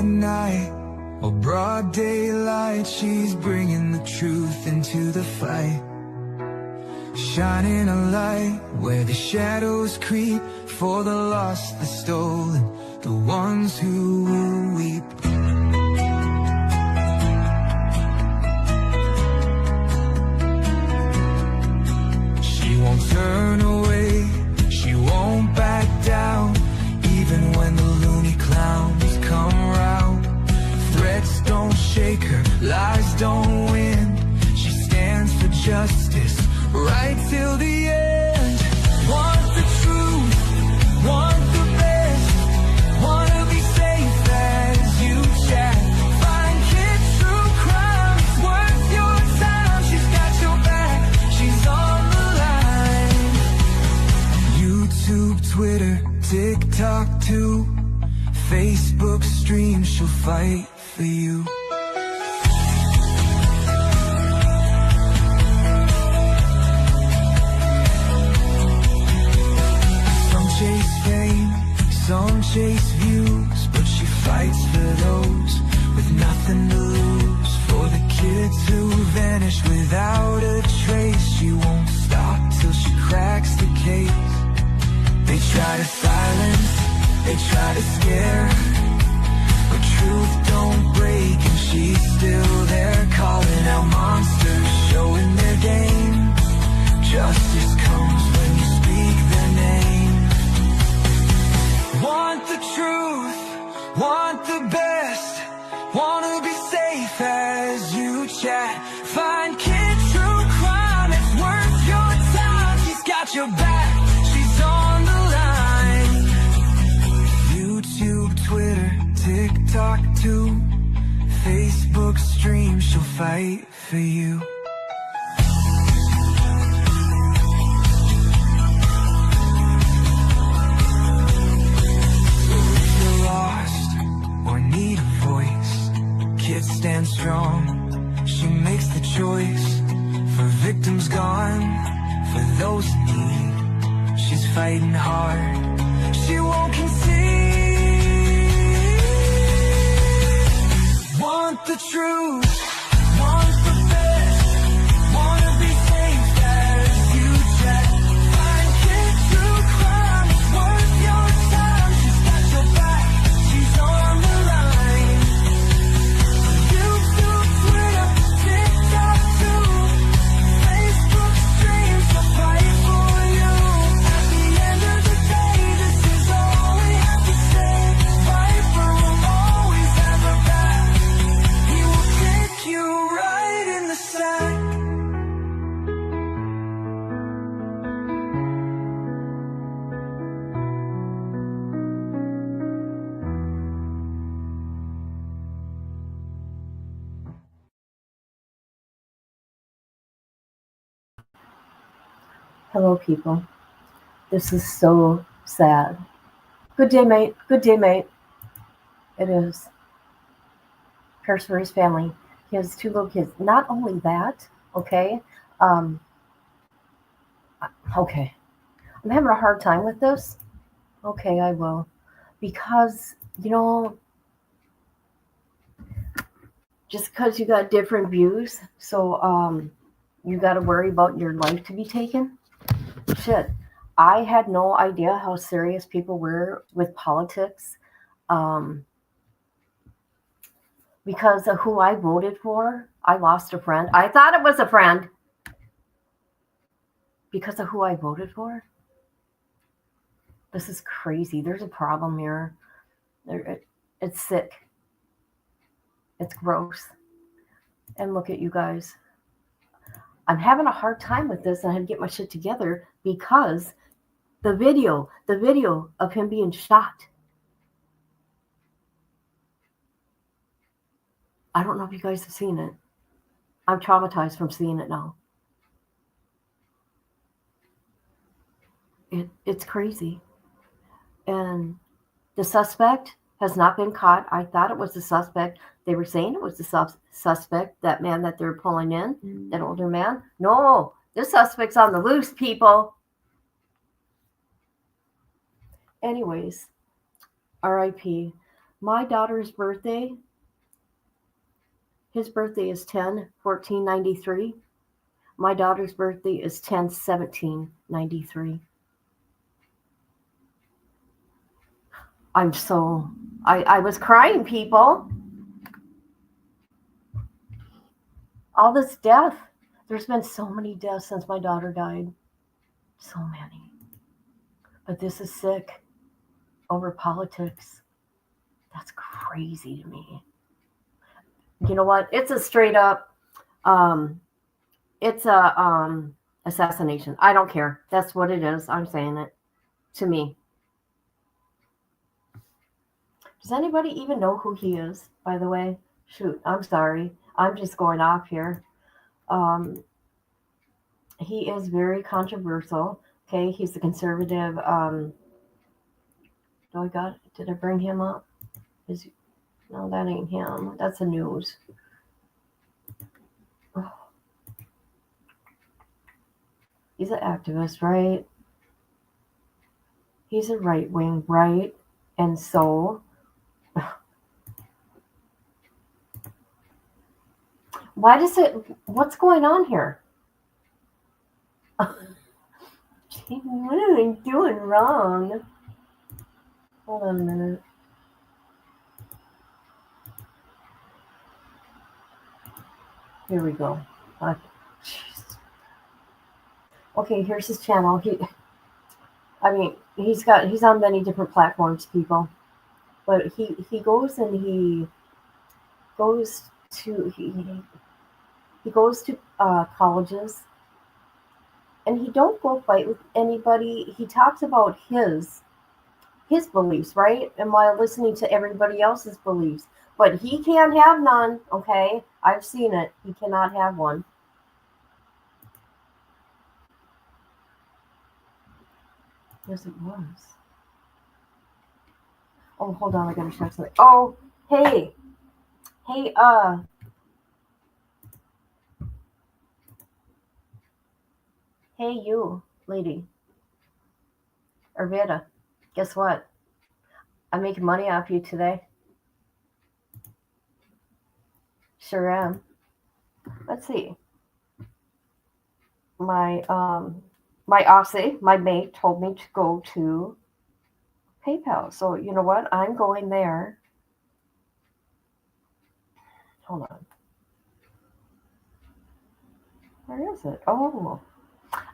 midnight or broad daylight, she's bringing the truth into the fight. Shining a light where the shadows creep, for the lost, the stolen, the ones who will weep. She won't turn away, she won't back down, even when the loony clowns come round. Threats don't shake her, lies don't win. She stands for justice right till the end. Want the truth, want the best, wanna be safe as you chat. Find kids true crime, it's worth your time. She's got your back, she's on the line. YouTube, Twitter, TikTok too, Facebook stream, she'll fight for you. Chase fame, some chase views, but she fights for those with nothing to lose. For the kids who vanish without a trace, she won't stop till she cracks the case. They try to silence, they try to scare, but truth don't break and she's still there, calling out monsters, showing their game. Justice comes when you speak their name. Want the truth, want the best, wanna be safe as you chat. Find kid true crime, it's worth your time. She's got your back, she's on the line. YouTube, Twitter, TikTok too, Facebook stream, she'll fight for you. Kids stand strong, she makes the choice. For victims gone, for those in need, she's fighting hard, she won't concede. Want the truth, want the best, wanna be safe as you chat. Find kids true crime, it's worth your time. She's got your back, she's on the line. YouTube, Twitter, TikTok too, Facebook streams, she'll fight for you. At the end of the day, this is all we have to say. Viper will always have her back. He will kick you right in the sack. Hello, people. This is so sad. Good day, mate. Good day, mate. It is. Cares for his family. He has 2 little kids. Not only that, okay. Okay. I'm having a hard time with this. Okay, I will. Because, just because you got different views, so you got to worry about your life to be taken. Shit, I had no idea how serious people were with politics, because of who I voted for. I lost a friend. I thought it was a friend because of who I voted for. This is crazy. There's a problem here. It's sick. It's gross. And look at you guys. I'm having a hard time with this, and I had to get my shit together because the video of him being shot. I don't know if you guys have seen it. I'm traumatized from seeing it now. It's crazy. And the suspect has not been caught. I thought it was the suspect. They were saying it was the suspect, that man that they're pulling in, that older man. No, this suspect's on the loose, people. Anyways, R.I.P. My daughter's birthday, his birthday is 10/14/93. My daughter's birthday is 10/17/93. I was crying, people. All this death. There's been so many deaths since my daughter died. So many. But this is sick over politics. That's crazy to me. You know what? It's a straight up, it's a assassination. I don't care. That's what it is. I'm saying it. To me. Does anybody even know who he is, by the way? Shoot, I'm sorry. I'm just going off here. He is very controversial. Okay, he's the conservative. Did I bring him up? No, that ain't him. That's the news. Oh. He's an activist, right? He's a right wing, right? And so, what's going on here? What am I doing wrong? Hold on a minute. Here we go. Okay, here's his channel. He's on many different platforms, people. But he goes to colleges, and he don't go fight with anybody. He talks about his beliefs, right? And while listening to everybody else's beliefs. But he can't have none, okay? I've seen it. He cannot have one. Yes, it was. Oh, hold on. I gotta check something. Oh, hey, hey, you, lady, Arvita. Guess what? I'm making money off you today. Sure am. Let's see. My Aussie, my mate, told me to go to PayPal. So you know what? I'm going there. Hold on. Where is it? Oh,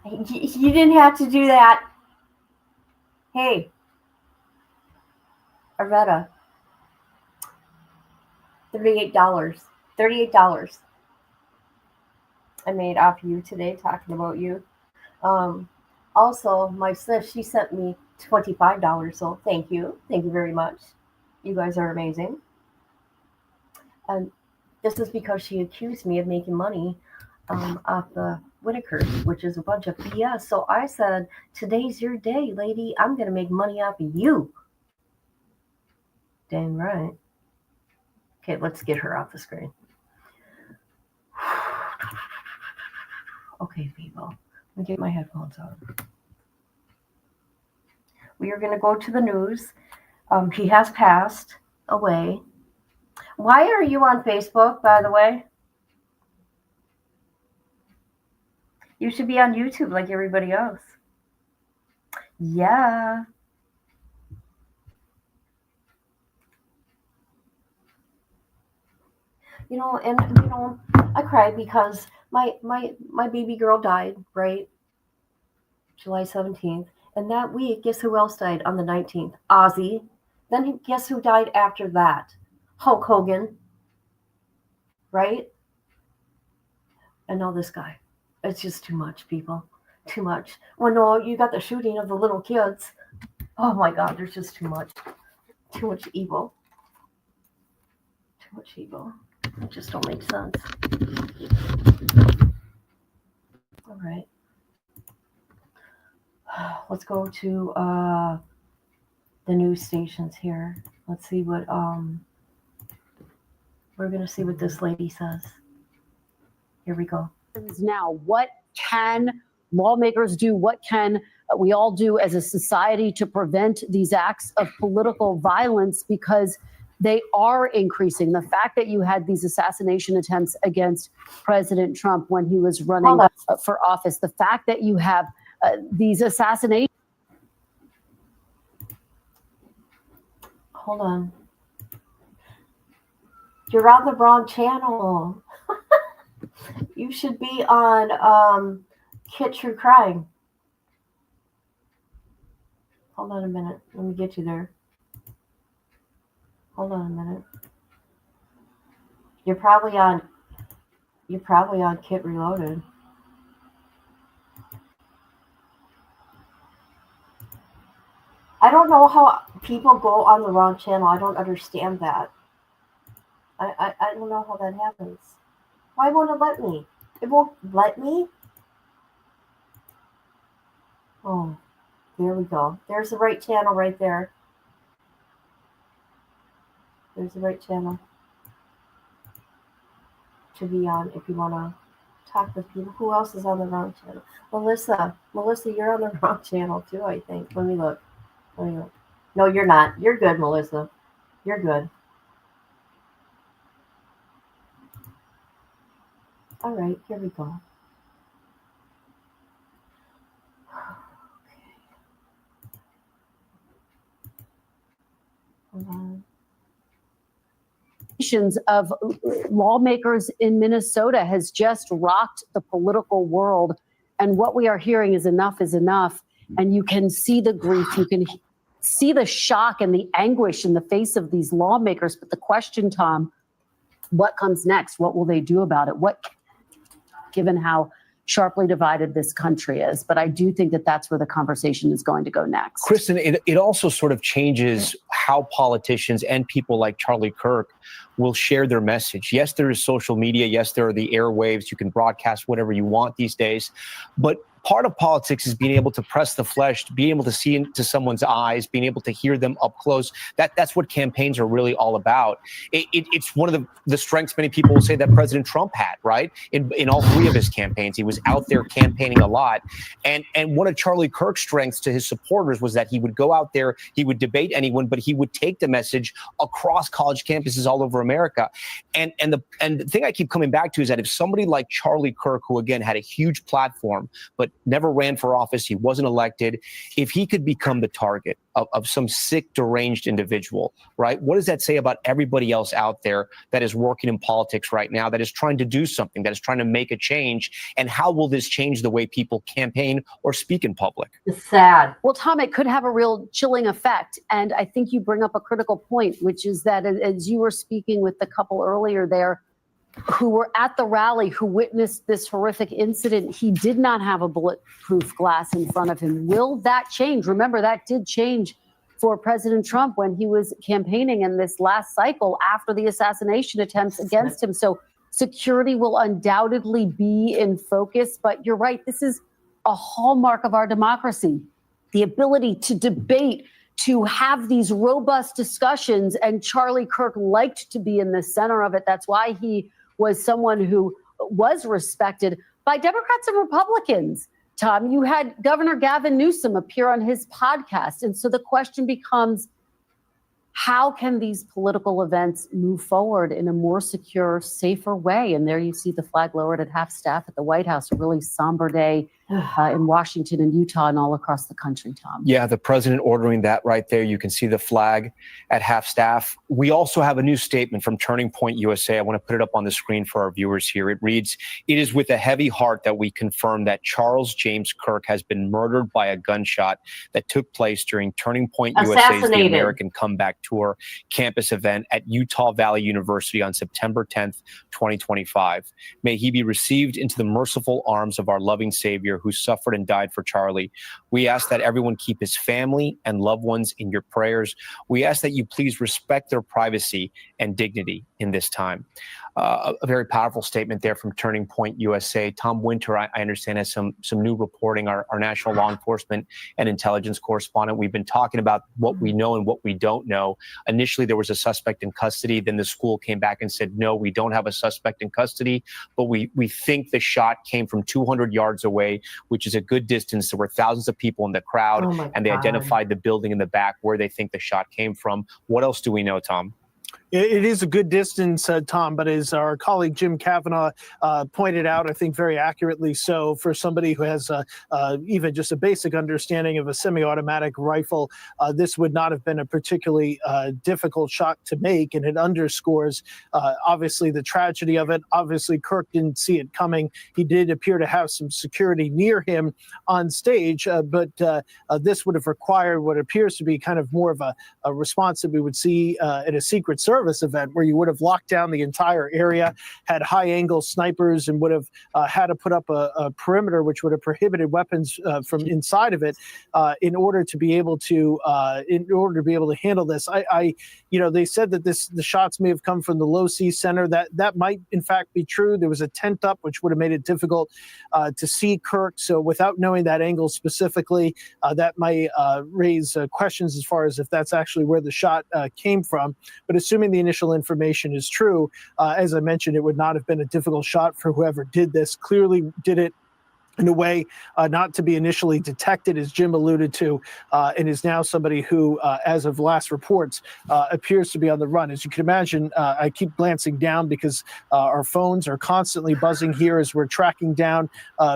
you didn't have to do that. Hey, Arvetta. $38. $38. I made off you today talking about you. Also, my sis, she sent me $25. So thank you. Thank you very much. You guys are amazing. And this is because she accused me of making money off the Whitakers, which is a bunch of BS. So I said, today's your day, lady. I'm going to make money off of you. Dang right. Okay, let's get her off the screen. Okay, people. Let me get my headphones on. We are going to go to the news. He has passed away. Why are you on Facebook, by the way? You should be on YouTube like everybody else. Yeah. I cried because my baby girl died, right? July 17th. And that week, guess who else died on the 19th? Ozzy. Then guess who died after that? Hulk Hogan. Right? And now this guy. It's just too much, people. Too much. Well, no, you got the shooting of the little kids. Oh my God, there's just too much. Too much evil. Too much evil. It just don't make sense. All right. Let's go to the news stations here. Let's see what we're gonna see what this lady says. Here we go. Now, what can lawmakers do? What can we all do as a society to prevent these acts of political violence? Because they are increasing. The fact that you had these assassination attempts against President Trump when he was running for office, the fact that you have these assassinations. Hold on. You're on the wrong channel. You should be on Kit True Crime. Hold on a minute. Let me get you there. Hold on a minute. You're probably on Kit Reloaded. I don't know how people go on the wrong channel. I don't understand that. I don't know how that happens. Why won't it let me? It won't let me? Oh, there we go. There's the right channel right there. There's the right channel to be on if you want to talk with people. Who else is on the wrong channel? Melissa, you're on the wrong channel too, I think. Let me look. No, you're not. You're good, Melissa. You're good. All right, here we go. Okay. Hold on. Of lawmakers in Minnesota has just rocked the political world. And what we are hearing is enough is enough. And you can see the grief, you can see the shock and the anguish in the face of these lawmakers. But the question, Tom, what comes next? What will they do about it? Given how sharply divided this country is. But I do think that that's where the conversation is going to go next. Kristen, it also sort of changes how politicians and people like Charlie Kirk will share their message. Yes, there is social media. Yes, there are the airwaves. You can broadcast whatever you want these days. But part of politics is being able to press the flesh, being able to see into someone's eyes, being able to hear them up close. That's what campaigns are really all about. It's one of the strengths many people will say that President Trump had, right? In all three of his campaigns, he was out there campaigning a lot. And one of Charlie Kirk's strengths to his supporters was that he would go out there, he would debate anyone, but he would take the message across college campuses all over America. And the thing I keep coming back to is that if somebody like Charlie Kirk, who again had a huge platform, but never ran for office, he wasn't elected, if he could become the target of some sick, deranged individual, right? What does that say about everybody else out there that is working in politics right now, that is trying to do something, that is trying to make a change? And how will this change the way people campaign or speak in public? It's sad. Well, Tom, it could have a real chilling effect. And I think you bring up a critical point, which is that as you were speaking with the couple earlier there, who were at the rally, who witnessed this horrific incident, he did not have a bulletproof glass in front of him. Will that change? Remember, that did change for President Trump when he was campaigning in this last cycle after the assassination attempts against him. So security will undoubtedly be in focus. But you're right, this is a hallmark of our democracy, the ability to debate, to have these robust discussions. And Charlie Kirk liked to be in the center of it. That's why he was someone who was respected by Democrats and Republicans. Tom, you had Governor Gavin Newsom appear on his podcast. And so the question becomes, how can these political events move forward in a more secure, safer way? And there you see the flag lowered at half-staff at the White House, a really somber day in Washington and Utah and all across the country, Tom. Yeah, the president ordering that right there. You can see the flag at half-staff. We also have a new statement from Turning Point USA. I want to put it up on the screen for our viewers here. It reads, "It is with a heavy heart that we confirm that Charles James Kirk has been murdered by a gunshot that took place during Turning Point USA's The American Comeback Tour campus event at Utah Valley University on September 10th, 2025. May he be received into the merciful arms of our loving Savior who suffered and died for Charlie. We ask that everyone keep his family and loved ones in your prayers. We ask that you please respect their privacy and dignity in this time." A very powerful statement there from Turning Point USA. Tom Winter, I understand, has some new reporting, our national law enforcement and intelligence correspondent. We've been talking about what we know and what we don't know. Initially, there was a suspect in custody. Then the school came back and said, no, we don't have a suspect in custody, but we think the shot came from 200 yards away, which is a good distance. There were thousands of people in the crowd, and they identified the building in the back where they think the shot came from. What else do we know, Tom? It is a good distance, Tom, but as our colleague Jim Kavanaugh pointed out, I think very accurately so, for somebody who has even just a basic understanding of a semi-automatic rifle, this would not have been a particularly difficult shot to make, and it underscores obviously the tragedy of it. Obviously, Kirk didn't see it coming. He did appear to have some security near him on stage, but this would have required what appears to be kind of more of a response that we would see at a Secret Service event, where you would have locked down the entire area, had high-angle snipers, and would have had to put up a perimeter which would have prohibited weapons from inside of it in order to be able to handle this. They said that the shots may have come from the Low C Center. That might in fact be true. There was a tent up which would have made it difficult to see Kirk. So without knowing that angle specifically, that might raise questions as far as if that's actually where the shot came from. But assuming the initial information is true, as I mentioned, it would not have been a difficult shot for whoever did this. Clearly did it in a way not to be initially detected, as Jim alluded to, and is now somebody who, as of last reports, appears to be on the run. As you can imagine, I keep glancing down because our phones are constantly buzzing here as we're tracking down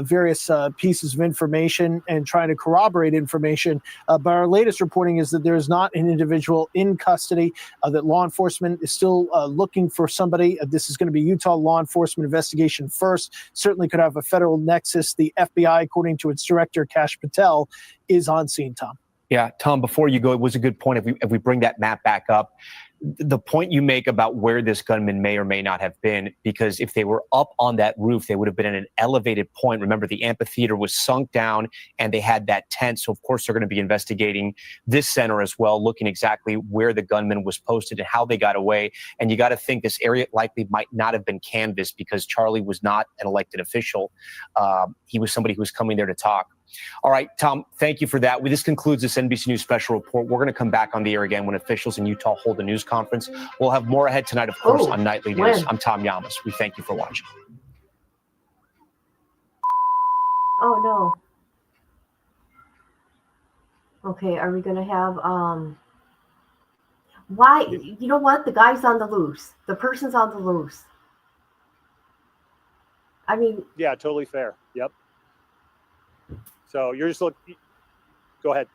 various pieces of information and trying to corroborate information. But our latest reporting is that there is not an individual in custody, that law enforcement is still looking for somebody. This is going to be Utah law enforcement investigation first. Certainly could have a federal nexus. The FBI, according to its director, Kash Patel, is on scene, Tom. Yeah, Tom, before you go, it was a good point. If we bring that map back up, the point you make about where this gunman may or may not have been, because if they were up on that roof, they would have been at an elevated point. Remember, the amphitheater was sunk down and they had that tent. So, of course, they're going to be investigating this center as well, looking exactly where the gunman was posted and how they got away. And you got to think this area likely might not have been canvassed because Charlie was not an elected official. He was somebody who was coming there to talk. All right, Tom, thank you for that. This concludes this NBC News special report. We're going to come back on the air again when officials in Utah hold a news conference. We'll have more ahead tonight, of course, on Nightly News. I'm Tom Yamas. We thank you for watching. Oh, no. Okay, are we going to have, why, you know what? The guy's on the loose. The person's on the loose. I mean. Yeah, totally fair. Yep. So you're just looking, go ahead.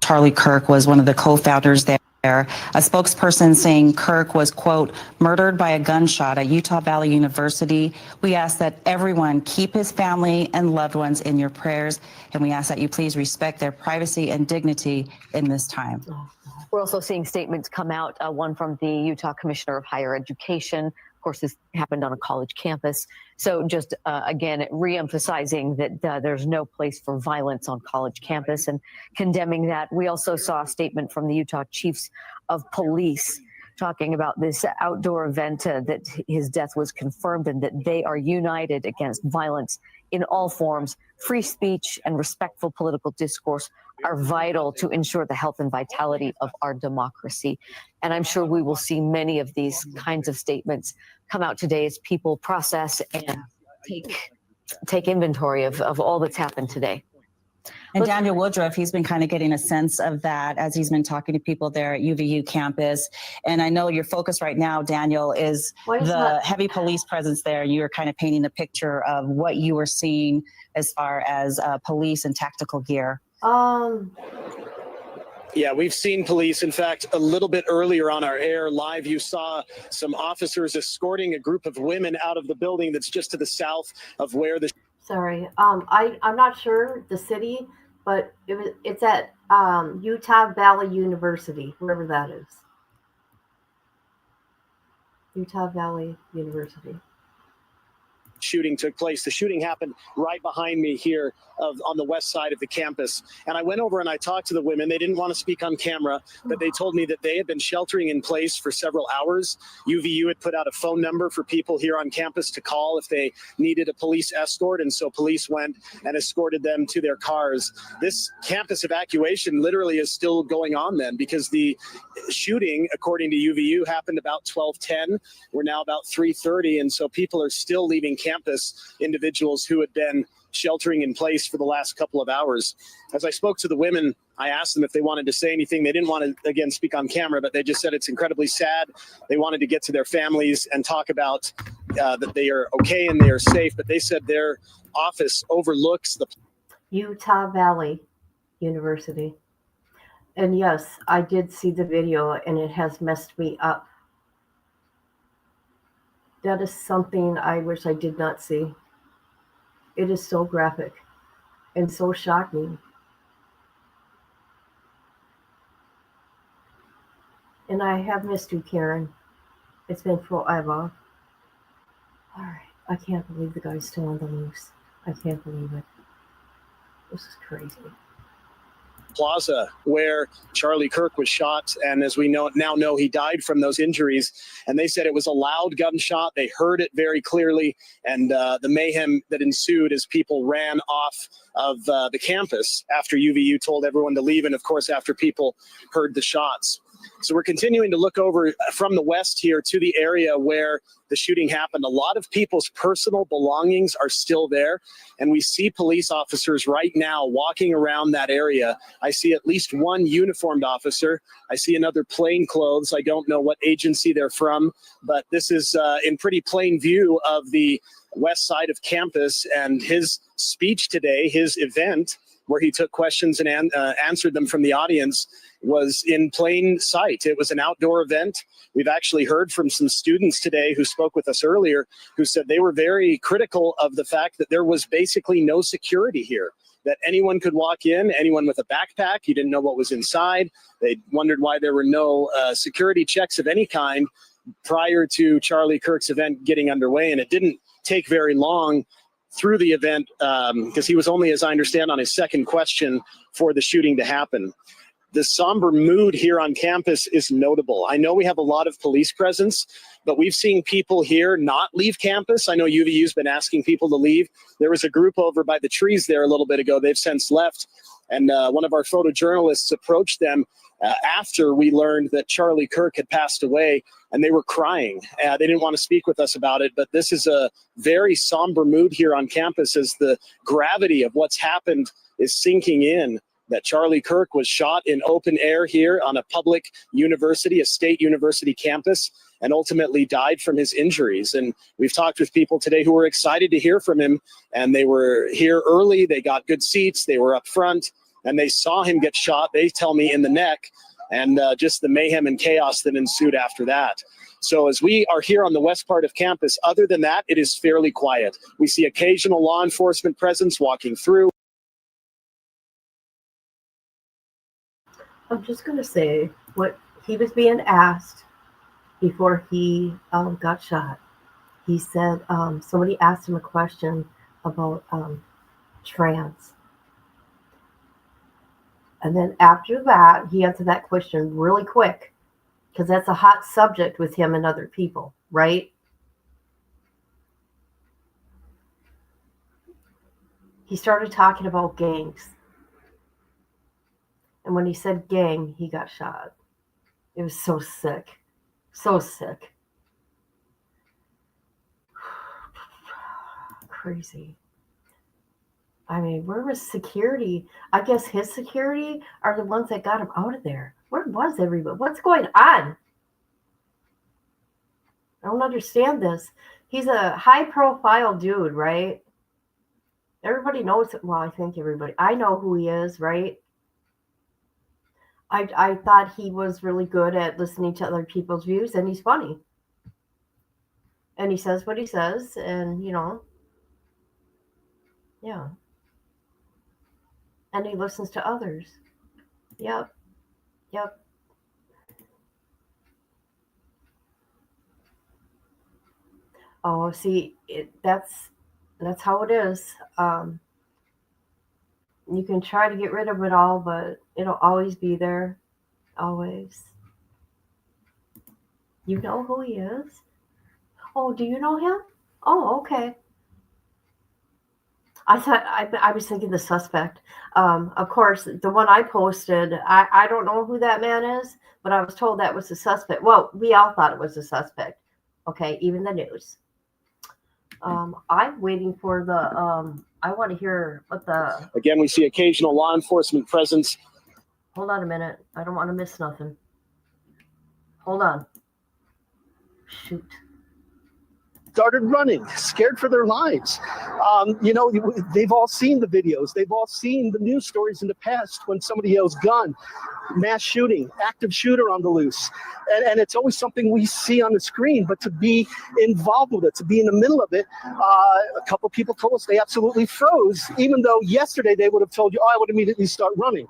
Charlie Kirk was one of the co-founders there. A spokesperson saying Kirk was, quote, murdered by a gunshot at Utah Valley University. We ask that everyone keep his family and loved ones in your prayers, and we ask that you please respect their privacy and dignity in this time. We're also seeing statements come out, one from the Utah Commissioner of Higher Education. Of course, this happened on a college campus. So just, again, re-emphasizing that there's no place for violence on college campus and condemning that. We also saw a statement from the Utah Chiefs of Police talking about this outdoor event, that his death was confirmed and that they are united against violence in all forms. Free speech and respectful political discourse are vital to ensure the health and vitality of our democracy. And I'm sure we will see many of these kinds of statements come out today as people process and take inventory of all that's happened today. And Daniel Woodruff, he's been kind of getting a sense of that as he's been talking to people there at UVU campus. And I know your focus right now, Daniel, is the heavy police presence there. You were kind of painting a picture of what you were seeing as far as police and tactical gear. Yeah, we've seen police. In fact, a little bit earlier on our air live, you saw some officers escorting a group of women out of the building that's just to the south of where the... Sorry, I'm not sure the city, but it's at Utah Valley University, wherever that is. Utah Valley University. Shooting took place. The shooting happened right behind me here on the west side of the campus. And I went over and I talked to the women. They didn't want to speak on camera, but they told me that they had been sheltering in place for several hours. UVU had put out a phone number for people here on campus to call if they needed a police escort. And so police went and escorted them to their cars. This campus evacuation literally is still going on then, because the shooting, according to UVU, happened about 12:10. We're now about 3:30. And so people are still leaving campus, individuals who had been sheltering in place for the last couple of hours. As I spoke to the women, I asked them if they wanted to say anything. They didn't want to, again, speak on camera, but they just said it's incredibly sad. They wanted to get to their families and talk about that they are okay and they are safe. But they said their office overlooks the Utah Valley University. And yes, I did see the video and it has messed me up. That is something I wish I did not see. It is so graphic and so shocking. And I have missed you, Karen. It's been forever. All right. I can't believe the guy's still on the loose. I can't believe it. This is crazy. Plaza where Charlie Kirk was shot, and as we now know, he died from those injuries. And they said it was a loud gunshot. They heard it very clearly, and the mayhem that ensued as people ran off of the campus after UVU told everyone to leave, and of course after people heard the shots. So we're continuing to look over from the west here to the area where the shooting happened. A lot of people's personal belongings are still there, and we see police officers right now walking around that area. I see at least one uniformed officer. I see another plainclothes. I don't know what agency they're from, but this is in pretty plain view of the west side of campus, and his speech today, his event, where he took questions and answered them from the audience, was in plain sight. It was an outdoor event. We've actually heard from some students today who spoke with us earlier who said they were very critical of the fact that there was basically no security here, that anyone could walk in, anyone with a backpack, you didn't know what was inside. They wondered why there were no security checks of any kind prior to Charlie Kirk's event getting underway, and it didn't take very long through the event because he was only, as I understand, on his second question for the shooting to happen. The somber mood here on campus is notable. I know we have a lot of police presence, but we've seen people here not leave campus. I know UVU's been asking people to leave. There was a group over by the trees there a little bit ago. They've since left. And one of our photojournalists approached them after we learned that Charlie Kirk had passed away, and they were crying. They didn't want to speak with us about it, but this is a very somber mood here on campus as the gravity of what's happened is sinking in, that Charlie Kirk was shot in open air here on a public university, a state university campus, and ultimately died from his injuries. And we've talked with people today who were excited to hear from him, and they were here early. They got good seats. They were up front, and they saw him get shot, they tell me, in the neck, and just the mayhem and chaos that ensued after that. So as we are here on the west part of campus, other than that, it is fairly quiet. We see occasional law enforcement presence walking through. I'm just going to say what he was being asked before he got shot. He said somebody asked him a question about trans. And then after that, he answered that question really quick because that's a hot subject with him and other people, right? He started talking about gangs. And when he said gang, he got shot. It was so sick. So sick. Crazy. I mean, where was security? I guess his security are the ones that got him out of there. Where was everybody? What's going on? I don't understand this. He's a high-profile dude, right? Everybody knows. Well, I think everybody. I know who he is, right? I thought he was really good at listening to other people's views, and he's funny. And he says what he says, and, you know, yeah. And he listens to others. Yep. Yep. Oh, see, that's how it is. You can try to get rid of it all, but it'll always be there. Always. You know who he is? Oh, do you know him? Oh, okay. I was thinking the suspect. Of course, the one I posted, I don't know who that man is, but I was told that was the suspect. Well, we all thought it was the suspect. Okay, even the news. I'm waiting for the. I want to hear what the. Again, we see occasional law enforcement presence. Hold on a minute. I don't want to miss nothing. Hold on. Shoot. Started running, scared for their lives. They've all seen the videos. They've all seen the news stories in the past when somebody yells gun, mass shooting, active shooter on the loose. And it's always something we see on the screen, but to be involved with it, to be in the middle of it, a couple people told us they absolutely froze, even though yesterday they would have told you, I would immediately start running.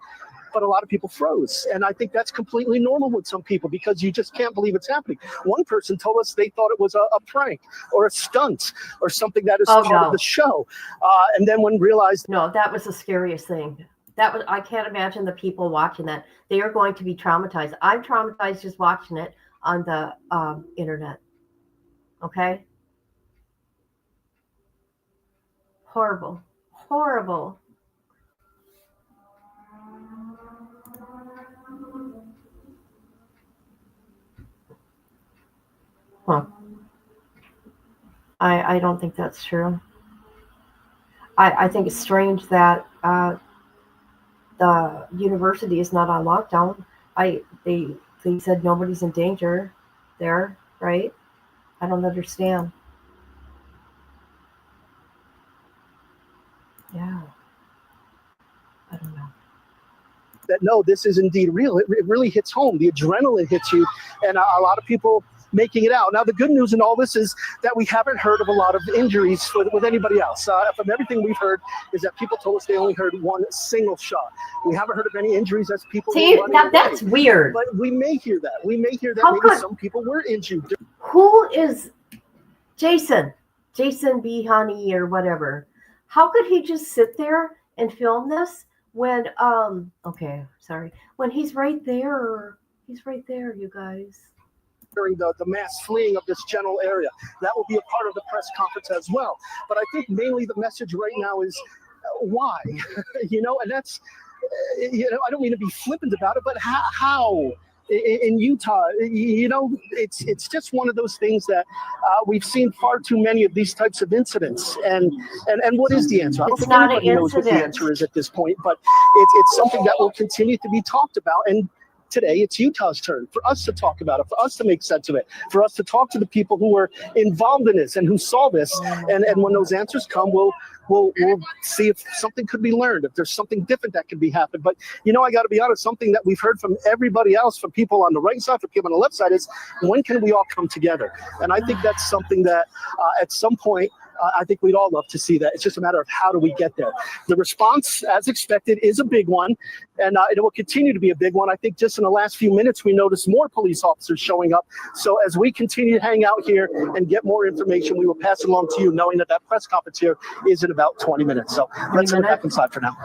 But a lot of people froze. And I think that's completely normal with some people because you just can't believe it's happening. One person told us they thought it was a prank or a stunt or something that is part of the show. And then when realized. No, that was the scariest thing. I can't imagine the people watching that. They are going to be traumatized. I'm traumatized just watching it on the internet. Okay? Horrible. Horrible. Huh. I don't think that's true. I think it's strange that the university is not on lockdown. They said nobody's in danger there, right? I don't understand. Yeah. I don't know. That no, this is indeed real. It really hits home. The adrenaline hits you, and a lot of people making it out. Now, the good news in all this is that we haven't heard of a lot of injuries with anybody else. From everything we've heard is that people told us they only heard one single shot. We haven't heard of any injuries as people. See, now that's weird. But we may hear that. We may hear that maybe some people were injured. Who is Jason B. or whatever? How could he just sit there and film this when when he's right there? He's right there, you guys. During the mass fleeing of this general area. That will be a part of the press conference as well. But I think mainly the message right now is why? And that's, I don't mean to be flippant about it, but how? In Utah, it's just one of those things that we've seen far too many of these types of incidents. And what is the answer? I don't think anybody knows what the answer is at this point, but it's something that will continue to be talked about. And today, it's Utah's turn for us to talk about it, for us to make sense of it, for us to talk to the people who were involved in this and who saw this. And when those answers come, we'll see if something could be learned, if there's something different that could be happened. But, I got to be honest, something that we've heard from everybody else, from people on the right side, from people on the left side, is when can we all come together? And I think that's something that at some point, I think we'd all love to see that. It's just a matter of how do we get there. The response, as expected, is a big one, and it will continue to be a big one. I think just in the last few minutes, we noticed more police officers showing up. So as we continue to hang out here and get more information, we will pass it along to you, knowing that press conference here is in about 20 minutes. So let's head back inside for now.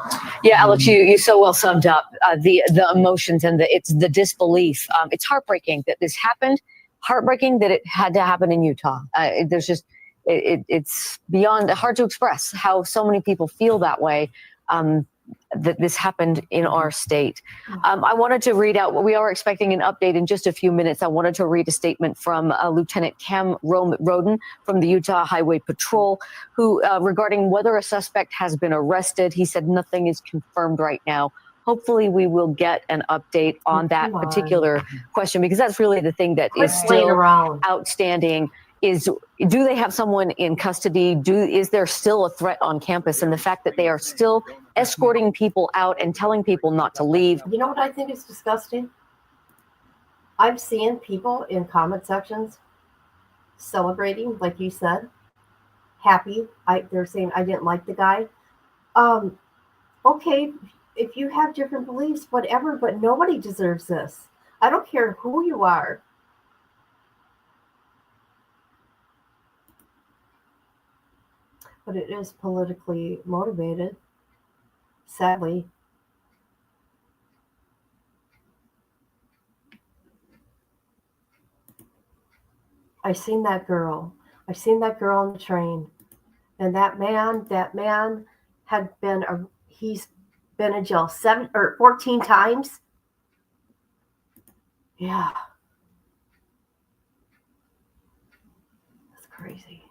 Yeah, Alex, you so well summed up the emotions and it's the disbelief. It's heartbreaking that this happened. Heartbreaking that it had to happen in Utah. There's just. It's beyond hard to express how so many people feel that way, that this happened in our state. I wanted to read out, we are expecting an update in just a few minutes. I wanted to read a statement from Lieutenant Cam Roden from the Utah Highway Patrol, who regarding whether a suspect has been arrested. He said nothing is confirmed right now. Hopefully we will get an update on that particular question, because that's really the thing that is still outstanding. Is do they have someone in custody? Is there still a threat on campus? And the fact that they are still escorting people out and telling people not to leave. You know what I think is disgusting? I'm seeing people in comment sections celebrating, like you said, happy. They're saying, I didn't like the guy. Okay, if you have different beliefs, whatever, but nobody deserves this. I don't care who you are. But it is politically motivated, sadly. I seen that girl on the train. And that man had been, he's been in jail 14 times. Yeah. That's crazy.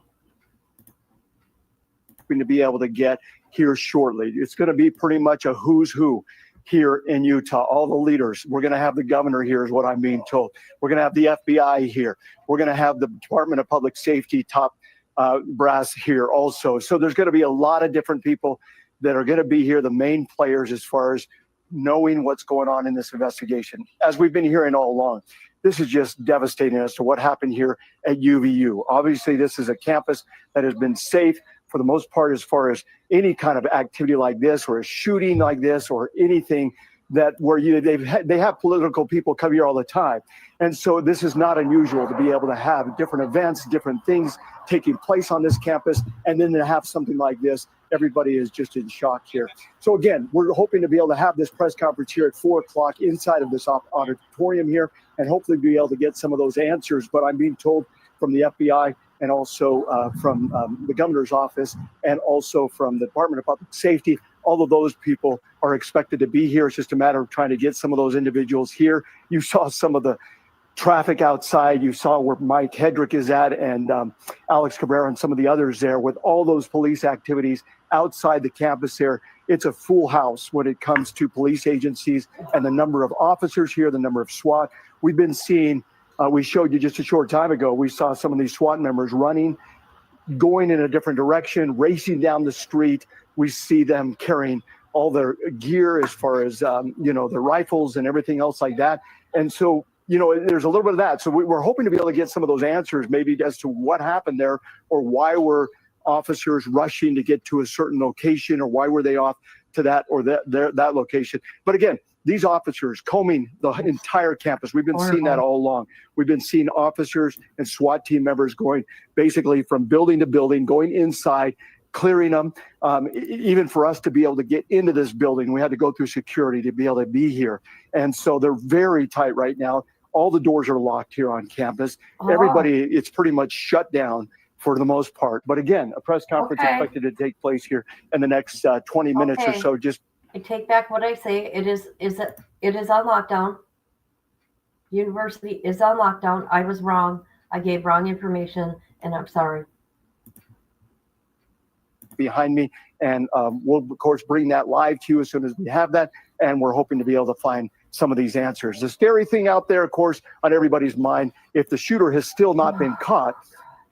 hoping to be able to get here shortly. It's going to be pretty much a who's who here in Utah, all the leaders. We're going to have the governor here is what I'm being told. We're going to have the FBI here. We're going to have the Department of Public Safety top brass here also. So there's going to be a lot of different people that are going to be here, the main players as far as knowing what's going on in this investigation. As we've been hearing all along, this is just devastating as to what happened here at UVU. Obviously, this is a campus that has been safe for the most part as far as any kind of activity like this or a shooting like this or anything that where they have political people come here all the time. And so this is not unusual to be able to have different events, different things taking place on this campus, and then to have something like this. Everybody is just in shock here. So again, we're hoping to be able to have this press conference here at 4 o'clock inside of this auditorium here and hopefully be able to get some of those answers. But I'm being told from the FBI and also from the governor's office and also from the Department of Public Safety, all of those people are expected to be here. It's just a matter of trying to get some of those individuals here. You saw some of the traffic outside. You saw where Mike Hedrick is at and Alex Cabrera and some of the others there with all those police activities outside the campus there. It's a full house when it comes to police agencies and the number of officers here, the number of SWAT. We've been seeing, we showed you just a short time ago, we saw some of these SWAT members running, going in a different direction, racing down the street. We see them carrying all their gear as far as, their rifles and everything else like that. And so, there's a little bit of that. So we're hoping to be able to get some of those answers maybe as to what happened there or why were officers rushing to get to a certain location or why were they off to that or that location. But again, these officers combing the entire campus. We've been seeing that all along. We've been seeing officers and SWAT team members going basically from building to building, going inside, clearing them. Even for us to be able to get into this building, we had to go through security to be able to be here. And so they're very tight right now. All the doors are locked here on campus. Everybody, it's pretty much shut down for the most part. But again, a press conference expected to take place here in the next 20 minutes or so. Just I take back what I say. It is on lockdown. University is on lockdown. I was wrong. I gave wrong information, and I'm sorry. Behind me, and we'll of course bring that live to you as soon as we have that, and we're hoping to be able to find some of these answers. The scary thing out there, of course, on everybody's mind, if the shooter has still not been caught,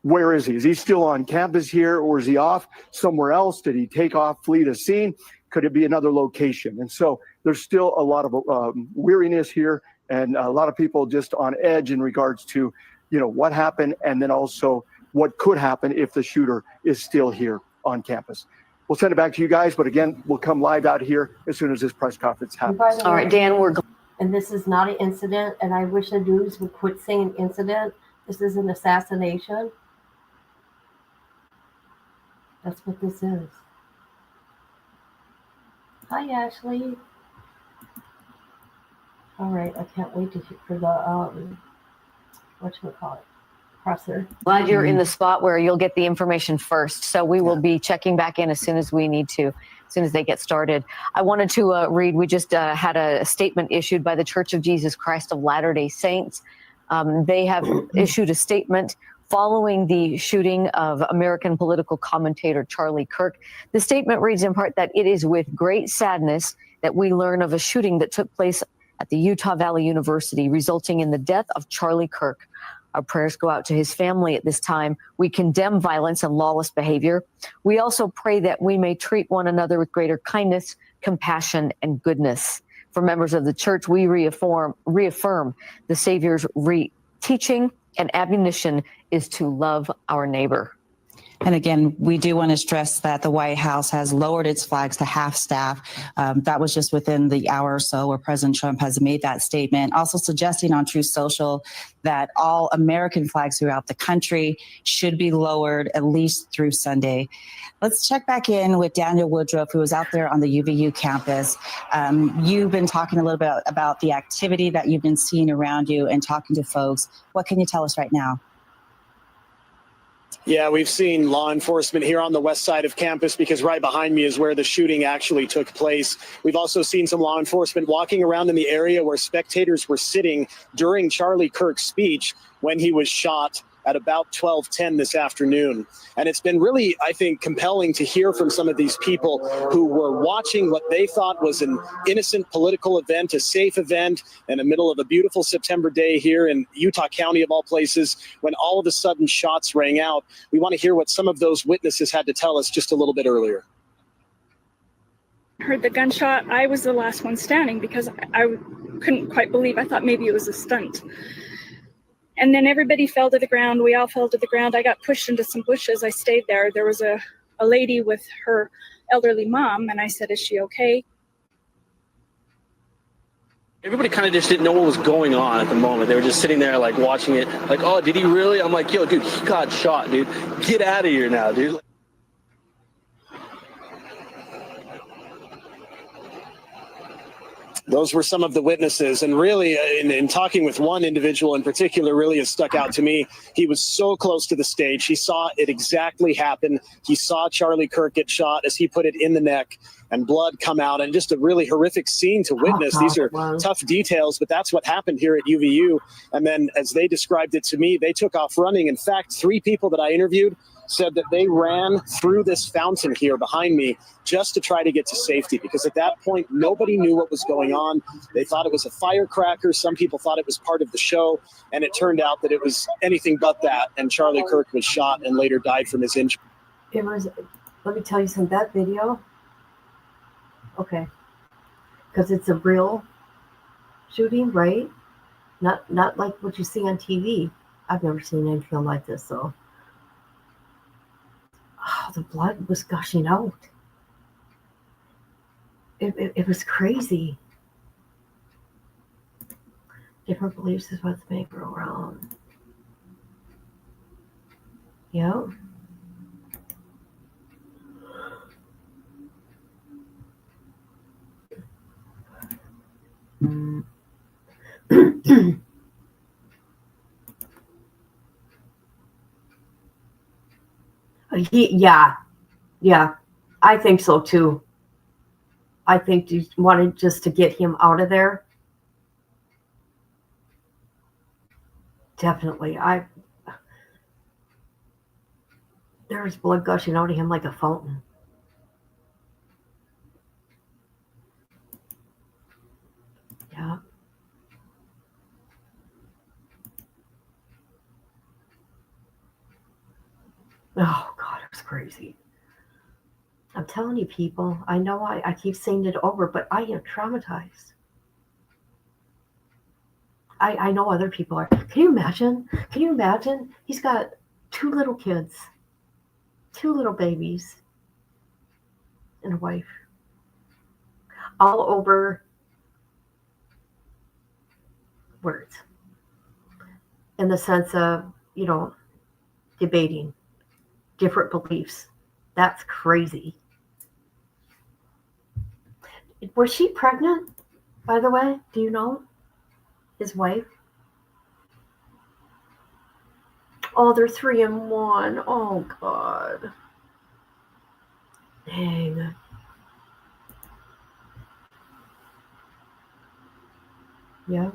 where is he? Is he still on campus here, or is he off somewhere else? Did he take off, flee the scene? Could it be another location? And so there's still a lot of weariness here, and a lot of people just on edge in regards to, what happened, and then also what could happen if the shooter is still here on campus. We'll send it back to you guys, but again, we'll come live out here as soon as this press conference happens. All right, Dan, and this is not an incident, and I wish the news would quit saying incident. This is an assassination. That's what this is. Hi, Ashley. All right, I can't wait to hear for the whatchamacallit, presser. Glad you're in the spot where you'll get the information first. So we will be checking back in as soon as we need to, as soon as they get started. I wanted to read, we just had a statement issued by the Church of Jesus Christ of Latter-day Saints. They have issued a statement following the shooting of American political commentator Charlie Kirk. The statement reads in part that it is with great sadness that we learn of a shooting that took place at the Utah Valley University, resulting in the death of Charlie Kirk. Our prayers go out to his family at this time. We condemn violence and lawless behavior. We also pray that we may treat one another with greater kindness, compassion, and goodness. For members of the church, we reaffirm the Savior's teaching and admonition is to love our neighbor. And again, we do want to stress that the White House has lowered its flags to half staff. That was just within the hour or so where President Trump has made that statement, also suggesting on Truth Social that all American flags throughout the country should be lowered at least through Sunday. Let's check back in with Daniel Woodruff, who was out there on the UVU campus. You've been talking a little bit about the activity that you've been seeing around you and talking to folks. What can you tell us right now? Yeah, we've seen law enforcement here on the west side of campus because right behind me is where the shooting actually took place. We've also seen some law enforcement walking around in the area where spectators were sitting during Charlie Kirk's speech when he was shot at about 12:10 this afternoon. And it's been really, I think, compelling to hear from some of these people who were watching what they thought was an innocent political event, a safe event, in the middle of a beautiful September day here in Utah County, of all places, when all of a sudden shots rang out. We want to hear what some of those witnesses had to tell us just a little bit earlier. Heard the gunshot. I was the last one standing because I couldn't quite believe. I thought maybe it was a stunt. And then everybody fell to the ground. We all fell to the ground. I got pushed into some bushes. I stayed there. There was a lady with her elderly mom, and I said, "Is she okay?" Everybody kind of just didn't know what was going on at the moment. They were just sitting there like watching it, like, "Oh, did he really?" I'm like, "Yo, dude, he got shot, dude. Get out of here now, dude." Those were some of the witnesses. And really, in talking with one individual in particular, really has stuck out to me. He was so close to the stage. He saw it exactly happen. He saw Charlie Kirk get shot, as he put it, in the neck, and blood come out, and just a really horrific scene to witness. These are tough details, but that's what happened here at UVU. And then, as they described it to me, they took off running. In fact, 3 people that I interviewed said that they ran through this fountain here behind me just to try to get to safety, because at that point, nobody knew what was going on. They thought it was a firecracker. Some people thought it was part of the show, and it turned out that it was anything but that. And Charlie Kirk was shot and later died from his injury. It was, let me tell you something, that video, okay, because it's a real shooting, right? Not like what you see on TV. I've never seen anything like this, so. Oh, the blood was gushing out. It was crazy. Different beliefs is what they go around. Yep. Yeah, I think so too. I think you wanted just to get him out of there. Definitely. There's blood gushing out of him like a fountain. Yeah. Oh God, it was crazy. I'm telling you, people, I know I keep saying it over, but I am traumatized. I know other people are. Can you imagine? Can you imagine? He's got 2 little kids, 2 little babies, and a wife. All over words. In the sense of, debating different beliefs. That's crazy. Was she pregnant, by the way? Do you know? His wife? Oh, they're 3 and 1. Oh, God. Dang. Yeah.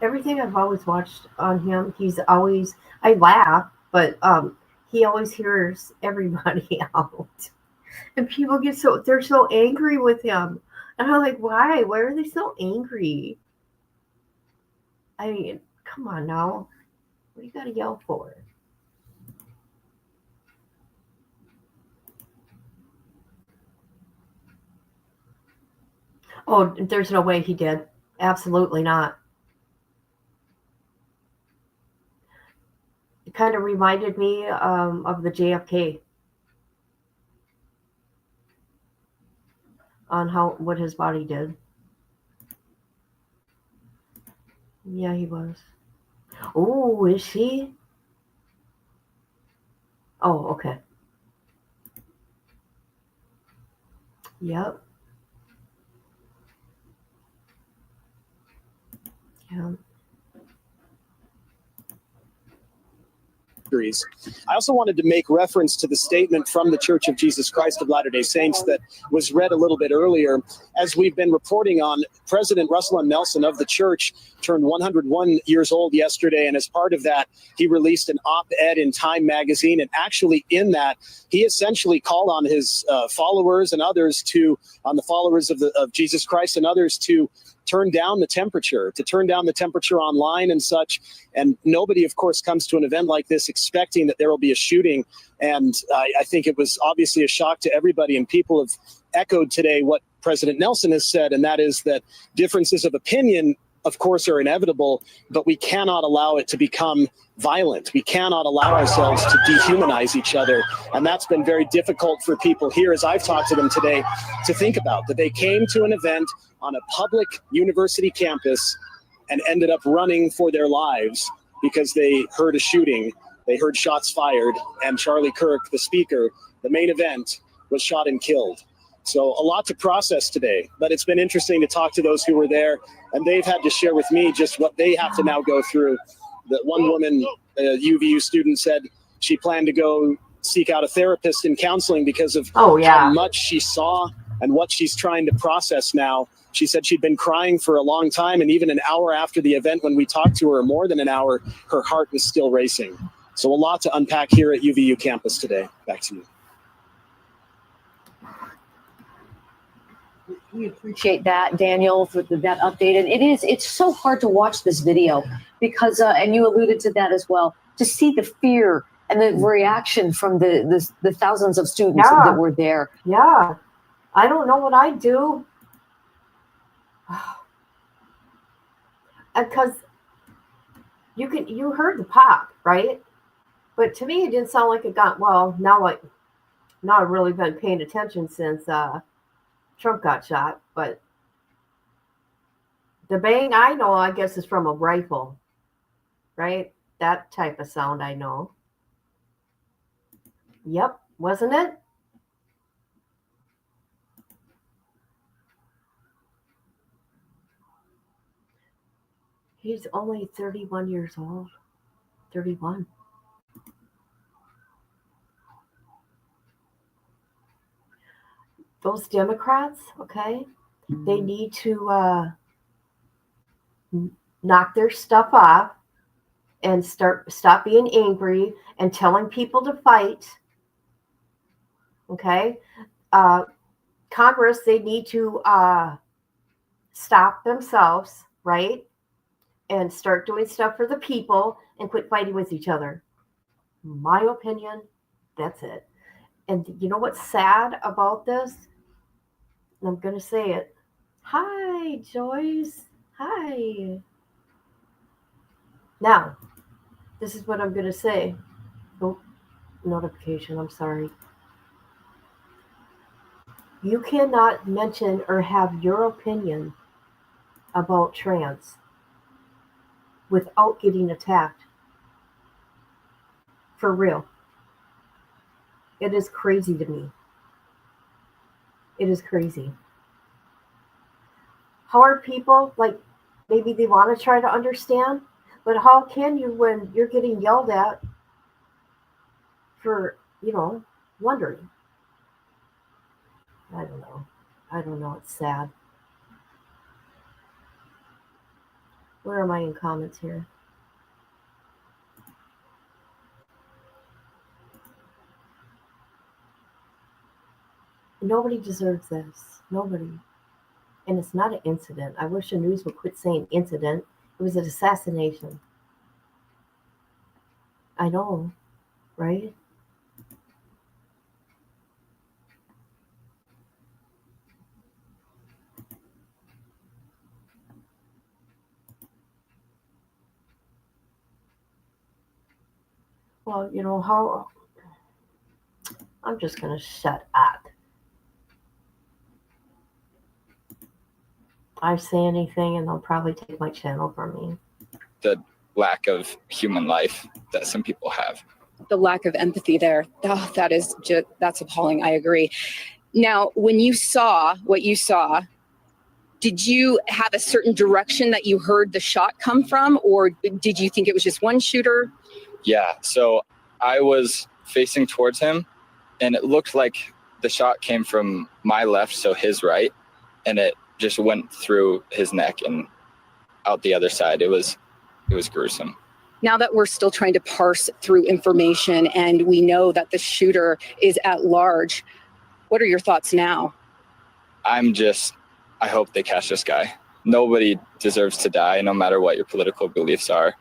Everything I've always watched on him, I laugh, but he always hears everybody out. And people they're so angry with him. And I'm like, why? Why are they so angry? I mean, come on now. What do you got to yell for? Oh, there's no way he did. Absolutely not. It kind of reminded me of the JFK on what his body did. Yeah, he was. Oh, is she? Oh, okay. Yep. Yeah. degrees. I also wanted to make reference to the statement from the Church of Jesus Christ of Latter-day Saints that was read a little bit earlier. As we've been reporting on, President Russell M. Nelson of the church turned 101 years old yesterday, and as part of that, he released an op-ed in Time magazine, and actually in that, he essentially called on his followers and others on the followers of Jesus Christ and others to turn down the temperature online and such. And nobody, of course, comes to an event like this expecting that there will be a shooting. And I think it was obviously a shock to everybody. And people have echoed today what President Nelson has said, and that is that differences of opinion, of course, are inevitable, but we cannot allow it to become violent. We cannot allow ourselves to dehumanize each other. And that's been very difficult for people here, as I've talked to them today, to think about, that they came to an event on a public university campus and ended up running for their lives because they heard a shooting, they heard shots fired, and Charlie Kirk, the speaker, the main event, was shot and killed. So a lot to process today, but it's been interesting to talk to those who were there, and they've had to share with me just what they have to now go through. That one woman, a UVU student, said she planned to go seek out a therapist in counseling because of how much she saw and what she's trying to process now. She said she'd been crying for a long time, and even an hour after the event when we talked to her, more than an hour, her heart was still racing. So a lot to unpack here at UVU campus today. Back to you. We appreciate that, Daniel, for that update. And it's so hard to watch this video because, and you alluded to that as well, to see the fear and the reaction from the thousands of students that were there. Yeah. I don't know what I'd do. Because you heard the pop, right? But to me, it didn't sound like it got, well, now I've really been paying attention since Trump got shot, but the bang I know, I guess, is from a rifle, right? That type of sound I know. Yep, wasn't it? He's only 31 years old. 31. Those Democrats, okay, they need to knock their stuff off and stop being angry and telling people to fight. Okay, Congress, they need to stop themselves, right, and start doing stuff for the people and quit fighting with each other. My opinion, that's it. And you know what's sad about this? I'm going to say it. Hi, Joyce. Hi. Now, this is what I'm going to say. Oh, notification. I'm sorry. You cannot mention or have your opinion about trans without getting attacked. For real. It is crazy to me. It is crazy. How are people, like, maybe they want to try to understand, but how can you when you're getting yelled at for, wondering? I don't know. It's sad. Where am I in comments here? Nobody deserves this. Nobody. And it's not an incident. I wish the news would quit saying incident. It was an assassination. I know, right? Well, how I'm just going to shut up. I say anything and they'll probably take my channel from me. The lack of human life that some people have. The lack of empathy there. Oh, that's appalling. I agree. Now, when you saw what you saw, did you have a certain direction that you heard the shot come from, or did you think it was just one shooter? Yeah. So I was facing towards him, and it looked like the shot came from my left, so his right, and it just went through his neck and out the other side. It was gruesome. Now that we're still trying to parse through information and we know that the shooter is at large, what are your thoughts now? I hope they catch this guy. Nobody deserves to die, no matter what your political beliefs are.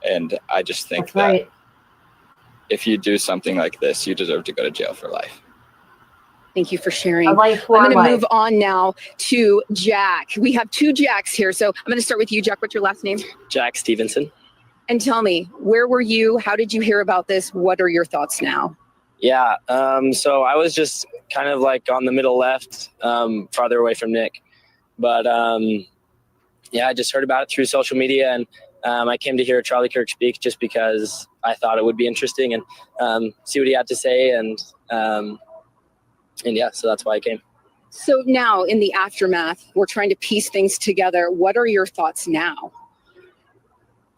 And I just think that if you do something like this, you deserve to go to jail for life. Thank you for sharing. I'm going to move on now to Jack. We have two Jacks here. So I'm going to start with you, Jack. What's your last name? Jack Stevenson. And tell me, where were you? How did you hear about this? What are your thoughts now? Yeah, so I was just kind of like on the middle left, farther away from Nick. But yeah, I just heard about it through social media, and I came to hear Charlie Kirk speak just because I thought it would be interesting and see what he had to say. And yeah, so that's why I came. So now in the aftermath, we're trying to piece things together. What are your thoughts now?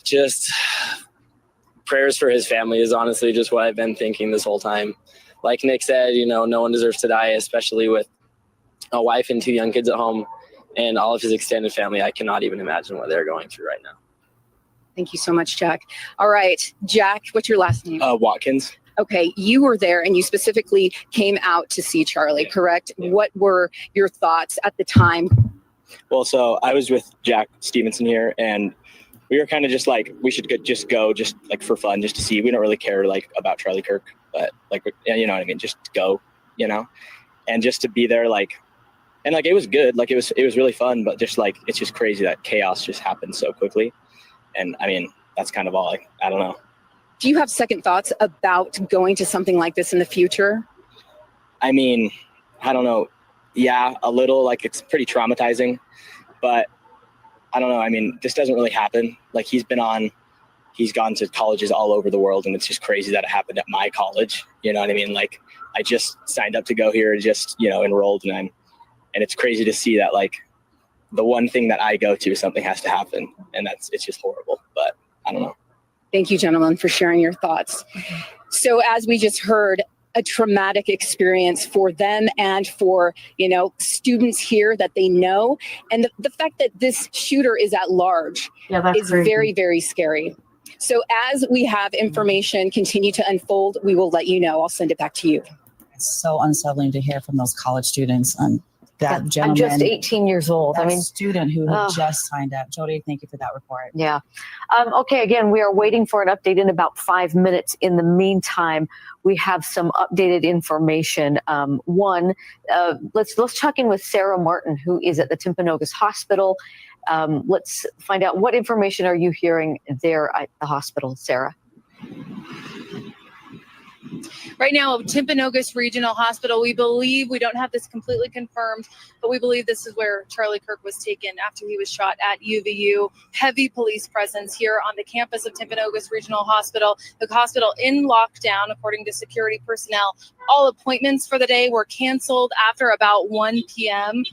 Just prayers for his family is honestly just what I've been thinking this whole time. Like Nick said, you know, no one deserves to die, especially with a wife and 2 young kids at home and all of his extended family. I cannot even imagine what they're going through right now. Thank you so much, Jack. All right, Jack, what's your last name? Watkins. Okay, you were there and you specifically came out to see Charlie, correct? What were your thoughts at the time? Well, so I was with Jack Stevenson here, and we were kind of just like, we should just go just like for fun, just to see. We don't really care like about Charlie Kirk, but like, you know what I mean? Just go, you know, and just to be there, like, and like, it was good. Like it was really fun, but just like, it's just crazy that chaos just happened so quickly. And I mean, that's kind of all, I don't know. Do you have second thoughts about going to something like this in the future? I mean, I don't know. Yeah, a little, like it's pretty traumatizing, but I don't know. I mean, this doesn't really happen. Like he's gone to colleges all over the world, and it's just crazy that it happened at my college. You know what I mean? Like I just signed up to go here, just, you know, enrolled, and it's crazy to see that like the one thing that I go to, something has to happen, and it's just horrible, but I don't know. Thank you, gentlemen, for sharing your thoughts. So as we just heard, a traumatic experience for them and for, you know, students here that they know. And the fact that this shooter is at large is very, very scary. So as we have information continue to unfold, we will let you know. I'll send it back to you. It's so unsettling to hear from those college students. That gentleman, I'm just 18 years old. I mean, student who had just signed up. Jody, thank you for that report. Yeah. Okay. Again, we are waiting for an update in about 5 minutes. In the meantime, we have some updated information. Let's check in with Sarah Martin, who is at the Timpanogos Hospital. Let's find out what information are you hearing there at the hospital, Sarah. Right now, Timpanogos Regional Hospital, we believe, we don't have this completely confirmed, but we believe this is where Charlie Kirk was taken after he was shot at UVU. Heavy police presence here on the campus of Timpanogos Regional Hospital. The hospital in lockdown, according to security personnel. All appointments for the day were canceled after about 1 p.m.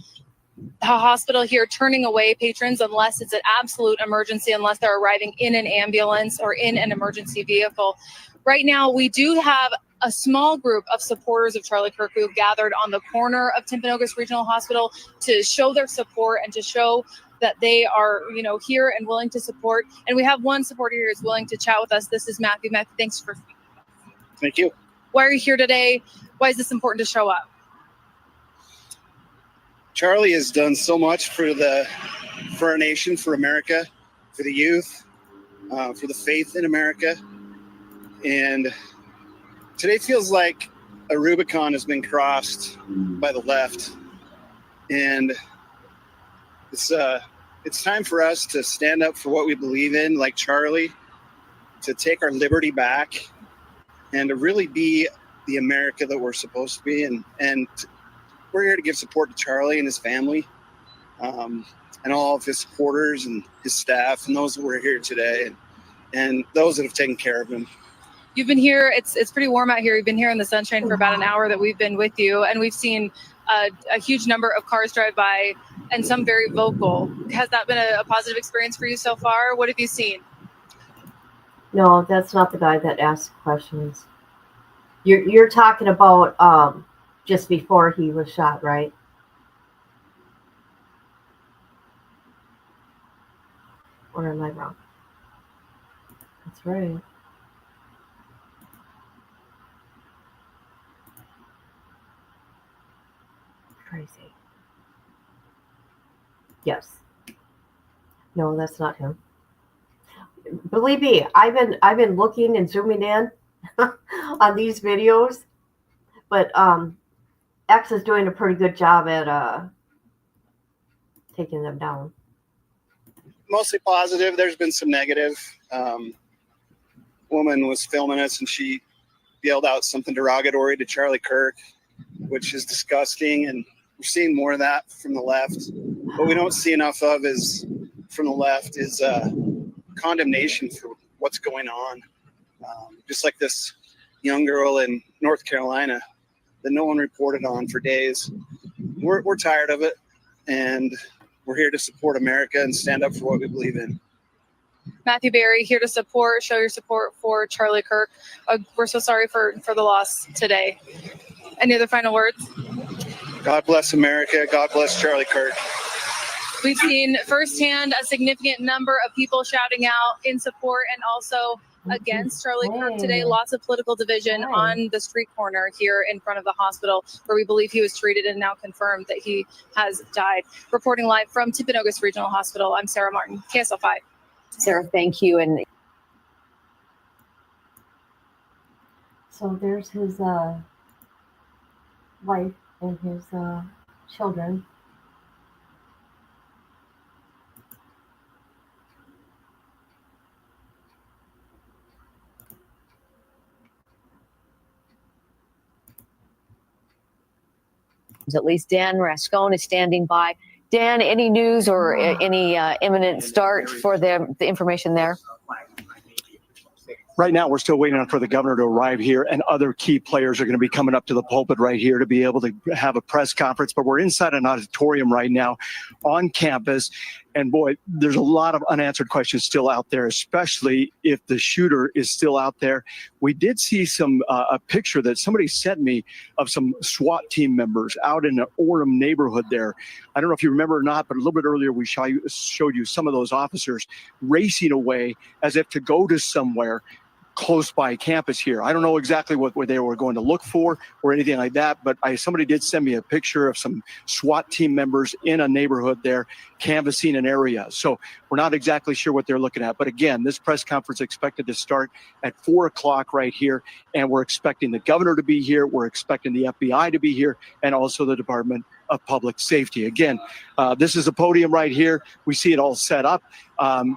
The hospital here turning away patrons unless it's an absolute emergency, unless they're arriving in an ambulance or in an emergency vehicle. Right now, we do have a small group of supporters of Charlie Kirk who have gathered on the corner of Timpanogos Regional Hospital to show their support and to show that they are, you know, here and willing to support. And we have one supporter here who's willing to chat with us. This is Matthew. Matthew, thanks for speaking. Thank you. Why are you here today? Why is this important to show up? Charlie has done so much for our nation, for America, for the youth, for the faith in America. And today feels like a Rubicon has been crossed by the left. And it's time for us to stand up for what we believe in, like Charlie, to take our liberty back and to really be the America that we're supposed to be. And we're here to give support to Charlie and his family, and all of his supporters and his staff and those that were here today and those that have taken care of him. You've been here, it's pretty warm out here. You've been here in the sunshine for about an hour that we've been with you, and we've seen a huge number of cars drive by and some very vocal. Has that been a positive experience for you so far? What have you seen? No, that's not the guy that asked questions. You're talking about just before he was shot, right? Or am I wrong? That's right. Crazy. Yes. No, that's not him. Believe me, I've been looking and zooming in on these videos, but X is doing a pretty good job at taking them down. Mostly positive. There's been some negative. Woman was filming us and she yelled out something derogatory to Charlie Kirk, which is disgusting. And we're seeing more of that from the left. What we don't see enough of is from the left is condemnation for what's going on. Just like this young girl in North Carolina that no one reported on for days. We're tired of it, and we're here to support America and stand up for what we believe in. Matthew Berry here to show your support for Charlie Kirk. We're so sorry for the loss today. Any other final words? God bless America. God bless Charlie Kirk. We've seen firsthand a significant number of people shouting out in support and also against Charlie Kirk today. Lots of political division on the street corner here in front of the hospital where we believe he was treated and now confirmed that he has died. Reporting live from Timpanogos Regional Hospital, I'm Sarah Martin, KSL 5. Sarah, thank you. And so there's his wife and his children. at least Dan Rascone is standing by. Dan, any news or any imminent start for the information there? Right now, we're still waiting for the governor to arrive here, and other key players are going to be coming up to the pulpit right here to be able to have a press conference. But we're inside an auditorium right now on campus. And boy, there's a lot of unanswered questions still out there, especially if the shooter is still out there. We did see a picture that somebody sent me of some SWAT team members out in the Orem neighborhood there. I don't know if you remember or not, but a little bit earlier we showed you some of those officers racing away as if to go to somewhere close by campus here. I don't know exactly what they were going to look for or anything like that, but somebody did send me a picture of some SWAT team members in a neighborhood there canvassing an area. So we're not exactly sure what they're looking at. But again, this press conference is expected to start at 4 o'clock right here. And we're expecting the governor to be here. We're expecting the FBI to be here and also the Department of Public Safety. Again, this is a podium right here. We see it all set up.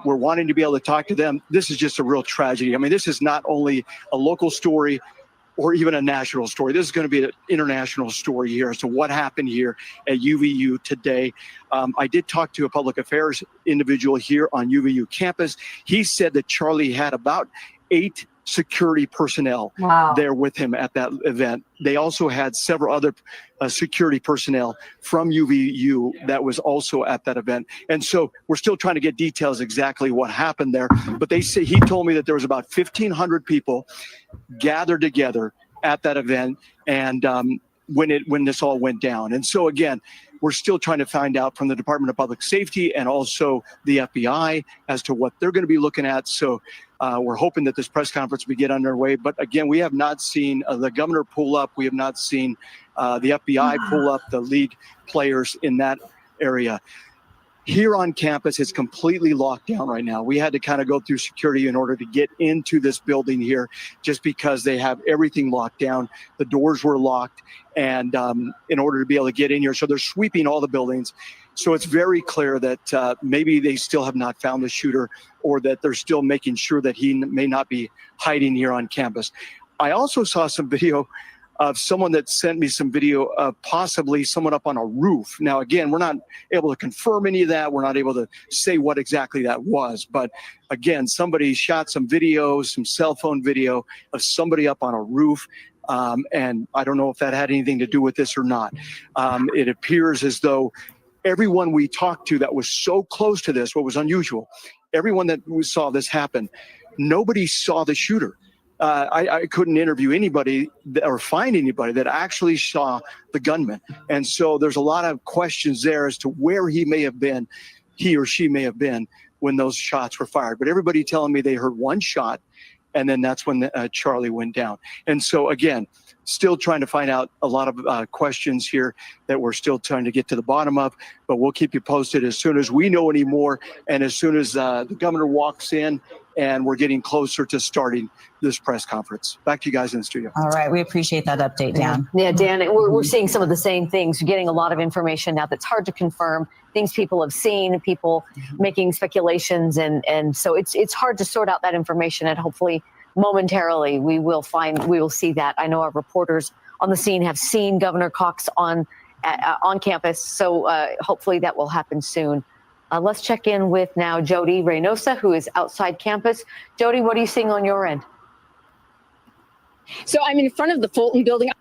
We're wanting to be able to talk to them. This is just a real tragedy. I mean, this is not only a local story or even a national story. This is going to be an international story here as to what happened here at UVU today. I did talk to a public affairs individual here on UVU campus. He said that Charlie had about 8 security personnel there with him at that event. They also had several other security personnel from UVU that was also at that event. And so we're still trying to get details exactly what happened there. But they say he told me that there was about 1,500 people gathered together at that event and when this all went down. And so again, we're still trying to find out from the Department of Public Safety and also the FBI as to what they're going to be looking at. So we're hoping that this press conference will get underway. But again, we have not seen the governor pull up. We have not seen the FBI pull up the lead players in that area. Here on campus, it's completely locked down right now. We had to kind of go through security in order to get into this building here just because they have everything locked down. The doors were locked and in order to be able to get in here. So they're sweeping all the buildings. So it's very clear that maybe they still have not found the shooter or that they're still making sure that he may not be hiding here on campus. I also saw some video of someone that sent me some video of possibly someone up on a roof. Now, again, we're not able to confirm any of that. We're not able to say what exactly that was. But again, somebody shot some video, some cell phone video of somebody up on a roof. And I don't know if that had anything to do with this or not. It appears as though everyone we talked to that was so close to this, what was unusual, everyone that we saw this happen, nobody saw the shooter. I couldn't interview anybody or find anybody that actually saw the gunman. And so there's a lot of questions there as to where he or she may have been when those shots were fired. But everybody telling me they heard one shot, and then that's when Charlie went down. And so, again, still trying to find out a lot of questions here that we're still trying to get to the bottom of, but we'll keep you posted as soon as we know any more and as soon as the governor walks in and we're getting closer to starting this press conference. Back to you guys in the studio. All right. We appreciate that update, Dan. Yeah, Dan, we're seeing some of the same things. We're getting a lot of information now that's hard to confirm, things people have seen, people making speculations. And so it's hard to sort out that information, and hopefully momentarily we will see that. I know our reporters on the scene have seen Governor Cox on campus. So hopefully that will happen soon. Let's check in with now Jody Reynosa, who is outside campus. Jody, what are you seeing on your end? So I'm in front of the Fulton building. I'm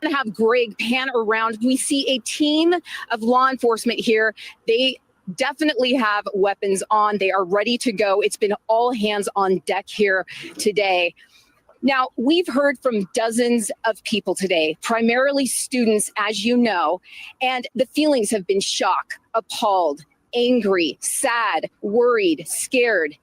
going to have Greg pan around. We see a team of law enforcement here. They definitely have weapons on. They are ready to go. It's been all hands on deck here today. Now, we've heard from dozens of people today, primarily students, as you know, and the feelings have been shock, appalled, angry, sad, worried, scared.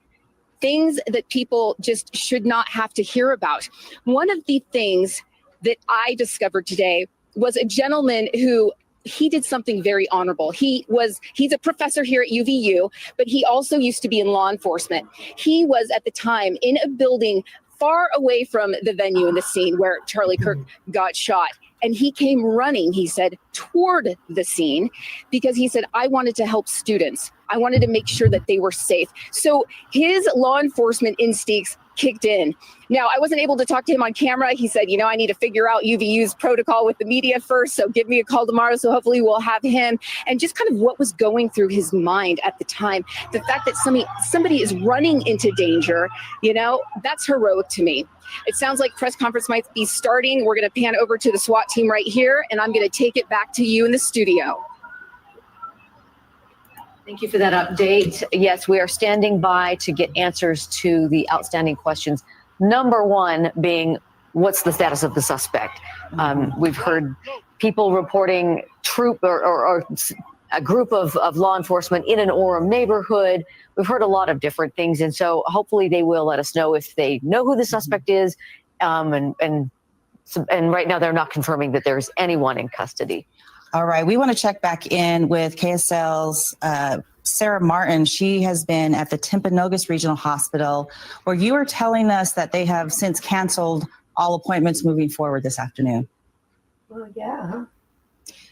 Things that people just should not have to hear about. One of the things that I discovered today was a gentleman who he did something very honorable. He's a professor here at UVU, but he also used to be in law enforcement. He was at the time in a building far away from the venue and the scene where Charlie Kirk got shot. And he came running, he said, toward the scene because he said, I wanted to help students. I wanted to make sure that they were safe. So his law enforcement instincts kicked in. Now, I wasn't able to talk to him on camera. He said, I need to figure out UVU's protocol with the media first. So give me a call tomorrow. So hopefully we'll have him, and just kind of what was going through his mind at the time. The fact that somebody is running into danger, that's heroic to me. It sounds like press conference might be starting. We're going to pan over to the SWAT team right here, and I'm going to take it back to you in the studio. Thank you for that update. Yes, we are standing by to get answers to the outstanding questions. Number one being, what's the status of the suspect? We've heard people reporting or a group of law enforcement in an Orem neighborhood. We've heard a lot of different things. And so hopefully they will let us know if they know who the suspect is. And right now they're not confirming that there's anyone in custody. All right. We want to check back in with KSL's Sarah Martin. She has been at the Timpanogos Regional Hospital, where you are telling us that they have since canceled all appointments moving forward this afternoon. Well, yeah.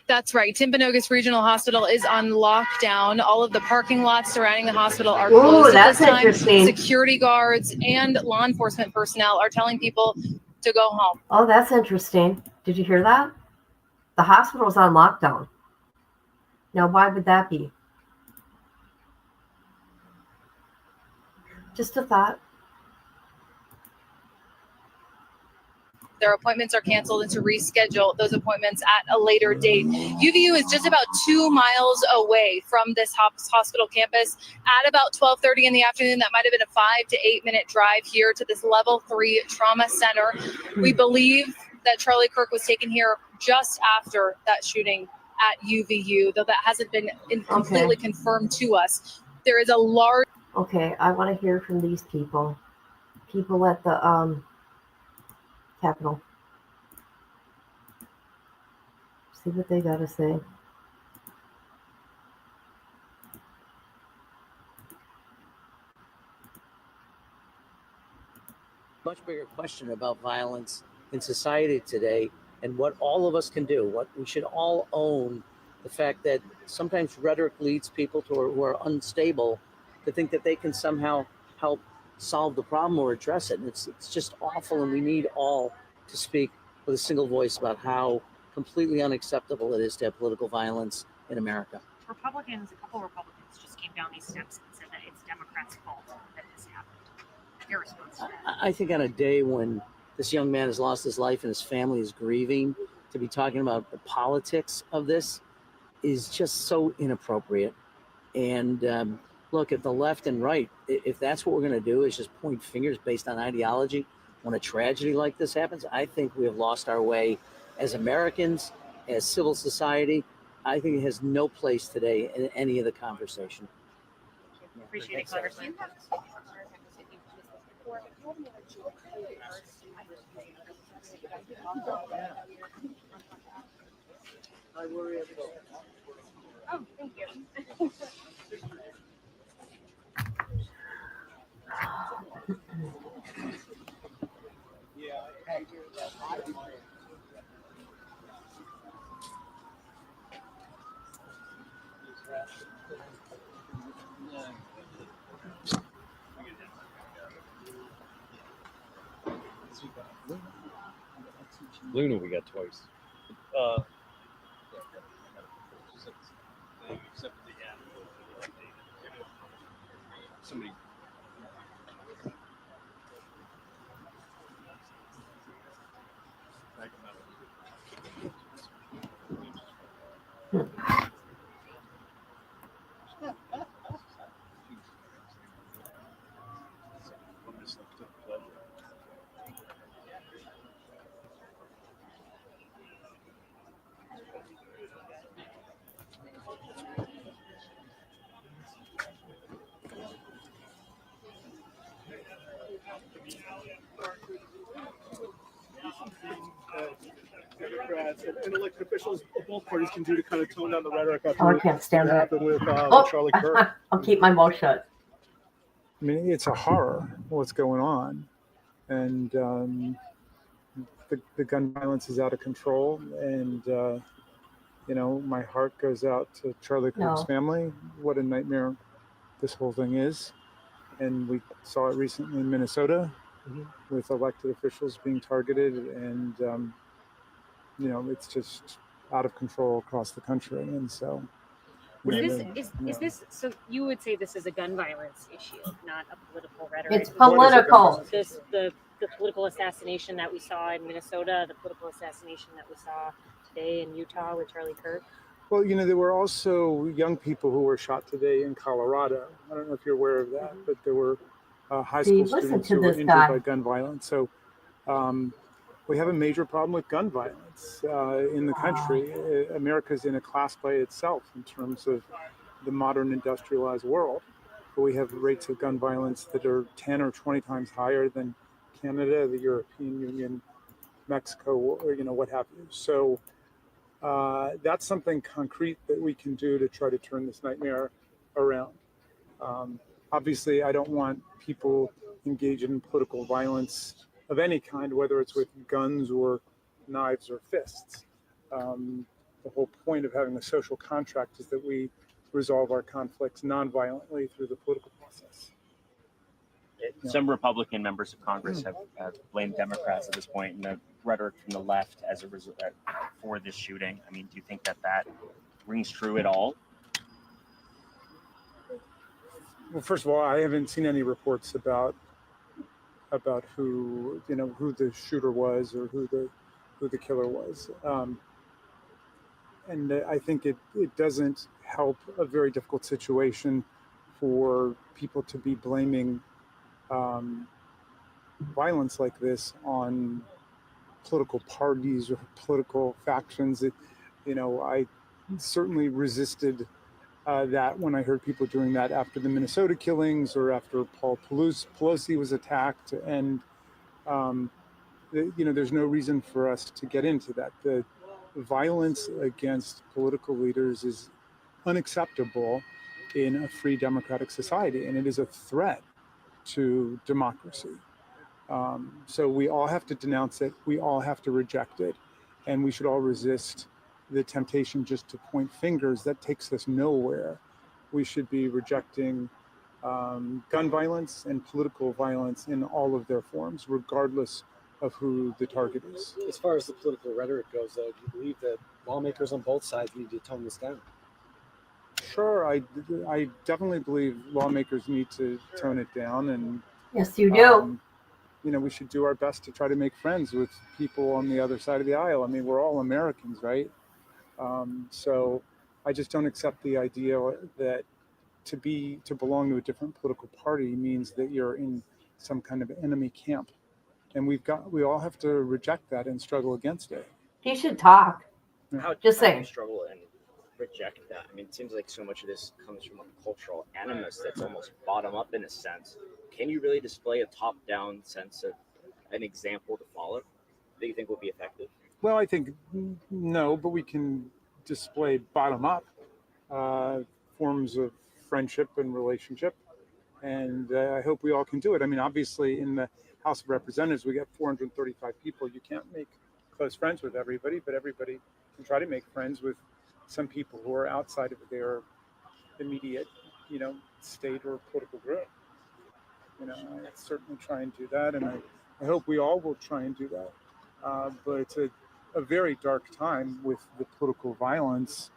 That's right. Timpanogos Regional Hospital is on lockdown. All of the parking lots surrounding the hospital are closed at this time. Interesting. Security guards and law enforcement personnel are telling people to go home. Oh, that's interesting. Did you hear that? The hospital's on lockdown. Now, why would that be? Just a thought. Their appointments are canceled and to reschedule those appointments at a later date. UVU is just about 2 miles away from this hospital campus. At about 12:30 in the afternoon, that might have been a 5 to 8 minute drive here to this level 3 trauma center. We believe that Charlie Kirk was taken here just after that shooting at UVU, though that hasn't been completely confirmed to us. There is a large... Okay, I want to hear from these people. People at the Capitol. See what they got to say. Much bigger question about violence in society today and what all of us can do. What we should all own the fact that sometimes rhetoric leads people who are unstable to think that they can somehow help solve the problem or address it. And it's just awful, and we need all to speak with a single voice about how completely unacceptable it is to have political violence in America. A couple of Republicans just came down these steps and said that it's Democrats' fault that this happened. Your response to that? I think on a day when this young man has lost his life and his family is grieving, to be talking about the politics of this is just so inappropriate. And look, at the left and right, if that's what we're going to do is just point fingers based on ideology, when a tragedy like this happens, I think we have lost our way as Americans, as civil society. I think it has no place today in any of the conversation. Appreciate it, Congressman. I worry about. Oh, thank you. Luna, we got twice. Somebody. Democrats and elected officials of both parties can do to kind of tone down the rhetoric after Oh, I can't stand what it. happened with Charlie Kirk? I'll keep my mouth shut. I mean, it's a horror what's going on, and the gun violence is out of control. And you know, my heart goes out to Charlie Kirk's family. What a nightmare this whole thing is. And we saw it recently in Minnesota with elected officials being targeted, and you know, it's just out of control across the country. And so, Is this so? You would say this is a gun violence issue, not a political rhetoric. It's political. The political assassination that we saw in Minnesota, the political assassination that we saw today in Utah with Charlie Kirk. well, you know, there were also young people who were shot today in Colorado. I don't know if you're aware of that, but there were high school students who were injured by gun violence. So we have a major problem with gun violence in the country. America's in a class by itself in terms of the modern industrialized world. But we have rates of gun violence that are 10 or 20 times higher than Canada, the European Union, Mexico, or, you know, what have you. So that's something concrete that we can do to try to turn this nightmare around. Obviously, I don't want people engaged in political violence of any kind, whether it's with guns or knives or fists. The whole point of having a social contract is that we resolve our conflicts non-violently through the political process. Some Republican members of Congress have blamed Democrats at this point and the rhetoric from the left as a result for this shooting. I mean, do you think that rings true at all? Well, first of all, I haven't seen any reports about who the shooter was or who the killer was. And I think it doesn't help a very difficult situation for people to be blaming violence like this on political parties or political factions. I certainly resisted that when I heard people doing that after the Minnesota killings or after Paul Pelosi was attacked. And, there's no reason for us to get into that. The violence against political leaders is unacceptable in a free democratic society, and it is a threat to democracy. So we all have to denounce it. We all have to reject it. And we should all resist the temptation just to point fingers. That takes us nowhere. We should be rejecting gun violence and political violence in all of their forms, regardless of who the target is. As far as the political rhetoric goes, though, do you believe that lawmakers on both sides need to tone this down? Sure, I definitely believe lawmakers need to tone it down, and yes, you do. We should do our best to try to make friends with people on the other side of the aisle. I mean, we're all Americans, right? So I just don't accept the idea that to belong to a different political party means that you're in some kind of enemy camp. and we all have to reject that and struggle against it. He should talk. How, Just how do you saying. struggle and reject that? I mean, it seems like so much of this comes from a cultural animus that's almost bottom up in a sense. Can you really display a top down sense of an example to follow that you think will be effective? Well, I think no, but we can display bottom up forms of friendship and relationship. And I hope we all can do it. I mean, obviously, in the House of Representatives, we got 435 people. You can't make close friends with everybody, but everybody can try to make friends with some people who are outside of their immediate, state or political group. I certainly try and do that, and I hope we all will try and do that. But it's a very dark time with the political violence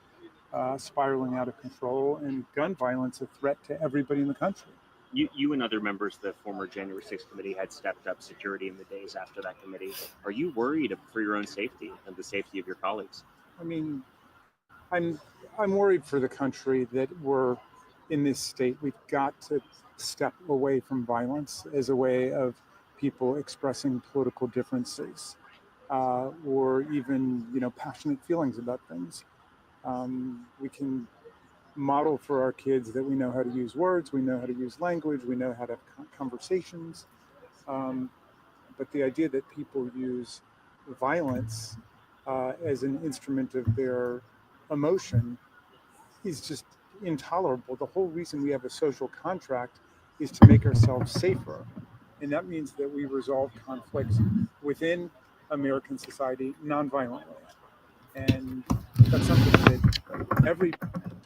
spiraling out of control and gun violence a threat to everybody in the country. You and other members of the former January 6th committee had stepped up security in the days after that committee. Are you worried for your own safety and the safety of your colleagues? I mean, I'm worried for the country that we're in this state. We've got to step away from violence as a way of people expressing political differences or even, passionate feelings about things. We can model for our kids that we know how to use words, we know how to use language, we know how to have conversations. But the idea that people use violence as an instrument of their emotion is just intolerable. The whole reason we have a social contract is to make ourselves safer. And that means that we resolve conflicts within American society nonviolently. And that's something that every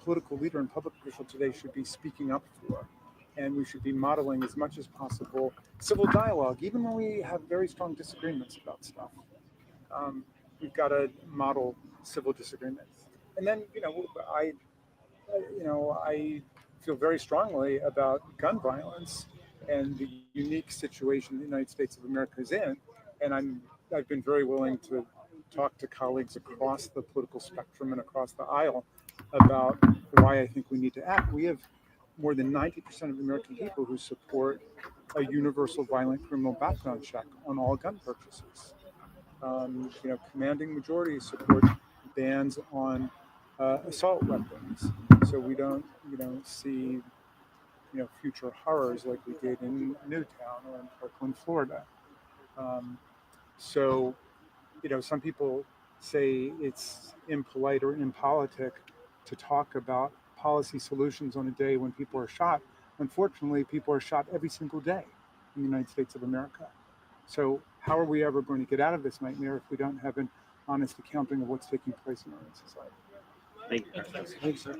political leader and public official today should be speaking up for. And we should be modeling as much as possible civil dialogue, even when we have very strong disagreements about stuff. We've got to model civil disagreements. And then, I feel very strongly about gun violence and the unique situation the United States of America is in. And I've been very willing to talk to colleagues across the political spectrum and across the aisle about why I think we need to act. We have more than 90% of American people who support a universal violent criminal background check on all gun purchases. Commanding majorities support bans on assault weapons, so we don't, see, future horrors like we did in Newtown or in Parkland, Florida. Some people say it's impolite or impolitic to talk about policy solutions on a day when people are shot. Unfortunately, people are shot every single day in the United States of America. So how are we ever going to get out of this nightmare if we don't have an honest accounting of what's taking place in our own society? Thank you. Thanks, sir.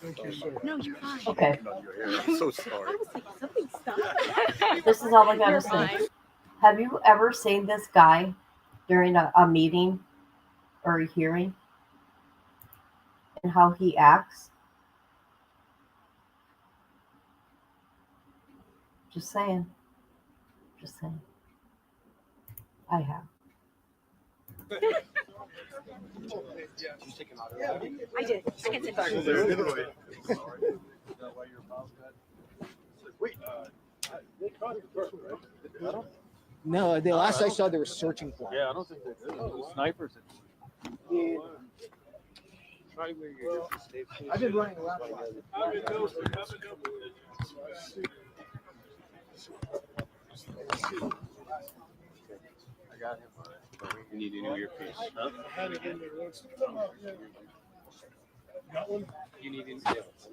Thank you. No, you're fine. Okay. I'm so sorry. I was like, something stopped. This is all I gotta You're say. fine. Have you ever seen this guy during a meeting or a hearing and how he acts? Just saying. Just saying. I have. I did. I can sit back. No, the last I saw, they were searching for him. Yeah, I don't think they did. Snipers. Yeah. I've been running around. I got him on it. You need a new earpiece. Huh? Got one? You need a new earpiece.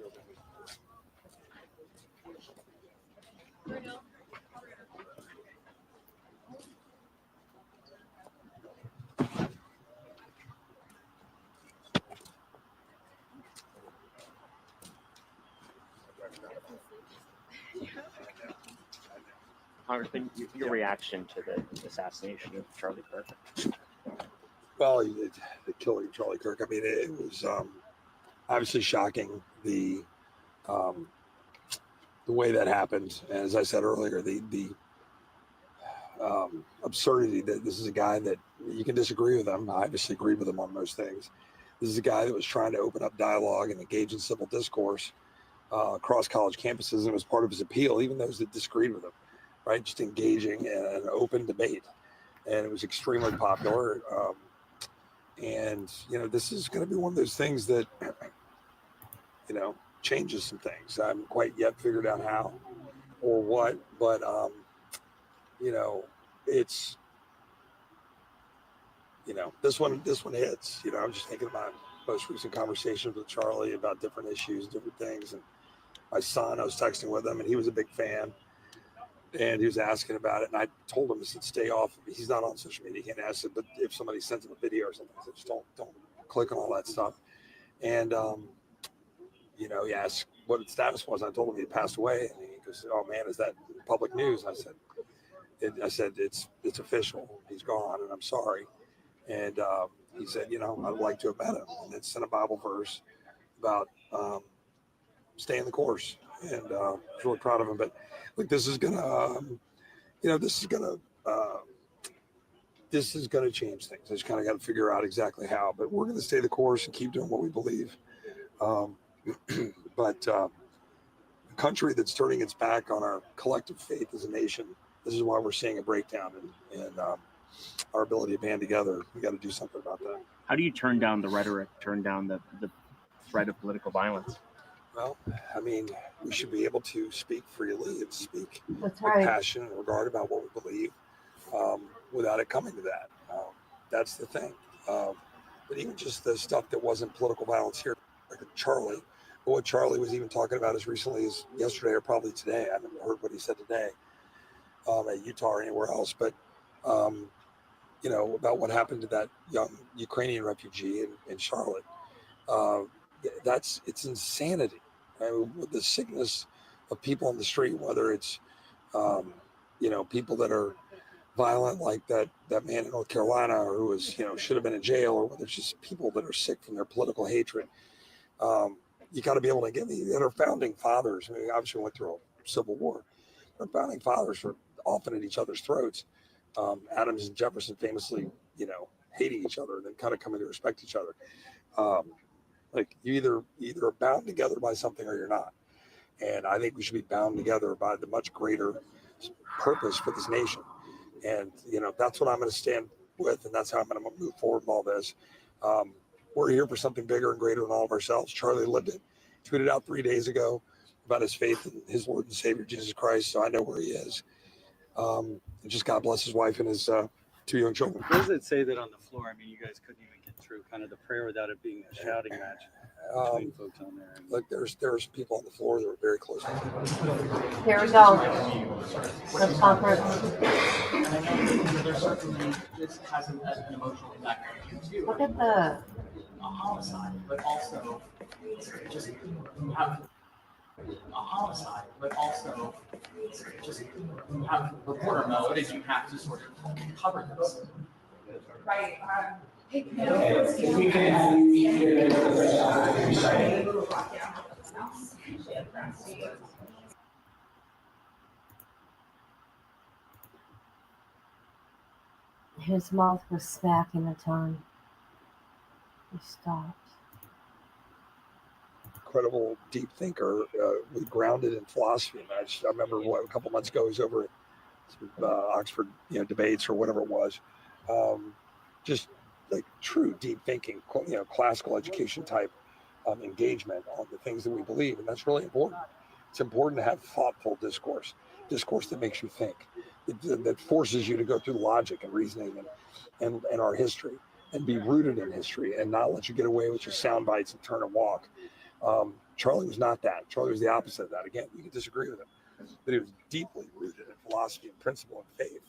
Congressman, your reaction to the assassination of Charlie Kirk? Well, the killing of Charlie Kirk. I mean, it was obviously shocking. The way that happened, and as I said earlier, the absurdity that this is a guy that you can disagree with him. I obviously agreed with him on most things. This is a guy that was trying to open up dialogue and engage in civil discourse across college campuses, and it was part of his appeal, even those that disagreed with him. right? Just engaging in an open debate. And it was extremely popular. And, you know, this is going to be one of those things that, you know, changes some things. I haven't quite yet figured out how or what, but, you know, it's, you know, this one hits. You know, I was just thinking about most recent conversations with Charlie about different issues, different things. And my son, I was texting with him, and he was a big fan. And he was asking about it, and I told him, I said, stay off. He's not on social media. He can't ask it, but if somebody sends him a video or something, I said, just don't click on all that stuff. And, you know, he asked what its status was. I told him he had passed away, and he goes, oh man, is that public news? I said, it's official. He's gone, and I'm sorry. And he said, you know, I'd like to have met him. And then sent a Bible verse about staying the course. And I was really proud of him. But look, this is gonna, you know, this is gonna change things. I just kind of got to figure out exactly how. But we're gonna stay the course and keep doing what we believe. But a country that's turning its back on our collective faith as a nation. This is why we're seeing a breakdown in our ability to band together. We got to do something about that. How do you turn down the rhetoric, turn down the threat of political violence? Well, I mean, we should be able to speak freely and speak That's with right. passion and regard about what we believe without it coming to that. That's the thing. But even just the stuff that wasn't political violence here, like Charlie, but what Charlie was even talking about as recently as yesterday or probably today, I haven't heard what he said today at Utah or anywhere else, but you know, about what happened to that young Ukrainian refugee in Charlotte. It's insanity. I mean, with the sickness of people on the street, whether it's, you know, people that are violent like that man in North Carolina who was, you know, should have been in jail, or whether it's just people that are sick from their political hatred. You got to be able to get that our founding fathers. I mean, obviously went through a civil war. Our founding fathers were often at each other's throats. Adams and Jefferson famously, you know, hating each other and then kind of coming to respect each other. Like you either are bound together by something or you're not. And I think we should be bound together by the much greater purpose for this nation. And, you know, that's what I'm going to stand with. And that's how I'm going to move forward with all this. We're here for something bigger and greater than all of ourselves. Charlie lived it, tweeted out 3 days ago about his faith in his Lord and Savior, Jesus Christ. So I know where he is. And just God bless his wife and his 2 young children. What does it say that on the floor? I mean, you guys couldn't even get through kind of the prayer without it being a shouting match between folks on there. Look, there's people on the floor that are very close. Here we go. Press conference. Look at the homicide, but also just have a homicide, but also just have reporter mode, and you have to sort of cover this. Right. His mouth was smacking the tongue. He stopped. Incredible deep thinker, grounded in philosophy. And I remember a couple months ago, he was over at Oxford, you know, debates or whatever it was. Just like true deep thinking, you know, classical education type engagement on the things that we believe, and that's really important. It's important to have thoughtful discourse that makes you think, that forces you to go through logic and reasoning and our history, and be rooted in history, and not let you get away with your sound bites and turn and walk. Charlie was not that. Charlie was the opposite of that. Again, you can disagree with him, but he was deeply rooted in philosophy and principle and faith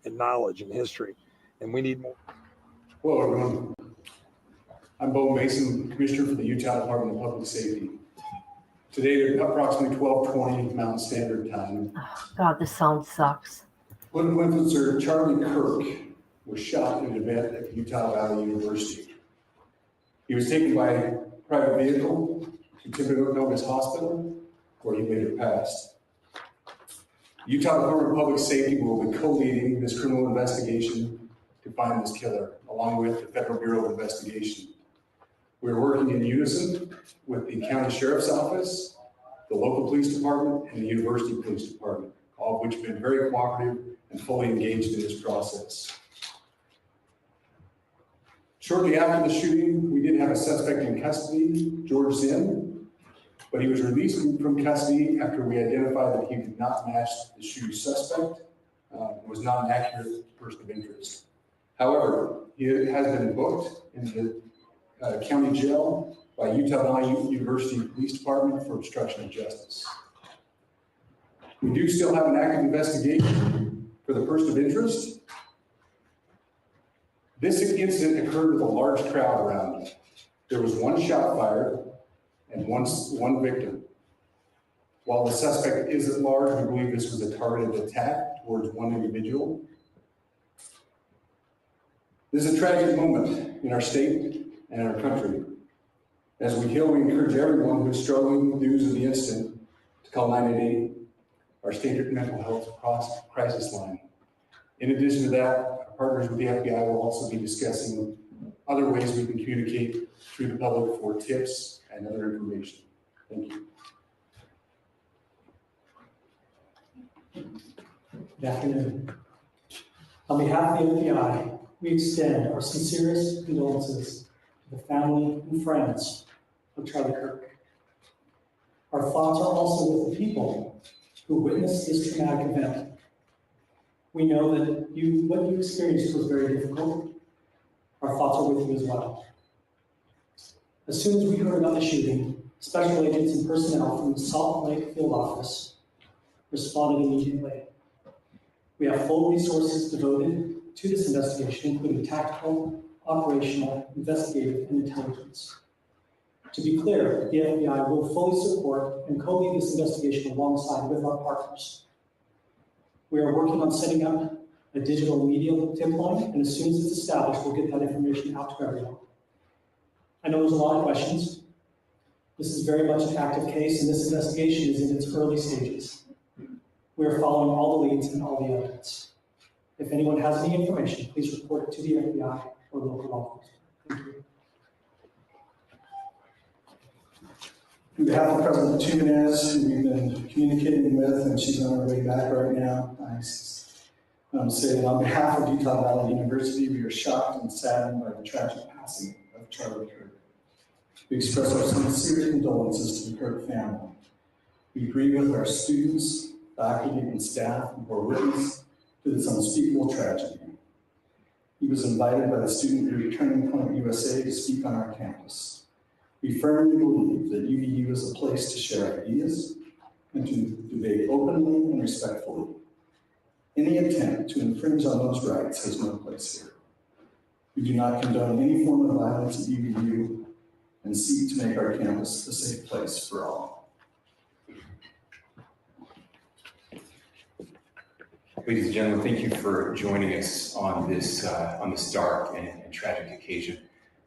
and knowledge and history, and we need more. Hello, everyone. I'm Bo Mason, Commissioner for the Utah Department of Public Safety. Today, at approximately 12:20 Mountain Standard Time. Oh, God, this sound sucks. Police officer Charlie Kirk was shot in an event at Utah Valley University. He was taken by a private vehicle to Timpanogos Hospital, where he later passed. Utah Department of Public Safety will be co-leading this criminal investigation to find this killer, along with the Federal Bureau of Investigation. We're working in unison with the County Sheriff's Office, the local police department, and the University Police Department, all all of which have been very cooperative and fully engaged in this process. Shortly after the shooting, we did have a suspect in custody, George Zinn, but he was released from custody after we identified that he did not match the shooting suspect, was not an accurate person of interest. However, he has been booked in the county jail by Utah Valley University Police Department for obstruction of justice. We do still have an active investigation for the person of interest. This incident occurred with a large crowd around it. There was one shot fired and one victim. While the suspect is at large, we believe this was a targeted attack towards one individual. This is a tragic moment in our state and our country. As we heal, we encourage everyone who's struggling with news of the incident to call 988, our state mental health crisis line. In addition to that, our partners with the FBI will also be discussing other ways we can communicate through the public for tips and other information. Thank you. Good afternoon. On behalf of the FBI, we extend our sincerest condolences to the family and friends of Charlie Kirk. Our thoughts are also with the people who witnessed this traumatic event. We know that what you experienced was very difficult. Our thoughts are with you as well. As soon as we heard about the shooting, special agents and personnel from the Salt Lake field office responded immediately. We have full resources devoted to this investigation, including tactical, operational, investigative, and intelligence. To be clear, the FBI will fully support and co-lead this investigation alongside with our partners. We are working on setting up a digital media tip line, and as soon as it's established, we'll get that information out to everyone. I know there's a lot of questions. This is very much an active case, and this investigation is in its early stages. We are following all the leads and all the evidence. If anyone has any information, please report it to the FBI or local law enforcement. Thank you. On behalf of President Jimenez, who we've been communicating with, and she's on her way back right now, I say that on behalf of Utah Valley University, we are shocked and saddened by the tragic passing of Charlie Kirk. We express our sincere condolences to the Kirk family. We grieve with our students, faculty, and staff who bore witness to this unspeakable tragedy. He was invited by the student group Turning Point USA to speak on our campus. We firmly believe that UVU is a place to share ideas and to debate openly and respectfully. Any attempt to infringe on those rights has no place here. We do not condone any form of violence at UVU and seek to make our campus a safe place for all. Ladies and gentlemen, thank you for joining us on this dark and tragic occasion.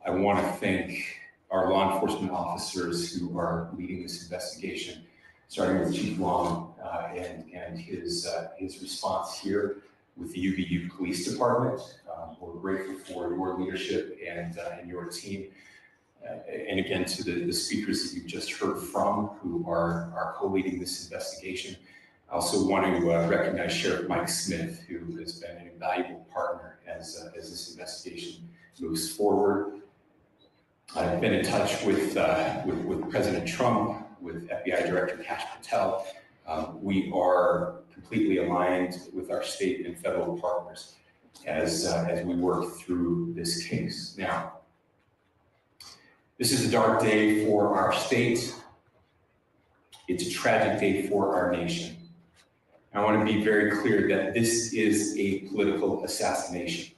I want to thank our law enforcement officers who are leading this investigation, starting with Chief Long and his response here with the UVU Police Department. We're grateful for your leadership and your team. And again, to the speakers that you've just heard from who are co-leading this investigation. I also want to recognize Sheriff Mike Smith, who has been an invaluable partner as this investigation moves forward. I've been in touch with President Trump, with FBI Director Kash Patel. We are completely aligned with our state and federal partners as we work through this case. Now, this is a dark day for our state. It's a tragic day for our nation. I want to be very clear that this is a political assassination.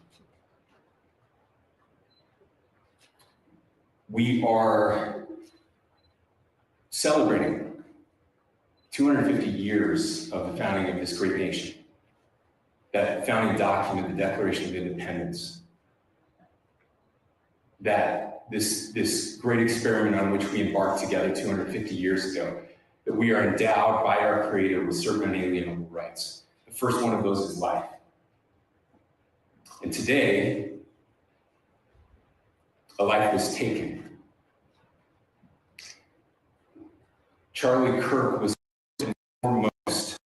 We are celebrating 250 years of the founding of this great nation. That founding document, the Declaration of Independence, that this great experiment on which we embarked together 250 years ago, that we are endowed by our Creator with certain unalienable rights. The first one of those is life. And today, a life was taken. Charlie Kirk was foremost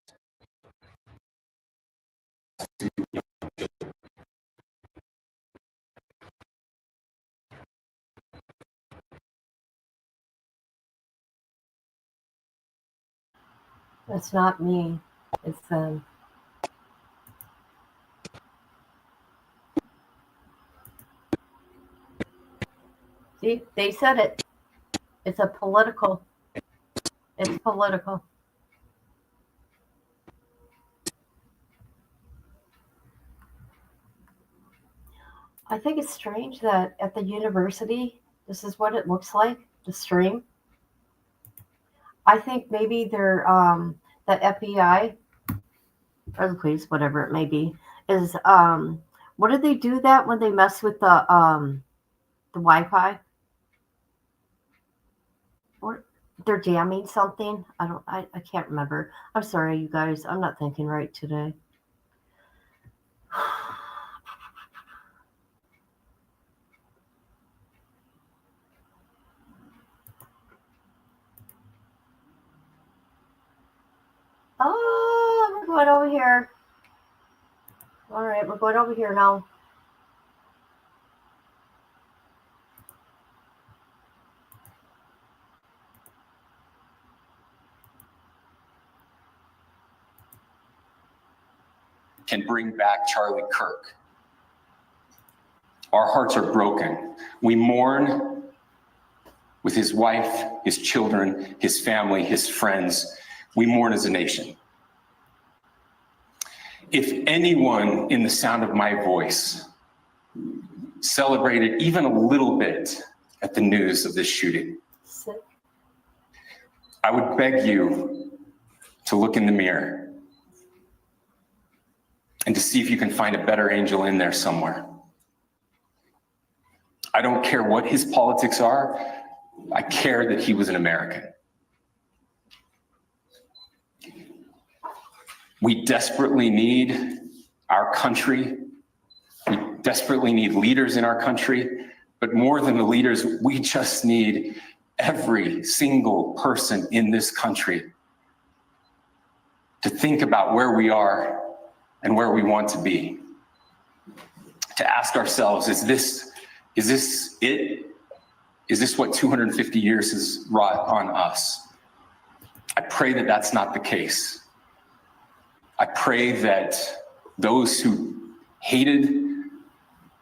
It's not me. It's them. See, they said it. It's a political. It's political. I think it's strange that at the university, this is what it looks like, the stream. I think maybe they're the FBI or the police, whatever it may be, is what did they do that when they mess with the Wi-Fi? Or they're jamming something? I can't remember. I'm sorry, you guys. I'm not thinking right today. Oh, we're going over here. All right, we're going over here now. Can bring back Charlie Kirk. Our hearts are broken. We mourn with his wife, his children, his family, his friends. We mourn as a nation. If anyone in the sound of my voice celebrated even a little bit at the news of this shooting, I would beg you to look in the mirror and to see if you can find a better angel in there somewhere. I don't care what his politics are. I care that he was an American. We desperately need our country. We desperately need leaders in our country. But more than the leaders, we just need every single person in this country to think about where we are and where we want to be. To ask ourselves, is this it? Is this what 250 years has wrought on us? I pray that that's not the case. I pray that those who hated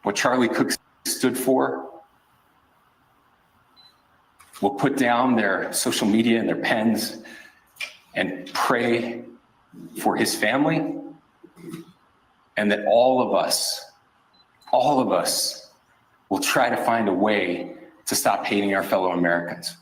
what Charlie Kirk stood for will put down their social media and their pens and pray for his family, and that all of us will try to find a way to stop hating our fellow Americans.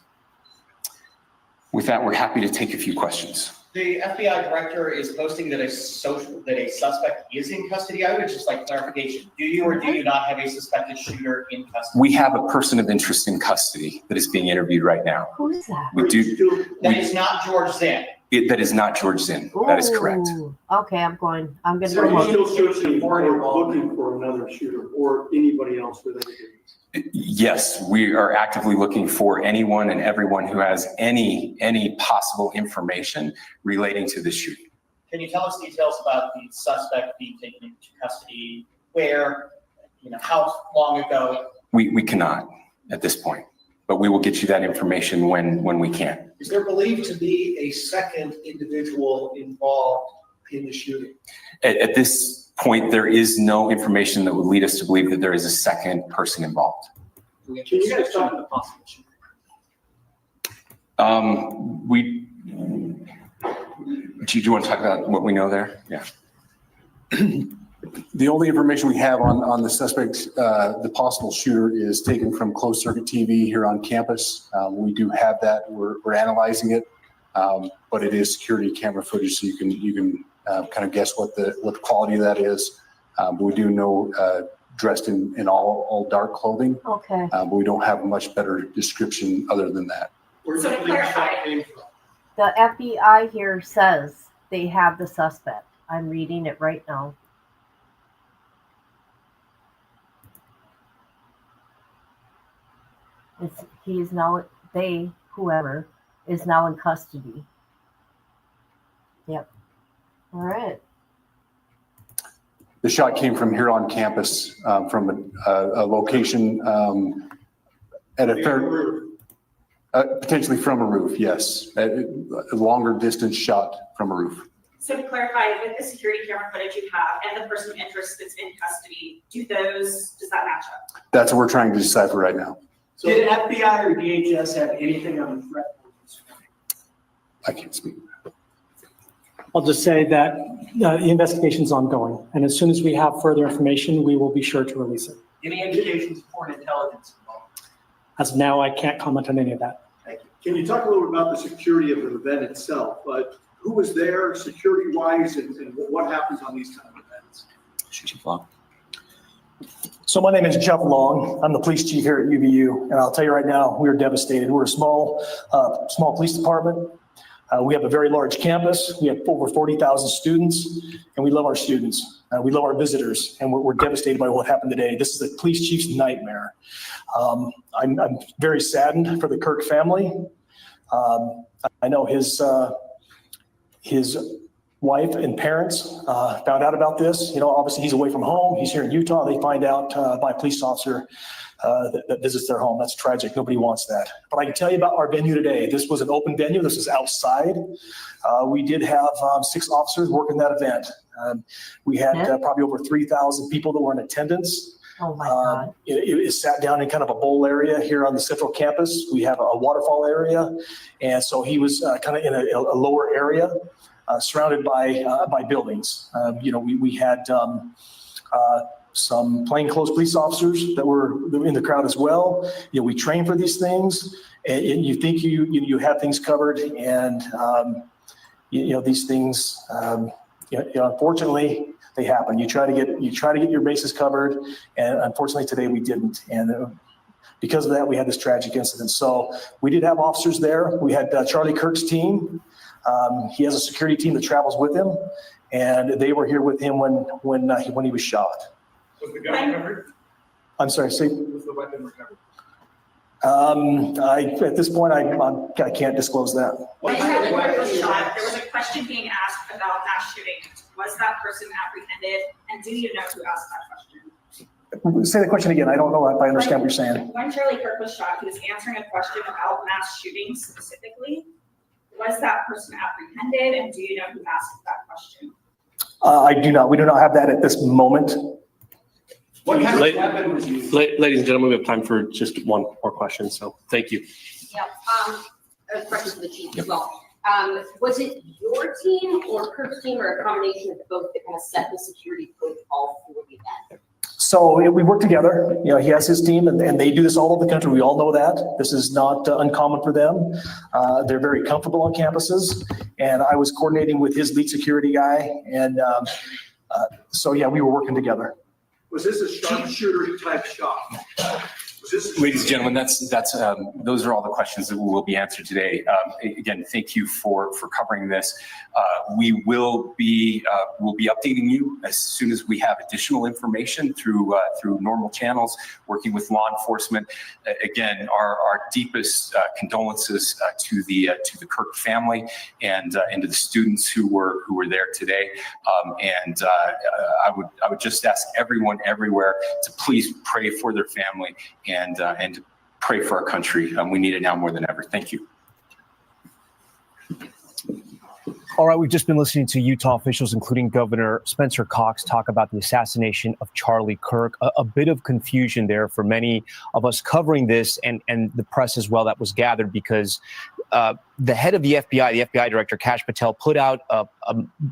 With that, we're happy to take a few questions. The FBI director is posting that a suspect is in custody. I would just like clarification. Do you or do you not have a suspected shooter in custody? We have a person of interest in custody that is being interviewed right now. Who is that? We do. That is not George Zinn. That is not George Zinn. That is correct. Ooh, okay, I'm going to So go you're look. still searching or looking for another shooter or anybody else related to this? Yes, we are actively looking for anyone and everyone who has any possible information relating to this shooting. Can you tell us details about the suspect being taken into custody? Where, how long ago? We cannot at this point, but we will get you that information when we can. Is there believed to be a second individual involved in the shooting? At this point, there is no information that would lead us to believe that there is a second person involved. Can you guys talk about the possible shooter? Do you want to talk about what we know there? Yeah. The only information we have on the suspect, the possible shooter, is taken from closed circuit TV here on campus. We do have that. We're analyzing it, but it is security camera footage, so you can kind of guess what the quality of that is. But we do know dressed in all dark clothing. Okay. But we don't have a much better description other than that. Where's the police shot came from? The FBI here says they have the suspect. I'm reading it right now. Whoever is now in custody. Yep. All right. The shot came from here on campus, from a location at a fair. Potentially from a roof, yes. A longer distance shot from a roof. So to clarify, with the security camera footage you have and the person of interest that's in custody, does that match up? That's what we're trying to decipher right now. So did FBI or DHS have anything on the threat? I can't speak. I'll just say that the investigation's ongoing, and as soon as we have further information, we will be sure to release it. Any indications of foreign intelligence involved? As of now, I can't comment on any of that. Thank you. Can you talk a little bit about the security of the event itself? Who was there security-wise, and what happens on these kind of events? Chief Long. So my name is Jeff Long. I'm the police chief here at UVU, and I'll tell you right now, we are devastated. We're a small police department. We have a very large campus. We have over 40,000 students, and we love our students. We love our visitors, and we're devastated by what happened today. This is the police chief's nightmare. I'm very saddened for the Kirk family. I know his wife and parents found out about this. You know, obviously he's away from home. He's here in Utah. They find out by a police officer that visits their home. That's tragic. Nobody wants that. But I can tell you about our venue today. This was an open venue. This is outside. We did have 6 officers working that event. We had probably over 3,000 people that were in attendance. Oh my God. It sat down in kind of a bowl area here on the central campus. We have a waterfall area. And so he was kind of in a lower area surrounded by buildings. You know, we had some plainclothes police officers that were in the crowd as well. You know, we train for these things, and you think you have things covered, and you know these things. You know, unfortunately, they happen. You try to get your bases covered, and unfortunately today we didn't. And because of that, we had this tragic incident. So we did have officers there. We had Charlie Kirk's team. He has a security team that travels with him, and they were here with him when he was shot. Was the gun recovered? I'm sorry, say. Was the weapon recovered? At this point, I can't disclose that. When Charlie Kirk was shot, there was a question being asked about mass shooting. Was that person apprehended? And do you know who asked that question? Say the question again. I don't know if I understand what you're saying. When Charlie Kirk was shot, he was answering a question about mass shootings specifically. Was that person apprehended? And do you know who asked that question? I do not. We do not have that at this moment. What kind of weapon was used? Ladies and gentlemen, we have time for just one more question, so thank you. Yeah, a question for the chief as well. Was it your team or Kirk's team or a combination of both that kind of set the security protocol for the event? So we work together. You know, he has his team, and they do this all over the country. We all know that. This is not uncommon for them. They're very comfortable on campuses, and I was coordinating with his lead security guy, and so yeah, we were working together. Was this a sharpshooter type shot? Ladies and gentlemen, those are all the questions that will be answered today. Again, thank you for covering this. We will be updating you as soon as we have additional information through normal channels, working with law enforcement. Again, our deepest condolences to the Kirk family and to the students who were there today. I would just ask everyone everywhere to please pray for their family and to pray for our country. We need it now more than ever. Thank you. All right, we've just been listening to Utah officials, including Governor Spencer Cox, talk about the assassination of Charlie Kirk. A bit of confusion there for many of us covering this and the press as well that was gathered, because the head of the FBI director, Kash Patel, put out a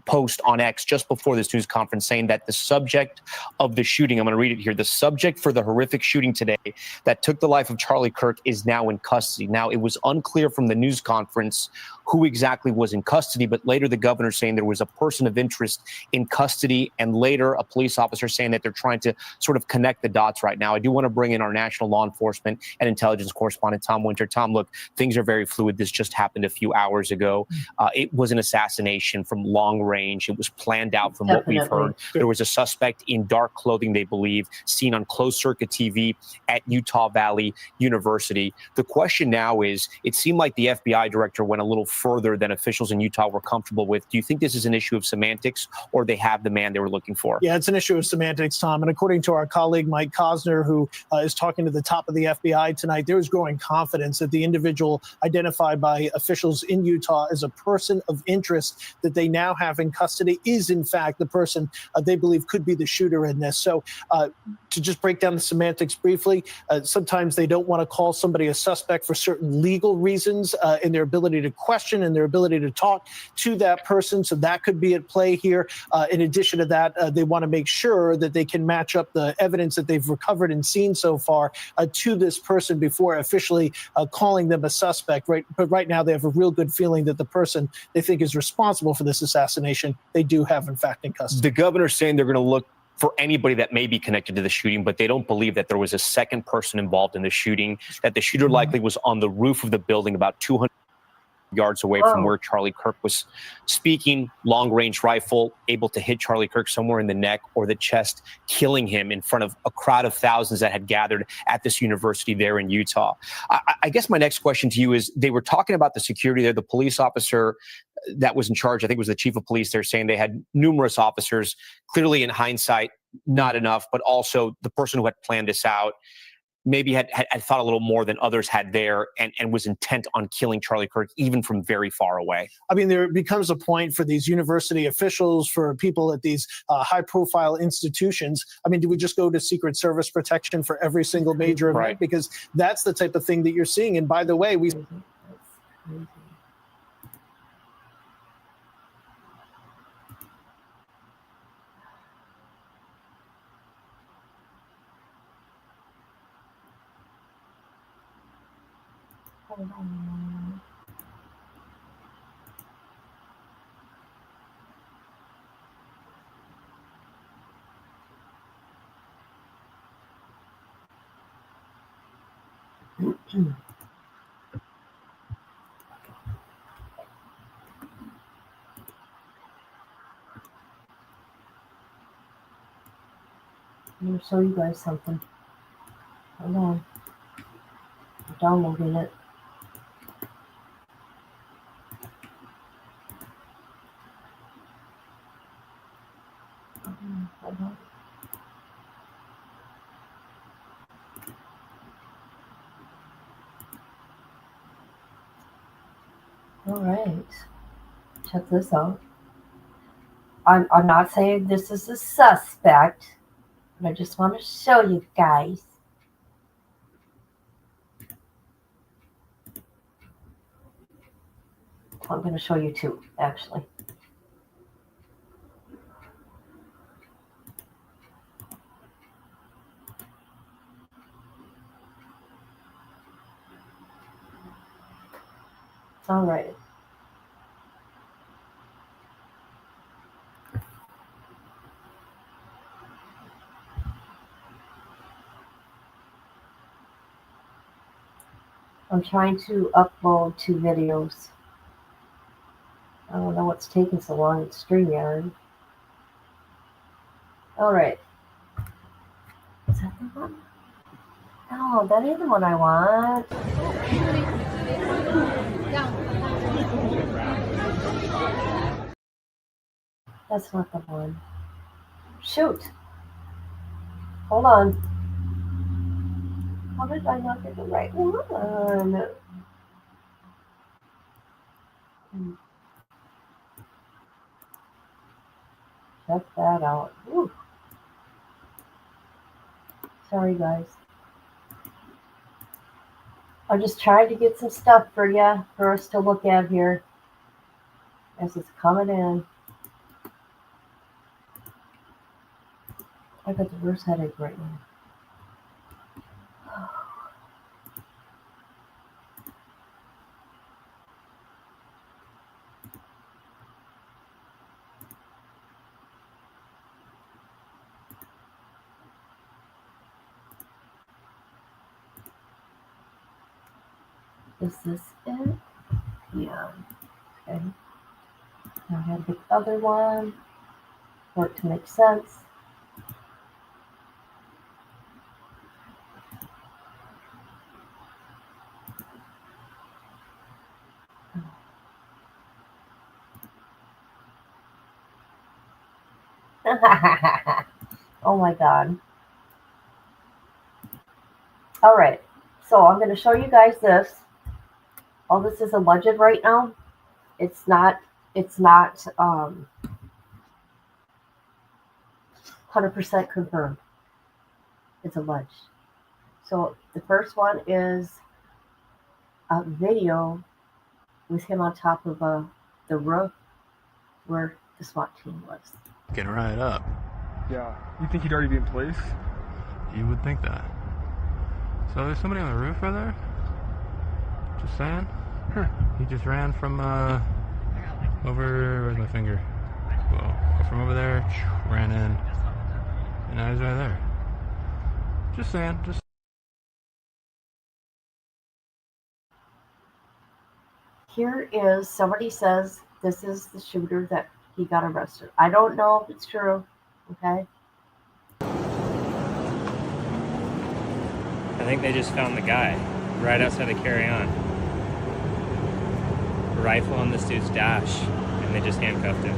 post on X just before this news conference saying that the subject of the shooting, I'm going to read it here, the subject for the horrific shooting today that took the life of Charlie Kirk is now in custody. Now, it was unclear from the news conference who exactly was in custody, but later the governor saying there was a person of interest in custody, and later a police officer saying that they're trying to sort of connect the dots right now. I do want to bring in our national law enforcement and intelligence correspondent, Tom Winter. Tom, look, things are very fluid. This just happened happened a few hours ago. It was an assassination from long range. It was planned out from what we've heard. There was a suspect in dark clothing, they believe, seen on closed circuit TV at Utah Valley University. The question now is, it seemed like the FBI director went a little further than officials in Utah were comfortable with. Do you think this is an issue of semantics, or they have the man they were looking for? Yeah, it's an issue of semantics, Tom. And according to our colleague, Mike Cosner, who is talking to the top of the FBI tonight, there is growing confidence that the individual identified by officials in Utah as a person of interest that they now have in custody is, in fact, the person they believe could be the shooter in this. So to just break down the semantics briefly, sometimes they don't want to call somebody a suspect for certain legal reasons in their ability to question and their ability to talk to that person. So that could be at play here. In addition to that, they want to make sure that they can match up the evidence that they've recovered and seen so far to this person before officially calling them a suspect. Right, but right now they have a real good feeling that the person they think is responsible for this assassination, they do have in fact in custody. The governor's saying they're going to look for anybody that may be connected to the shooting, but they don't believe that there was a second person involved in the shooting, that the shooter likely was on the roof of the building about 200 yards away from where Charlie Kirk was speaking. Long-range rifle, able to hit Charlie Kirk somewhere in the neck or the chest, killing him in front of a crowd of thousands that had gathered at this university there in Utah. I guess my next question to you is, they were talking about the security there. The police officer that was in charge, I think it was the chief of police, they're saying they had numerous officers. Clearly, in hindsight, not enough, but also the person who had planned this out maybe had thought a little more than others had there, and was intent on killing Charlie Kirk even from very far away. I mean, there becomes a point for these university officials, for people at these high-profile institutions. I mean, do we just go to Secret Service protection for every single major event? Right. Because that's the type of thing that you're seeing. And by the way, we... I'm going to show you guys something. Hold on. I'm downloading it. Hold on. All right. Check this out. I'm not saying this is a suspect, but I just want to show you guys. I'm going to show you two, actually. All right. I'm trying to upload 2 videos. I don't know what's taking so long. It's StreamYard. All right. Is that the one? No, that ain't the one I want. That's not the one. Shoot. Hold on. How did I not get the right one? Check that out. Ooh. Sorry, guys. I'm just trying to get some stuff for you, for us to look at here as it's coming in. I got the worst headache right now. Is this it? p.m. Okay. Now I have the other one for it to make sense. Oh my God. All right. So I'm going to show you guys this. All this is alleged right now. It's not 100% confirmed. It's alleged. So the first one is a video with him on top of the roof where the SWAT team was. Getting right up. Yeah. You think he'd already be in place? You would think that. So there's somebody on the roof right there? Just saying? Huh. He just ran from over, where's my finger? Well, from over there, ran in, and now he's right there. Just saying, just. Here is, somebody says this is the shooter that he got arrested. I don't know if it's true, okay? I think they just found the guy right outside the carry-on. Rifle on this dude's dash, and they just handcuffed him.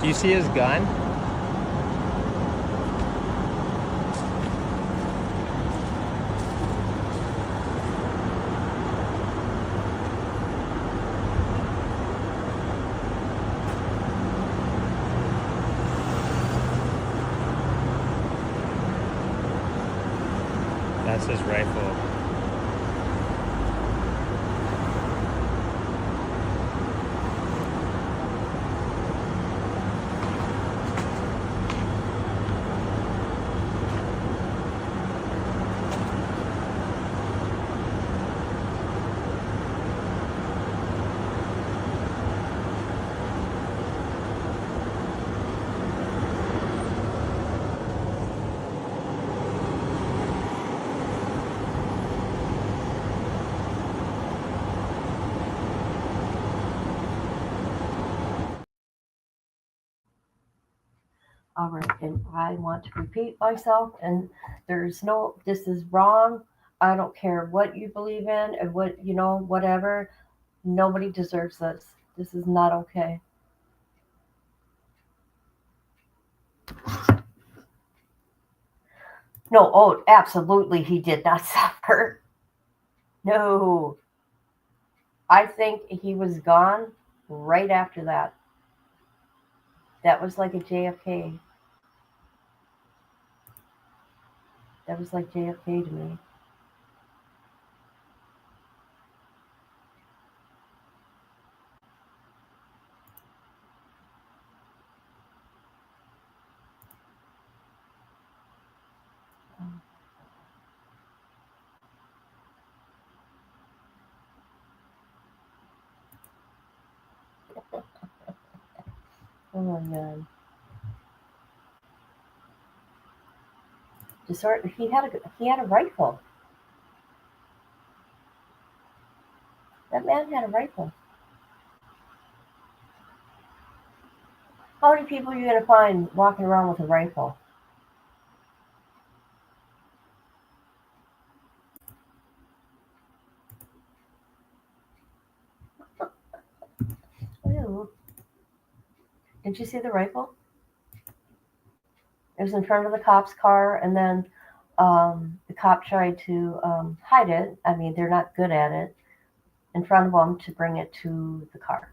Do you see his gun? That's his rifle. All right, and I want to repeat myself, and there's no, this is wrong. I don't care what you believe in and what, whatever. Nobody deserves this. This is not okay. No, oh, absolutely, he did not suffer. No. I think he was gone right after that. That was like a JFK. That was like JFK to me. Oh my God. He had a rifle. That man had a rifle. How many people are you going to find walking around with a rifle? Ew. Did you see the rifle? It was in front of the cop's car, and then The cop tried to hide it. I mean, they're not good at it. In front of them to bring it to the car.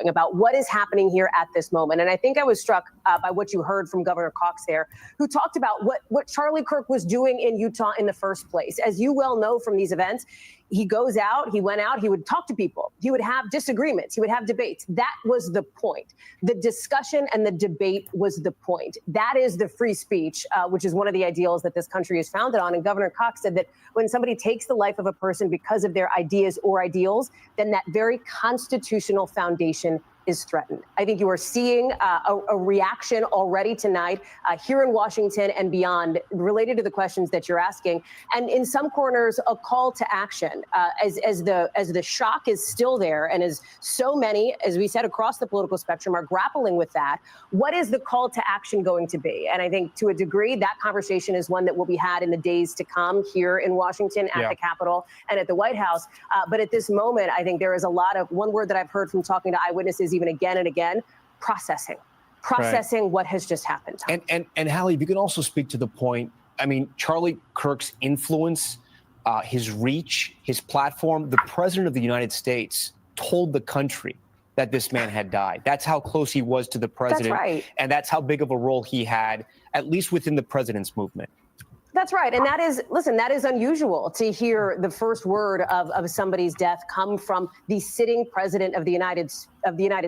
About what is happening here at this moment. And I think I was struck by what you heard from Governor Cox there, who talked about what Charlie Kirk was doing in Utah in the first place. As you well know from these events, he goes out, he went out, he would talk to people, he would have disagreements, he would have debates. That was the point. The discussion and the debate was the point. That is the free speech, which is one of the ideals that this country is founded on. And Governor Cox said that when somebody takes the life of a person because of their ideas or ideals, then that very constitutional foundation is threatened. I think you are seeing a reaction already tonight here in Washington and beyond related to the questions that you're asking. And in some corners, a call to action as the shock is still there. And as so many, as we said, across the political spectrum are grappling with that. What is the call to action going to be? And I think to a degree, that conversation is one that will be had in the days to come here in Washington at the Capitol and at the White House. But at this moment, I think there is a lot of one word that I've heard from talking to eyewitnesses even again and again, processing what has just happened. And Hallie, if you can also speak to the point, I mean, Charlie Kirk's influence, his reach, his platform, the president of the United States told the country that this man had died. That's how close he was to the president. That's right. And that's how big of a role he had, at least within the president's movement. That's right. And that is, listen, that is unusual to hear the first word of somebody's death come from the sitting president of the United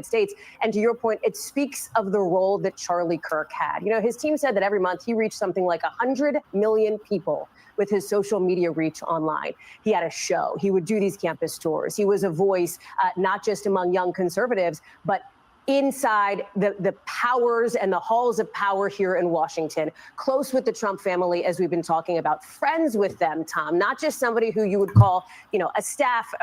States. And to your point, it speaks of the role that Charlie Kirk had. You know, his team said that every month he reached something like 100 million people with his social media reach online. He had a show. He would do these campus tours. He was a voice, not just among young conservatives, but inside the powers and the halls of power here in Washington, close with the Trump family, as we've been talking about, friends with them, Tom, not just somebody who you would call, you know, a staffer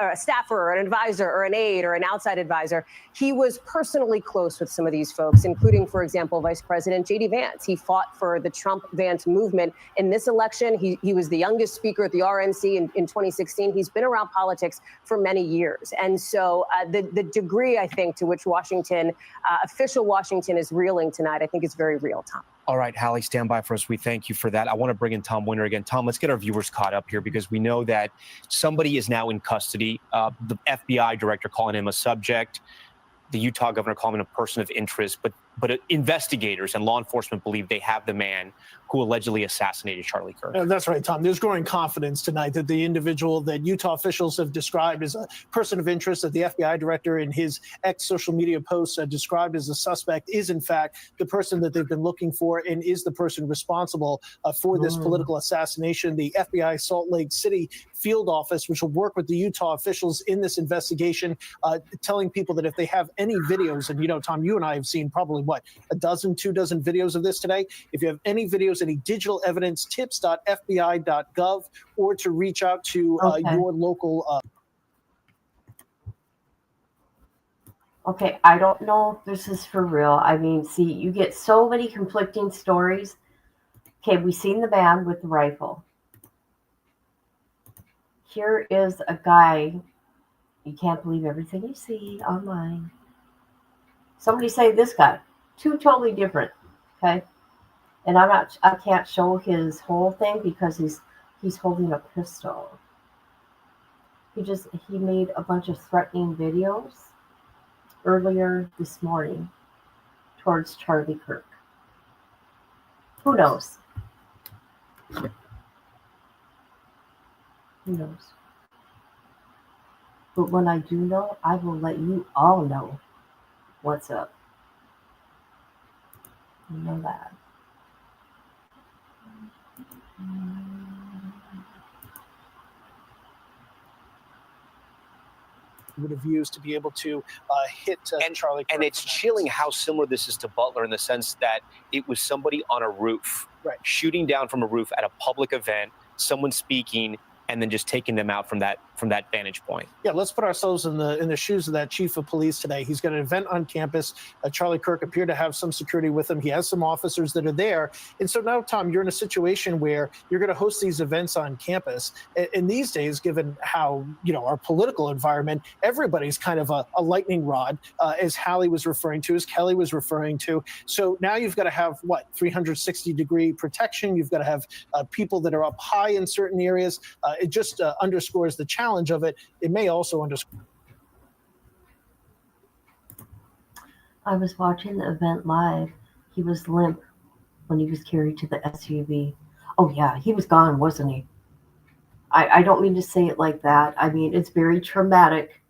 or an advisor or an aide or an outside advisor. He was personally close with some of these folks, including, for example, Vice President J.D. Vance. He fought for the Trump-Vance movement in this election. He was the youngest speaker at the RNC in 2016. He's been around politics for many years. And so the degree, I think, to which official Washington is reeling tonight, I think is very real, Tom. All right, Hallie, stand by for us. We thank you for that. I want to bring in Tom Winter again. Tom, let's get our viewers caught up here because we know that somebody is now in custody. The FBI director calling him a subject, the Utah governor calling him a person of interest, but investigators and law enforcement believe they have the man who allegedly assassinated Charlie Kirk. That's right, Tom. There's growing confidence tonight that the individual that Utah officials have described as a person of interest, that the FBI director in his ex-social media posts described as a suspect, is in fact the person that they've been looking for and is the person responsible for this political assassination. The FBI Salt Lake City field office, which will work with the Utah officials in this investigation, telling people that if they have any videos, and you know, Tom, you and I have seen probably a dozen, 2 dozen videos of this today. If you have any videos, any digital evidence, tips.fbi.gov, or to reach out to your local. Okay, I don't know if this is for real. I mean, see, you get so many conflicting stories. Okay, we've seen the man with the rifle. Here is a guy. You can't believe everything you see online. Somebody say this guy. 2 totally different. Okay. And I can't show his whole thing because he's holding a pistol. He made a bunch of threatening videos earlier this morning towards Charlie Kirk. Who knows? Who knows? But when I do know, I will let you all know what's up. You know that. Would have used to be able to hit Charlie Kirk. And it's chilling how similar this is to Butler in the sense that it was somebody on a roof, shooting down from a roof at a public event, someone speaking, and then just taking them out from that from that vantage point. Yeah, let's put ourselves in the shoes of that chief of police today. He's got an event on campus. Charlie Kirk appeared to have some security with him. He has some officers that are there. And so now, Tom, you're in a situation where you're going to host these events on campus. And these days, given how, our political environment, everybody's kind of a lightning rod, as Hallie was referring to, as Kelly was referring to. So now you've got to have, 360-degree protection. You've got to have people that are up high in certain areas. It just underscores the challenge of it. It may also underscore. I was watching the event live. He was limp when he was carried to the SUV. Oh, yeah, he was gone, wasn't he? I don't mean to say it like that. I mean, it's very traumatic.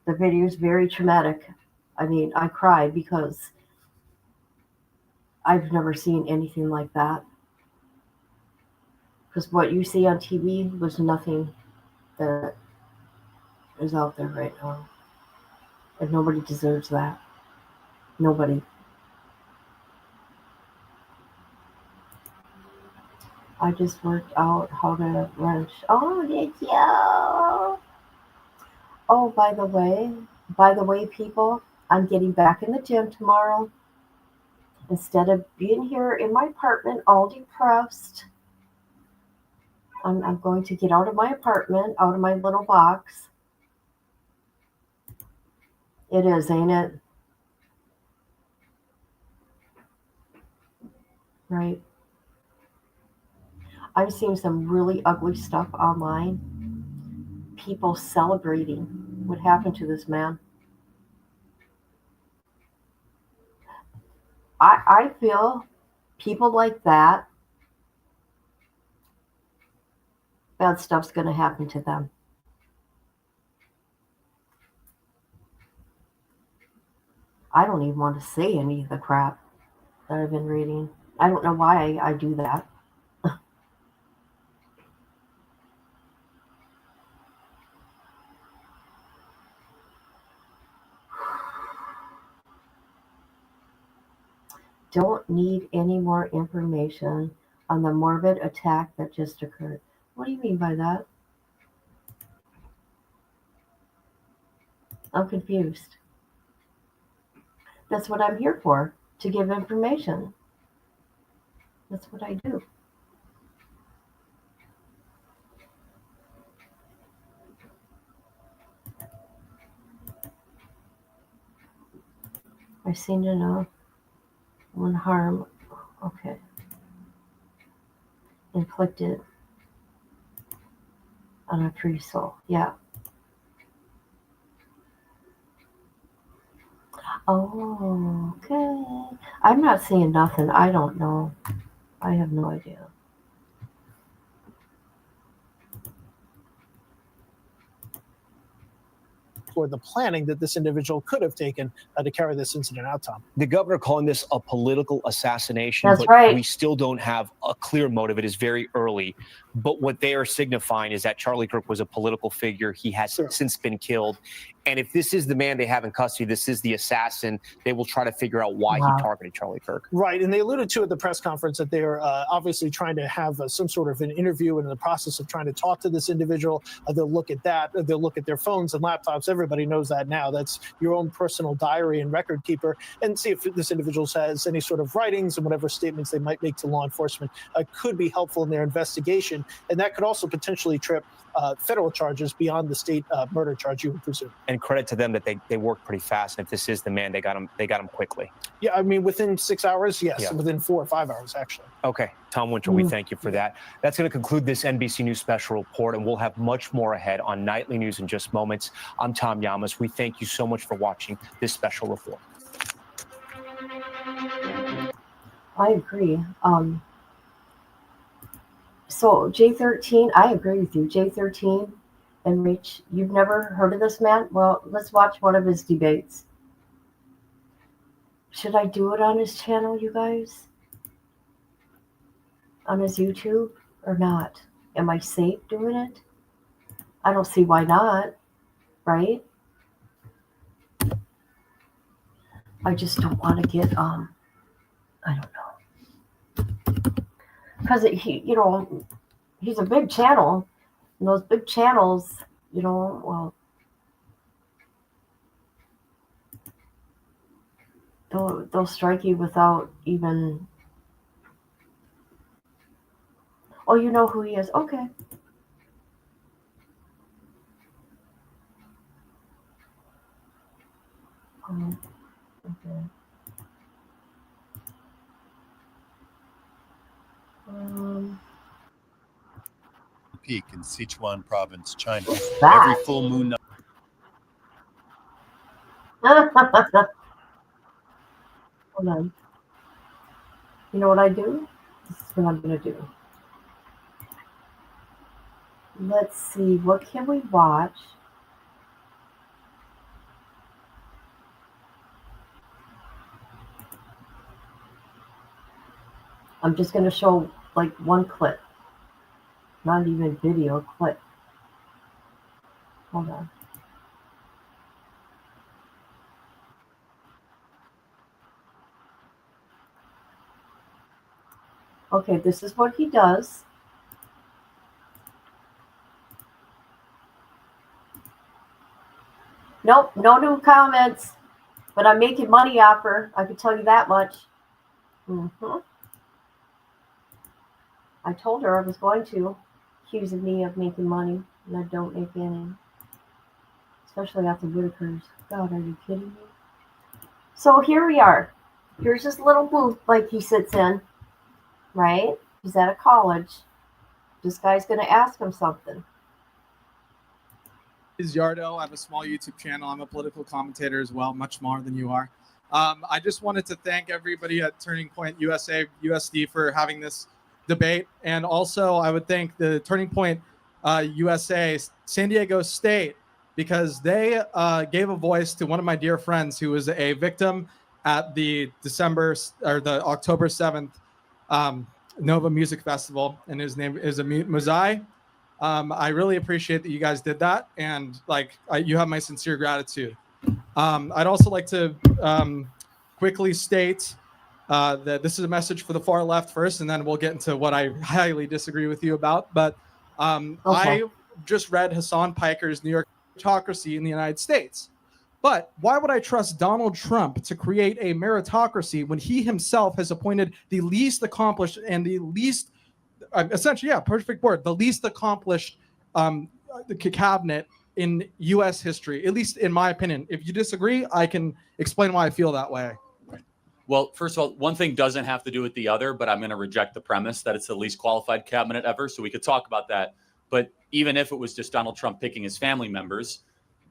The video is very traumatic. I mean, I cried because I've never seen anything like that. Because what you see on TV was nothing that is out there right now. And nobody deserves that. Nobody. I just worked out how to wrench. Oh, did you? Oh, by the way, people, I'm getting back in the gym tomorrow. Instead of being here in my apartment all depressed, I'm going to get out of my apartment, out of my little box. It is, ain't it? Right. I'm seeing some really ugly stuff online. People celebrating what happened to this man. I feel people like that, bad stuff's going to happen to them. I don't even want to say any of the crap that I've been reading. I don't know why I do that. Don't need any more information on the morbid attack that just occurred. What do you mean by that? I'm confused. That's what I'm here for, to give information. That's what I do. I've seen enough. When harm, okay, inflicted on a free soul. Yeah. Oh, okay. I'm not saying nothing. I don't know. I have no idea. For the planning that this individual could have taken to carry this incident out, Tom. The governor calling this a political assassination, That's but right. we still don't have a clear motive. It is very early. But what they are signifying is that Charlie Kirk was a political figure. He has since been killed. And if this is the man they have in custody, this is the assassin, they will try to figure out why he targeted Charlie Kirk. Right. And they alluded to at the press conference that they're obviously trying to have some sort of an interview, and in the process of trying to talk to this individual, they'll look at that. They'll look at their phones and laptops. Everybody knows that now. That's your own personal diary and record keeper, and see if this individual has any sort of writings and whatever statements they might make to law enforcement could be helpful in their investigation. And that could also potentially trip federal charges beyond the state murder charge, you would presume. And credit to them that they worked pretty fast. And if this is the man, they got him quickly. Yeah, I mean, within 6 hours, yes. Yeah. Within 4 or 5 hours, actually. Okay, Tom Winter, we thank you for that. That's going to conclude this NBC News special report, and we'll have much more ahead on Nightly News in just moments. I'm Tom Llamas. We thank you so much for watching this special report. I agree. So J13, I agree with you. J13 and Reach, you've never heard of this man? Well, let's watch one of his debates. Should I do it on his channel, you guys? On his YouTube or not? Am I safe doing it? I don't see why not, right? I just don't want to get, I don't know. Because he's a big channel, and those big channels you know, well, they'll strike you without even, oh, you know who he is. Okay. Okay. Peak in Sichuan province, China. That. Every full moon night. Hold on. You know what I do? This is what I'm going to do. Let's see. What can we watch? I'm just going to show like one clip. Not even video, clip. Hold on. Okay, this is what he does. Nope, no new comments. But I'm making money off her. I can tell you that much. I told her I was going to. Accusing me of making money, and I don't make any. Especially after Whitaker's. God, are you kidding me? So here we are. Here's this little booth like he sits in. Right? He's at a college. This guy's going to ask him something. Is Yardo. I have a small YouTube channel. I'm a political commentator as well, much more than you are. I just wanted to thank everybody at Turning Point USA, USD for having this debate. And also I would thank the Turning Point USA, San Diego State, because they gave a voice to one of my dear friends who was a victim at the October 7th Nova Music Festival, and his name is Muzai. I really appreciate that you guys did that, and you have my sincere gratitude. I'd also like to quickly state that this is a message for the far left first, and then we'll get into what I highly disagree with you about. But I just read Hassan Piker's New York Meritocracy in the United States. But why would I trust Donald Trump to create a meritocracy when he himself has appointed the least accomplished and the least, essentially, perfect word, the least accomplished cabinet in U.S. history, at least in my opinion. If you disagree, I can explain why I feel that way. Well, first of all, one thing doesn't have to do with the other, but I'm going to reject the premise that it's the least qualified cabinet ever. So we could talk about that. But even if it was just Donald Trump picking his family members,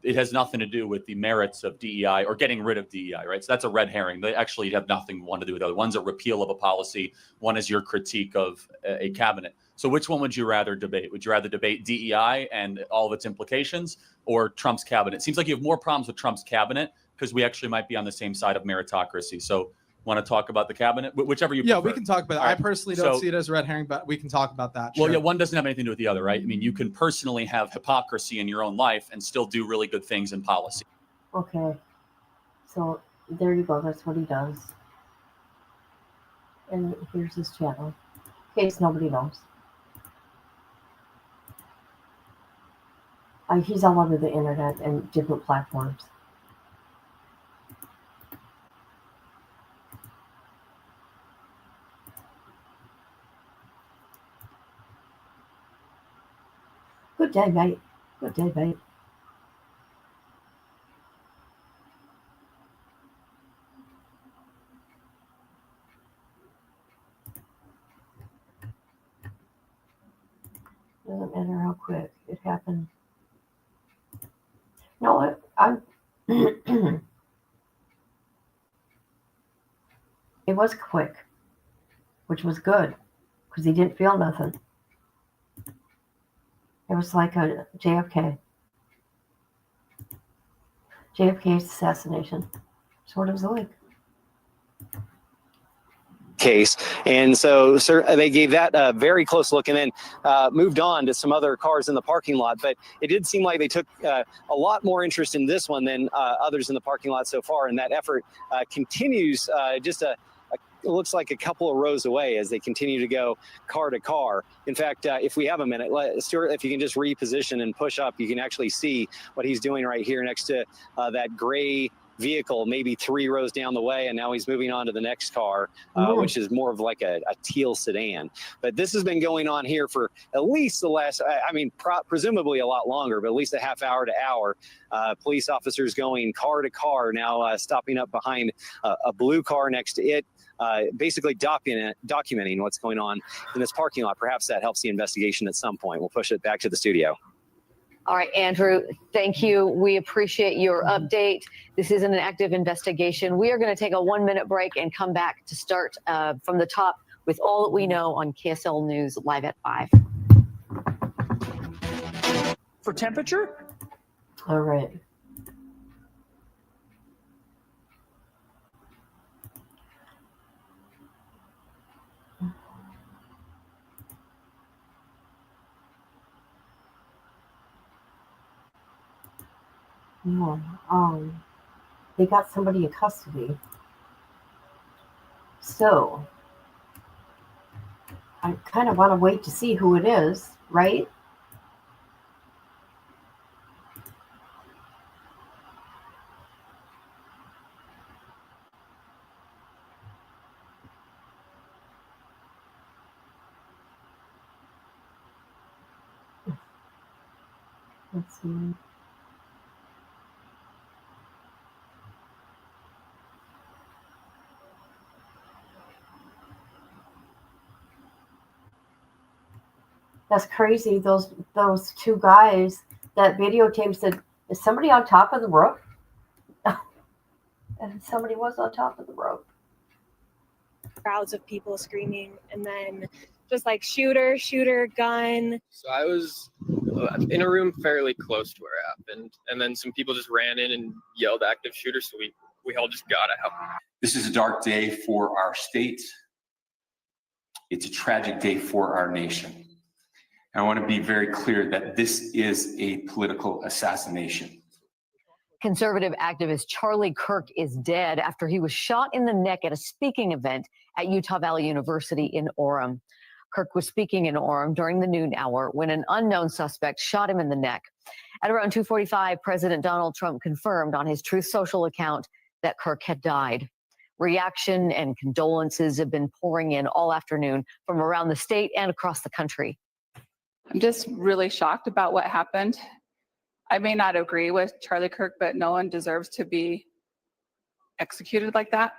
it has nothing to do with the merits of DEI or getting rid of DEI, right? So that's a red herring. They actually have nothing one to do with the other. One's a repeal of a policy. One is your critique of a cabinet. So which one would you rather debate? Would you rather debate DEI and all of its implications or Trump's cabinet? It seems like you have more problems with Trump's cabinet because we actually might be on the same side of meritocracy. So want to talk about the cabinet? Whichever you prefer. We can talk about it. I personally don't see it as a red herring, but we can talk about that. Well, yeah, one doesn't have anything to do with the other, right? I mean, you can personally have hypocrisy in your own life and still do really good things in policy. Okay. So there you go. That's what he does. And here's his channel, in case nobody knows. He's all over the internet and different platforms. Good day, mate. Good day, mate. Doesn't matter how quick it happened. No, I'm. It was quick, which was good, because he didn't feel nothing. It was like a JFK's assassination. That's what it was like. Case. And so they gave that a very close look and then moved on to some other cars in the parking lot. But it did seem like they took a lot more interest in this one than others in the parking lot so far. And that effort continues just a looks like a couple of rows away as they continue to go car to car. In fact, if we have a minute, Stuart, if you can just reposition and push up, you can actually see what he's doing right here next to that gray vehicle, maybe 3 rows down the way, and now he's moving on to the next car, which is more of like a teal sedan. But this has been going on here for at least the last, presumably a lot longer, but at least a half hour to hour. Police officers going car to car, now stopping up behind a blue car next to it, basically documenting what's going on in this parking lot. Perhaps that helps the investigation at some point. We'll push it back to the studio. All right, Andrew, thank you. We appreciate your update. This isn't an active investigation. We are going to take a 1-minute break and come back to start from the top with all that we know on KSL News Live at 5. For temperature? All right. No, they got somebody in custody. So I kind of want to wait to see who it is, right? Let's see. That's crazy. Those 2 guys that videotape said, "Is somebody on top of the roof?" And somebody was on top of the roof. Crowds of people screaming, and then just like shooter, gun. So I was in a room fairly close to where it happened, and then some people just ran in and yelled active shooter, so we all just got out. This is a dark day for our state. It's a tragic day for our nation. And I want to be very clear that this is a political assassination. Conservative activist Charlie Kirk is dead after he was shot in the neck at a speaking event at Utah Valley University in Orem. Kirk was speaking in Orem during the noon hour when an unknown suspect shot him in the neck. At around 2:45, President Donald Trump confirmed on his Truth Social account that Kirk had died. Reaction and condolences have been pouring in all afternoon from around the state and across the country. I'm just really shocked about what happened. I may not agree with Charlie Kirk, but no one deserves to be executed like that.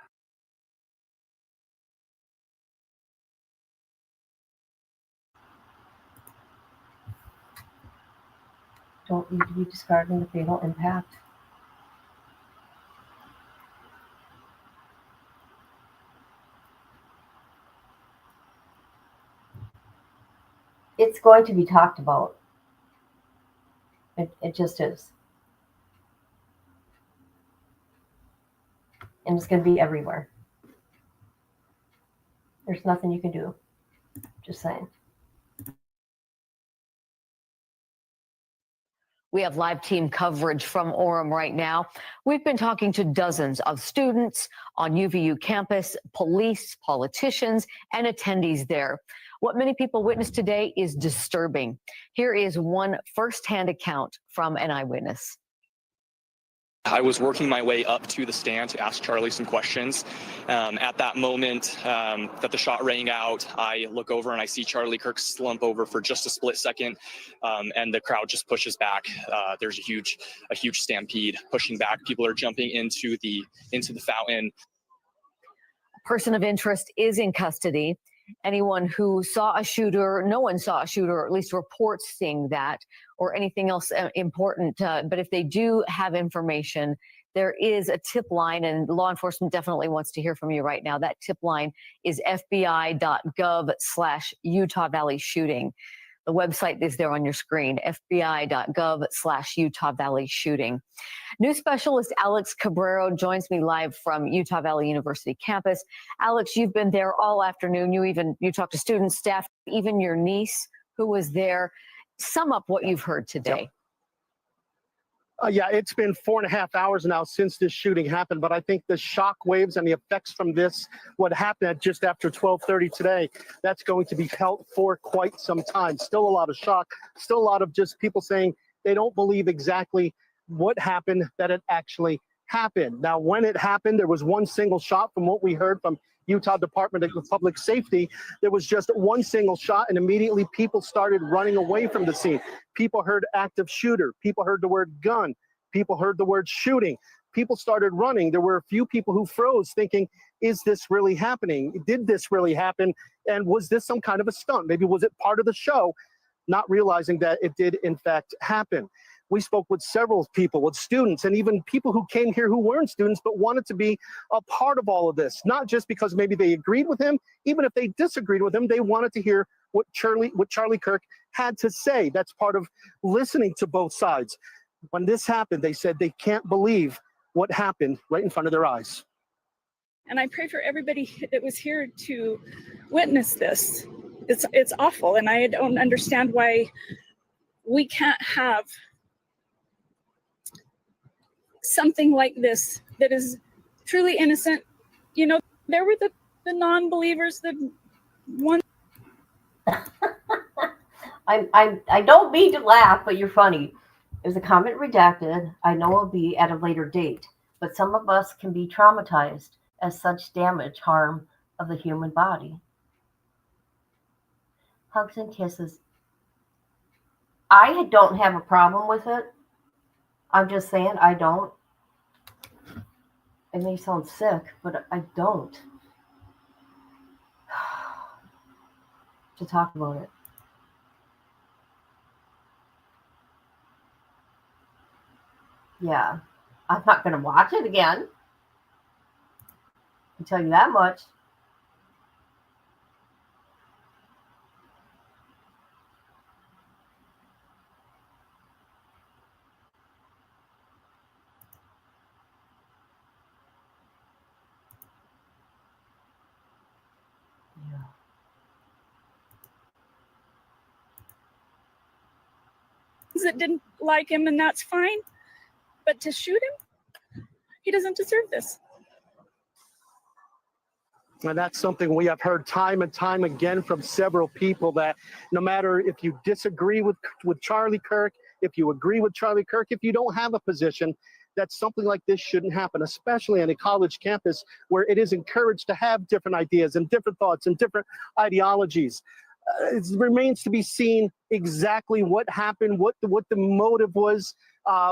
Don't need to be discarding the fatal impact. It's going to be talked about. It just is. And it's going to be everywhere. There's nothing you can do. Just saying. We have live team coverage from Orem right now. We've been talking to dozens of students on UVU campus, police, politicians, and attendees there. What many people witnessed today is disturbing. Here is one firsthand account from an eyewitness. I was working my way up to the stand to ask Charlie some questions. At that moment that the shot rang out, I look over and I see Charlie Kirk slump over for just a split second, and the crowd just pushes back. There's a huge stampede pushing back. People are jumping into the fountain. A person of interest is in custody. Anyone who saw a shooter, no one saw a shooter, or at least reports seeing that, or anything else important. But if they do have information, there is a tip line, and law enforcement definitely wants to hear from you right now. That tip line is fbi.gov/Utah Valley shooting. The website is there on your screen, fbi.gov/Utah Valley shooting. News specialist Alex Cabrero joins me live from Utah Valley University campus. Alex, you've been there all afternoon. You talked to students, staff, even your niece who was there. Sum up what you've heard today. Yeah, it's been 4.5 hours now since this shooting happened, but I think the shock waves and the effects from this, what happened at just after 12:30 today, that's going to be felt for quite some time. Still a lot of shock, still a lot of just people saying they don't believe exactly what happened, that it actually happened. Now, when it happened, there was one single shot from what we heard from Utah Department of Public Safety. There was just one single shot, and immediately people started running away from the scene. People heard active shooter. People heard the word gun. People heard the word shooting. People started running. There were a few people who froze thinking, is this really happening? Did this really happen? And was this some kind of a stunt? Maybe was it part of the show? Not realizing that it did in fact happen. We spoke with several people, with students, and even people who came here who weren't students but wanted to be a part of all of this, not just because maybe they agreed with him. Even if they disagreed with him, they wanted to hear what Charlie Kirk had to say. That's part of listening to both sides. When this happened, they said they can't believe what happened right in front of their eyes. And I pray for everybody that was here to witness this. It's awful, and I don't understand why we can't have something like this that is truly innocent. You know, there were the non-believers, the one. I don't mean to laugh, but you're funny. There's a comment redacted. I know it'll be at a later date, but some of us can be traumatized as such damage, harm of the human body. Hugs and kisses. I don't have a problem with it. I'm just saying I don't. It may sound sick, but I don't. To talk about it. Yeah. I'm not going to watch it again. I can tell you that much. That didn't like him, and that's fine. But to shoot him, he doesn't deserve this. And that's something we have heard time and time again from several people, that no matter if you disagree with Charlie Kirk, if you agree with Charlie Kirk, if you don't have a position, that something like this shouldn't happen, especially on a college campus where it is encouraged to have different ideas and different thoughts and different ideologies. It remains to be seen exactly what happened, what the motive was.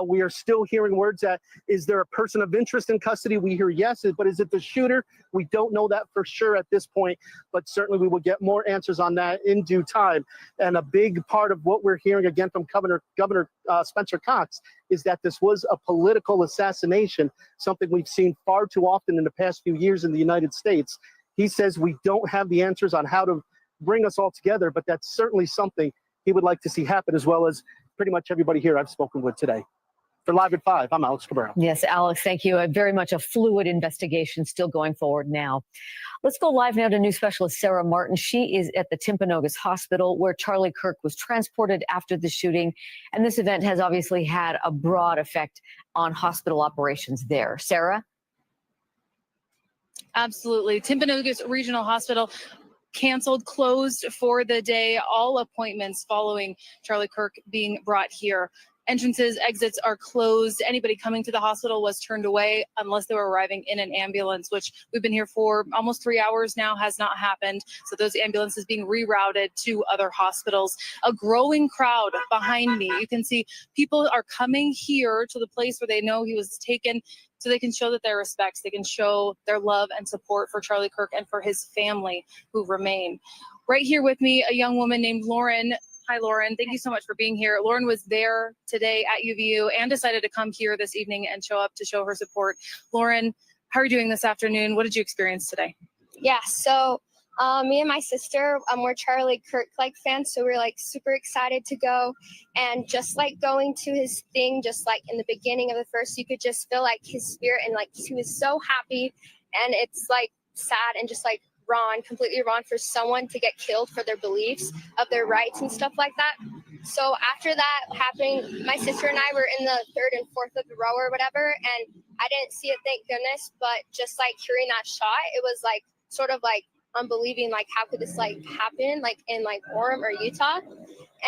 We are still hearing words that, is there a person of interest in custody? We hear yes, but is it the shooter? We don't know that for sure at this point, but certainly we will get more answers on that in due time. And a big part of what we're hearing again from Governor Spencer Cox is that this was a political assassination, something we've seen far too often in the past few years in the United States. He says we don't have the answers on how to bring us all together, but that's certainly something he would like to see happen, as well as pretty much everybody here I've spoken with today. For Live at 5, I'm Alex Cabrera. Yes, Alex, thank you. Very much a fluid investigation still going forward now. Let's go live now to news specialist Sarah Martin. She is at the Timpanogos Hospital where Charlie Kirk was transported after the shooting. And this event has obviously had a broad effect on hospital operations there. Sarah? Absolutely. Timpanogos Regional Hospital canceled, closed for the day. All appointments following Charlie Kirk being brought here. Entrances, exits are closed. Anybody coming to the hospital was turned away unless they were arriving in an ambulance, which we've been here for almost 3 hours now, has not happened. So those ambulances being rerouted to other hospitals. A growing crowd behind me. You can see people are coming here to the place where they know he was taken, so they can show that their respects, they can show their love and support for Charlie Kirk and for his family who remain. Right here with me, a young woman named Lauren. Hi, Lauren. Thank you so much for being here. Lauren was there today at UVU and decided to come here this evening and show up to show her support. Lauren, how are you doing this afternoon? What did you experience today? Yeah, so me and my sister, we're Charlie Kirk fans, so we're super excited to go. And just going to his thing, just in the beginning of the first, you could just feel his spirit, and he was so happy. And it's sad and just wrong, completely wrong for someone to get killed for their beliefs of their rights and stuff like that. So after that happened, my sister and I were in the third and fourth of the row or whatever, and I didn't see it, thank goodness. But just like hearing that shot, it was like sort of like unbelieving, like how could this like happen, like in like Orem or Utah?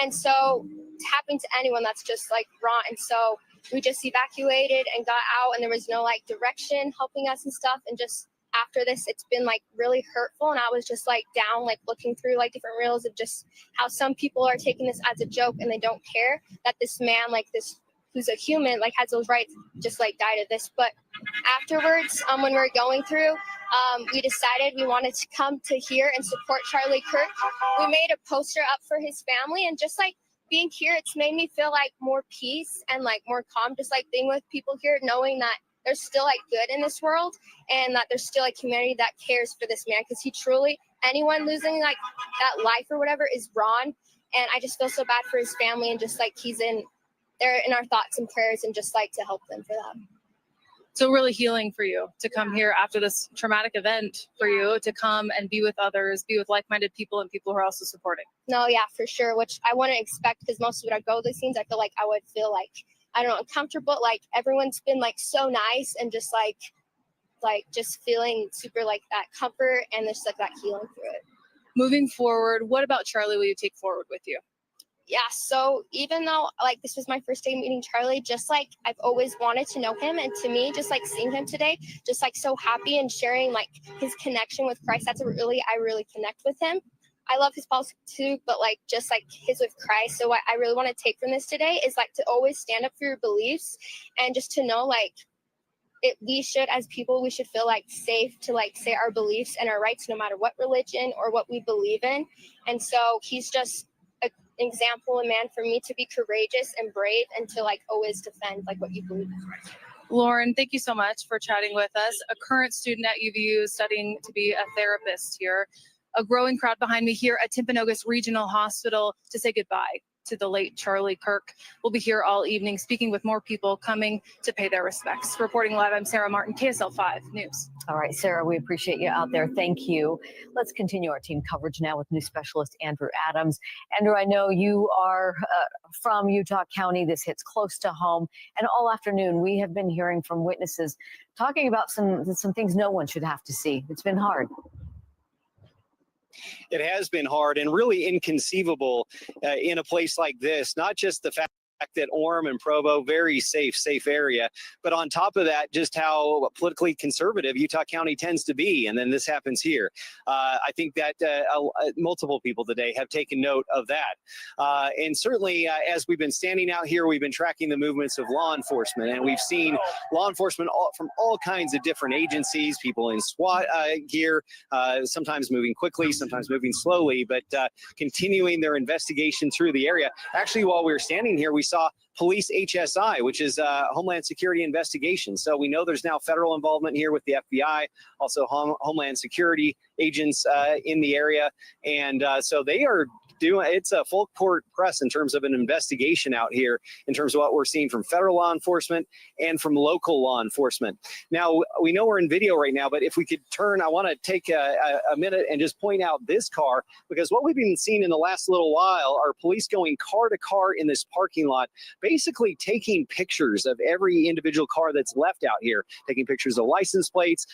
And so it's happening to anyone, that's just like wrong. And so we just evacuated and got out, and there was no like direction helping us and stuff. And just after this, it's been like really hurtful. And I was just like down, like looking through like different reels of just how some people are taking this as a joke and they don't care that this man, like this, who's a human, like has those rights, just like died of this. But afterwards, when we were going through, we decided we wanted to come to here and support Charlie Kirk. We made a poster up for his family, and just like being here, it's made me feel like more peace and like more calm, just like being with people here, knowing that there's still like good in this world and that there's still a community that cares for this man, because he truly, anyone losing like that life or whatever is wrong. And I just feel so bad for his family, and just like he's in there in our thoughts and prayers, and just like to help them for that. So really healing for you to come here after this traumatic event, for you to come and be with others, be with like-minded people and people who are also supporting. No, yeah, for sure, which I wouldn't expect, because most of it I go to these scenes, I feel like I would feel like, I don't know, uncomfortable. Like everyone's been like so nice, and just like just feeling super like that comfort and just like that healing through it. Moving forward, what about Charlie will you take forward with you? Yeah, so even though like this was my first day meeting Charlie, just like I've always wanted to know him, and to me, just like seeing him today, just like so happy and sharing like his connection with Christ, that's what I really connect with him. I love his politics too, but like just like his with Christ. So what I really want to take from this today is like to always stand up for your beliefs, and just to know like we should, as people, we should feel like safe to like say our beliefs and our rights, no matter what religion or what we believe in. And so he's just an example, a man for me to be courageous and brave, and to like always defend like what you believe is right. Lauren, thank you so much for chatting with us. A current student at UVU studying to be a therapist here. A growing crowd behind me here at Timpanogos Regional Hospital to say goodbye to the late Charlie Kirk. We'll be here all evening speaking with more people coming to pay their respects. Reporting live, I'm Sarah Martin, KSL 5 News. All right, Sarah, we appreciate you out there. Thank you. Let's continue our team coverage now with news specialist Andrew Adams. Andrew, I know you are from Utah County. This hits close to home. And all afternoon, we have been hearing from witnesses talking about some things no one should have to see. It's been hard. It has been hard and really inconceivable in a place like this, not just the fact that Orem and Provo, very safe area. But on top of that, just how politically conservative Utah County tends to be. And then this happens here. I think that multiple people today have taken note of that. And certainly, as we've been standing out here, we've been tracking the movements of law enforcement. And we've seen law enforcement from all kinds of different agencies, people in SWAT gear, sometimes moving quickly, sometimes moving slowly, but continuing their investigation through the area. Actually, while we were standing here, we saw police HSI, which is Homeland Security Investigation. So we know there's now federal involvement here with the FBI, also Homeland Security agents in the area. And so they are it's a full court press in terms of an investigation out here, in terms of what we're seeing from federal law enforcement and from local law enforcement. Now, we know we're in video right now, but if we could turn, I want to take a minute and just point out this car, because what we've been seeing in the last little while are police going car to car in this parking lot, basically taking pictures of every individual car that's left out here, taking pictures of license plates.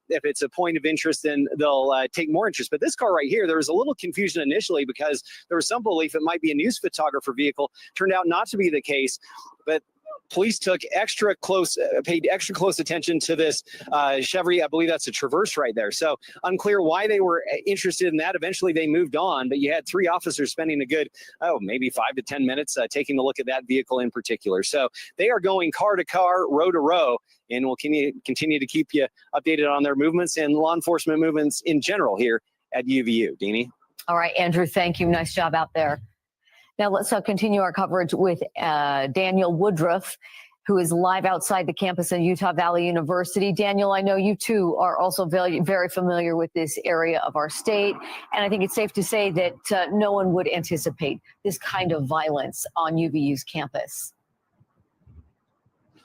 If it's a point of interest, then they'll take more interest. But this car right here, there was a little confusion initially because there was some belief it might be a news photographer vehicle. Turned out not to be the case, but police took paid extra close attention to this Chevy. I believe that's a Traverse right there. So unclear why they were interested in that. Eventually they moved on, but you had 3 officers spending a good, maybe 5 to 10 minutes taking a look at that vehicle in particular. So they are going car to car, row to row, and we'll continue to keep you updated on their movements and law enforcement movements in general here at UVU. Deanie? All right, Andrew, thank you. Nice job out there. Now let's continue our coverage with Daniel Woodruff, who is live outside the campus of Utah Valley University. Daniel, I know you too are also very familiar with this area of our state, and I think it's safe to say that no one would anticipate this kind of violence on UVU's campus.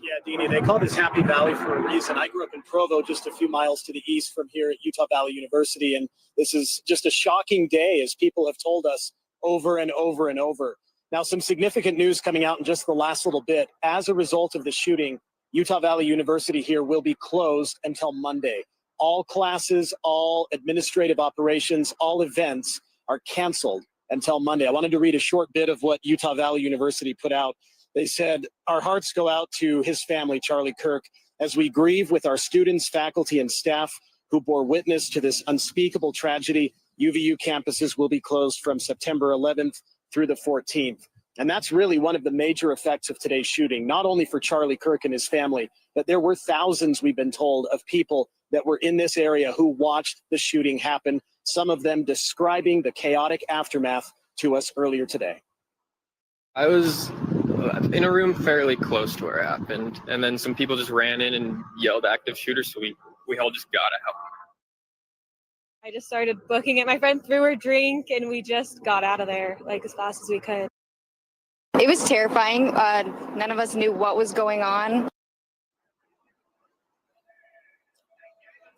Yeah, Deanie, they call this Happy Valley for a reason. I grew up in Provo, just a few miles to the east from here at Utah Valley University, and this is just a shocking day, as people have told us over and over and over. Now, some significant news coming out in just the last little bit. As a result of the shooting, Utah Valley University here will be closed until Monday. All classes, all administrative operations, all events are canceled until Monday. I wanted to read a short bit of what Utah Valley University put out. They said, "Our hearts go out to his family, Charlie Kirk, as we grieve with our students, faculty, and staff who bore witness to this unspeakable tragedy. UVU campuses will be closed from September 11th through the 14th. And that's really one of the major effects of today's shooting, not only for Charlie Kirk and his family, but there were thousands, we've been told, of people that were in this area who watched the shooting happen, some of them describing the chaotic aftermath to us earlier today. I was in a room fairly close to where it happened, and then some people just ran in and yelled active shooter, so we all just gotta help. I just started booking it. My friend threw her drink and we just got out of there like as fast as we could. It was terrifying. None of us knew what was going on.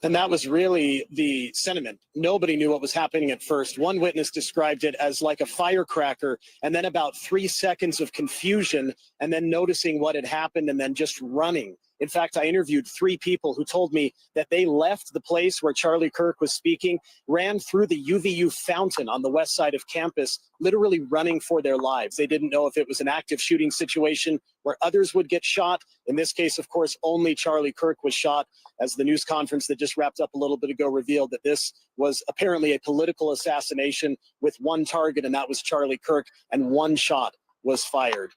And that was really the sentiment. Nobody knew what was happening at first. One witness described it as like a firecracker, and then about 3 seconds of confusion, and then noticing what had happened, and then just running. In fact, I interviewed 3 people who told me that they left the place where Charlie Kirk was speaking, ran through the UVU fountain on the west side of campus, literally running for their lives. They didn't know if it was an active shooting situation where others would get shot. In this case, of course, only Charlie Kirk was shot, as the news conference that just wrapped up a little bit ago revealed that this was apparently a political assassination with one target, and that was Charlie Kirk, and 1 shot was fired.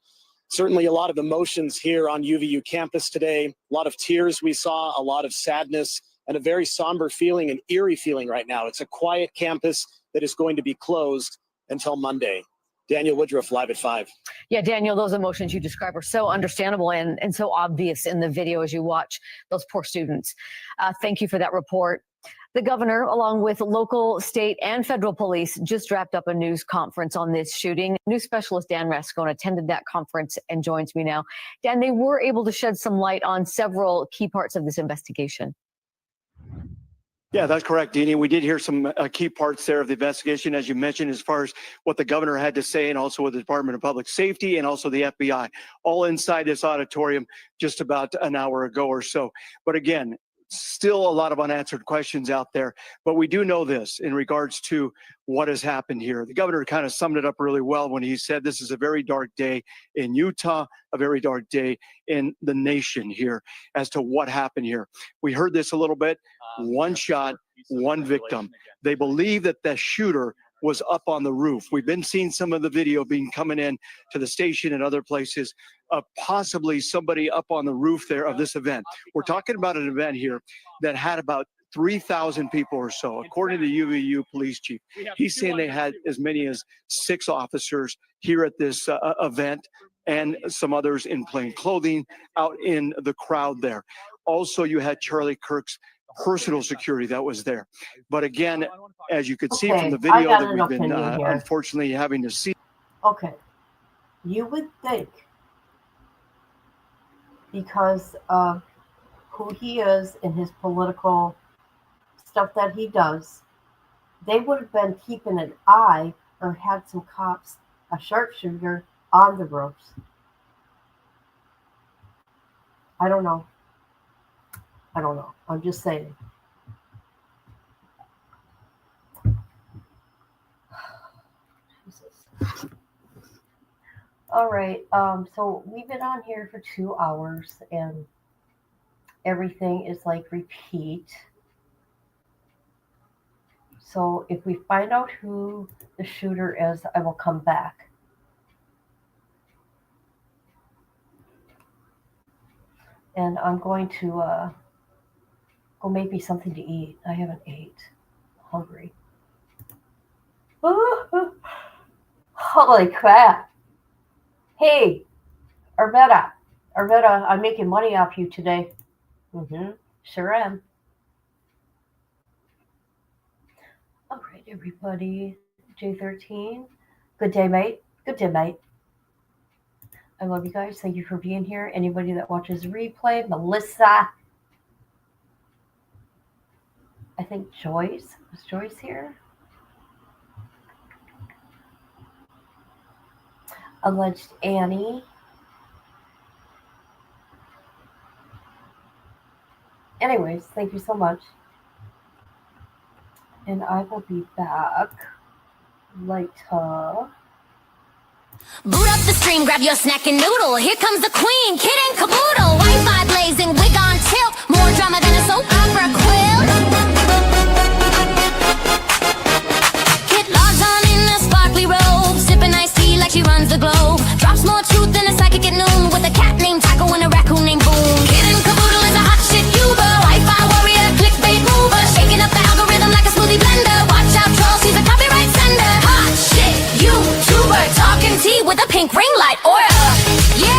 Certainly a lot of emotions here on UVU campus today, a lot of tears we saw, a lot of sadness, and a very somber feeling, an eerie feeling right now. It's a quiet campus that is going to be closed until Monday. Daniel Woodruff, live at 5. Yeah, Daniel, those emotions you describe are so understandable and so obvious in the video as you watch those poor students. Thank you for that report. The governor, along with local, state, and federal police, just wrapped up a news conference on this shooting. News specialist Dan Rascone attended that conference and joins me now. Dan, they were able to shed some light on several key parts of this investigation. Yeah, that's correct, Deanie. We did hear some key parts there of the investigation, as you mentioned, as far as what the governor had to say, and also with the Department of Public Safety and also the FBI, all inside this auditorium just about an hour ago or so. But again, still a lot of unanswered questions out there. But we do know this in regards to what has happened here. The governor kind of summed it up really well when he said this is a very dark day in Utah, a very dark day in the nation here as to what happened here. We heard this a little bit. 1 shot, 1 victim. They believe that the shooter was up on the roof. We've been seeing some of the video being coming in to the station and other places of possibly somebody up on the roof there of this event. We're talking about an event here that had about 3,000 people or so, according to the UVU police chief. He's saying they had as many as 6 officers here at this event and some others in plain clothing out in the crowd there. Also, you had Charlie Kirk's personal security that was there. But again, as you could see from the video that we've been unfortunately having to see. Okay. You would think, because of who he is and his political stuff that he does, they would have been keeping an eye or had some cops, a sharpshooter, on the roofs. I don't know. I'm just saying. Jesus. All right. So we've been on here for 2 hours and everything is like repeat. So if we find out who the shooter is, I will come back. And I'm going to go make me something to eat. I haven't ate. I'm hungry. Holy crap. Hey, Arvetta, I'm making money off you today. Sure am. All right, everybody. J13. Good day, mate. Good day, mate. I love you guys. Thank you for being here. Anybody that watches replay, Melissa. I think Joyce. Was Joyce here? Alleged Annie. Anyways, thank you so much. And I will be back later. Boot up the stream, grab your snack and noodle. Here comes the queen, kid and caboodle. Wi-Fi blazing, wig on tilt. More drama than a soap opera quilt. Kid logs on in a sparkly robe, sipping iced tea like she runs the globe. Drops more truth than a psychic at noon, with a cat named Taco and a raccoon named Boom. Kid and caboodle is a hot shit Uber, Wi-Fi warrior, clickbait mover, shaking up the algorithm like a smoothie blender. Watch out, troll, she's a copyright sender. Hot shit YouTuber, talking tea with a pink ring light aura. Yeah.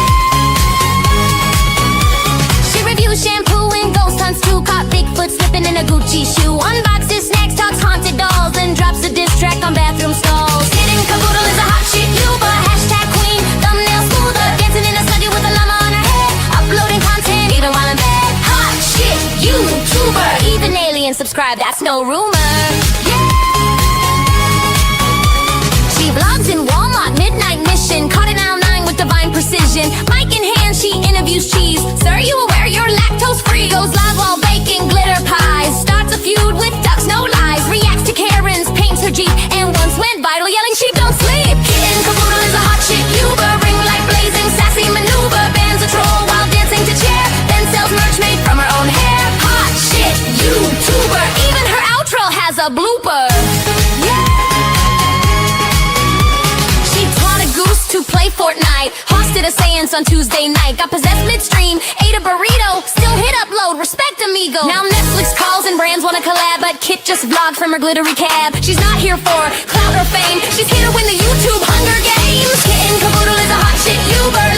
She reviews shampoo and ghost hunts too. Caught Bigfoot slipping in a Gucci shoe. Unboxes snacks, talks haunted dolls, and drops a diss track on bathroom stalls. Kid and caboodle is a hot shit YouTuber. Hashtag queen, thumbnail smoother, dancing in a studio with a llama on her head. Uploading content even while in bed. Hot shit YouTuber. Even aliens subscribe, that's no rumor. Yeah. She vlogs in Walmart, midnight mission. Caught in aisle 9 with divine precision. Mic in hand, she interviews cheese. Sir, you aware you're lactose free? Goes live while baking glitter pies. Starts a feud with ducks, no lies. Reacts to Karen's, paints her Jeep, and once went viral yelling sheep don't sleep. Kid and caboodle is a hot shit Uber. Ring light blazing, sassy maneuver. Bans a troll while dancing to chair. Then sells merch made from her own hair. Hot shit YouTuber. Even her outro has a blooper. To play Fortnite, hosted a seance on Tuesday night. Got possessed midstream, ate a burrito. Still hit upload, respect amigo. Now Netflix calls and brands wanna collab, but Kit just vlogged from her glittery cab. She's not here for clout or fame, she's here to win the YouTube Hunger Games. Kit and caboodle is a hot shit Uber.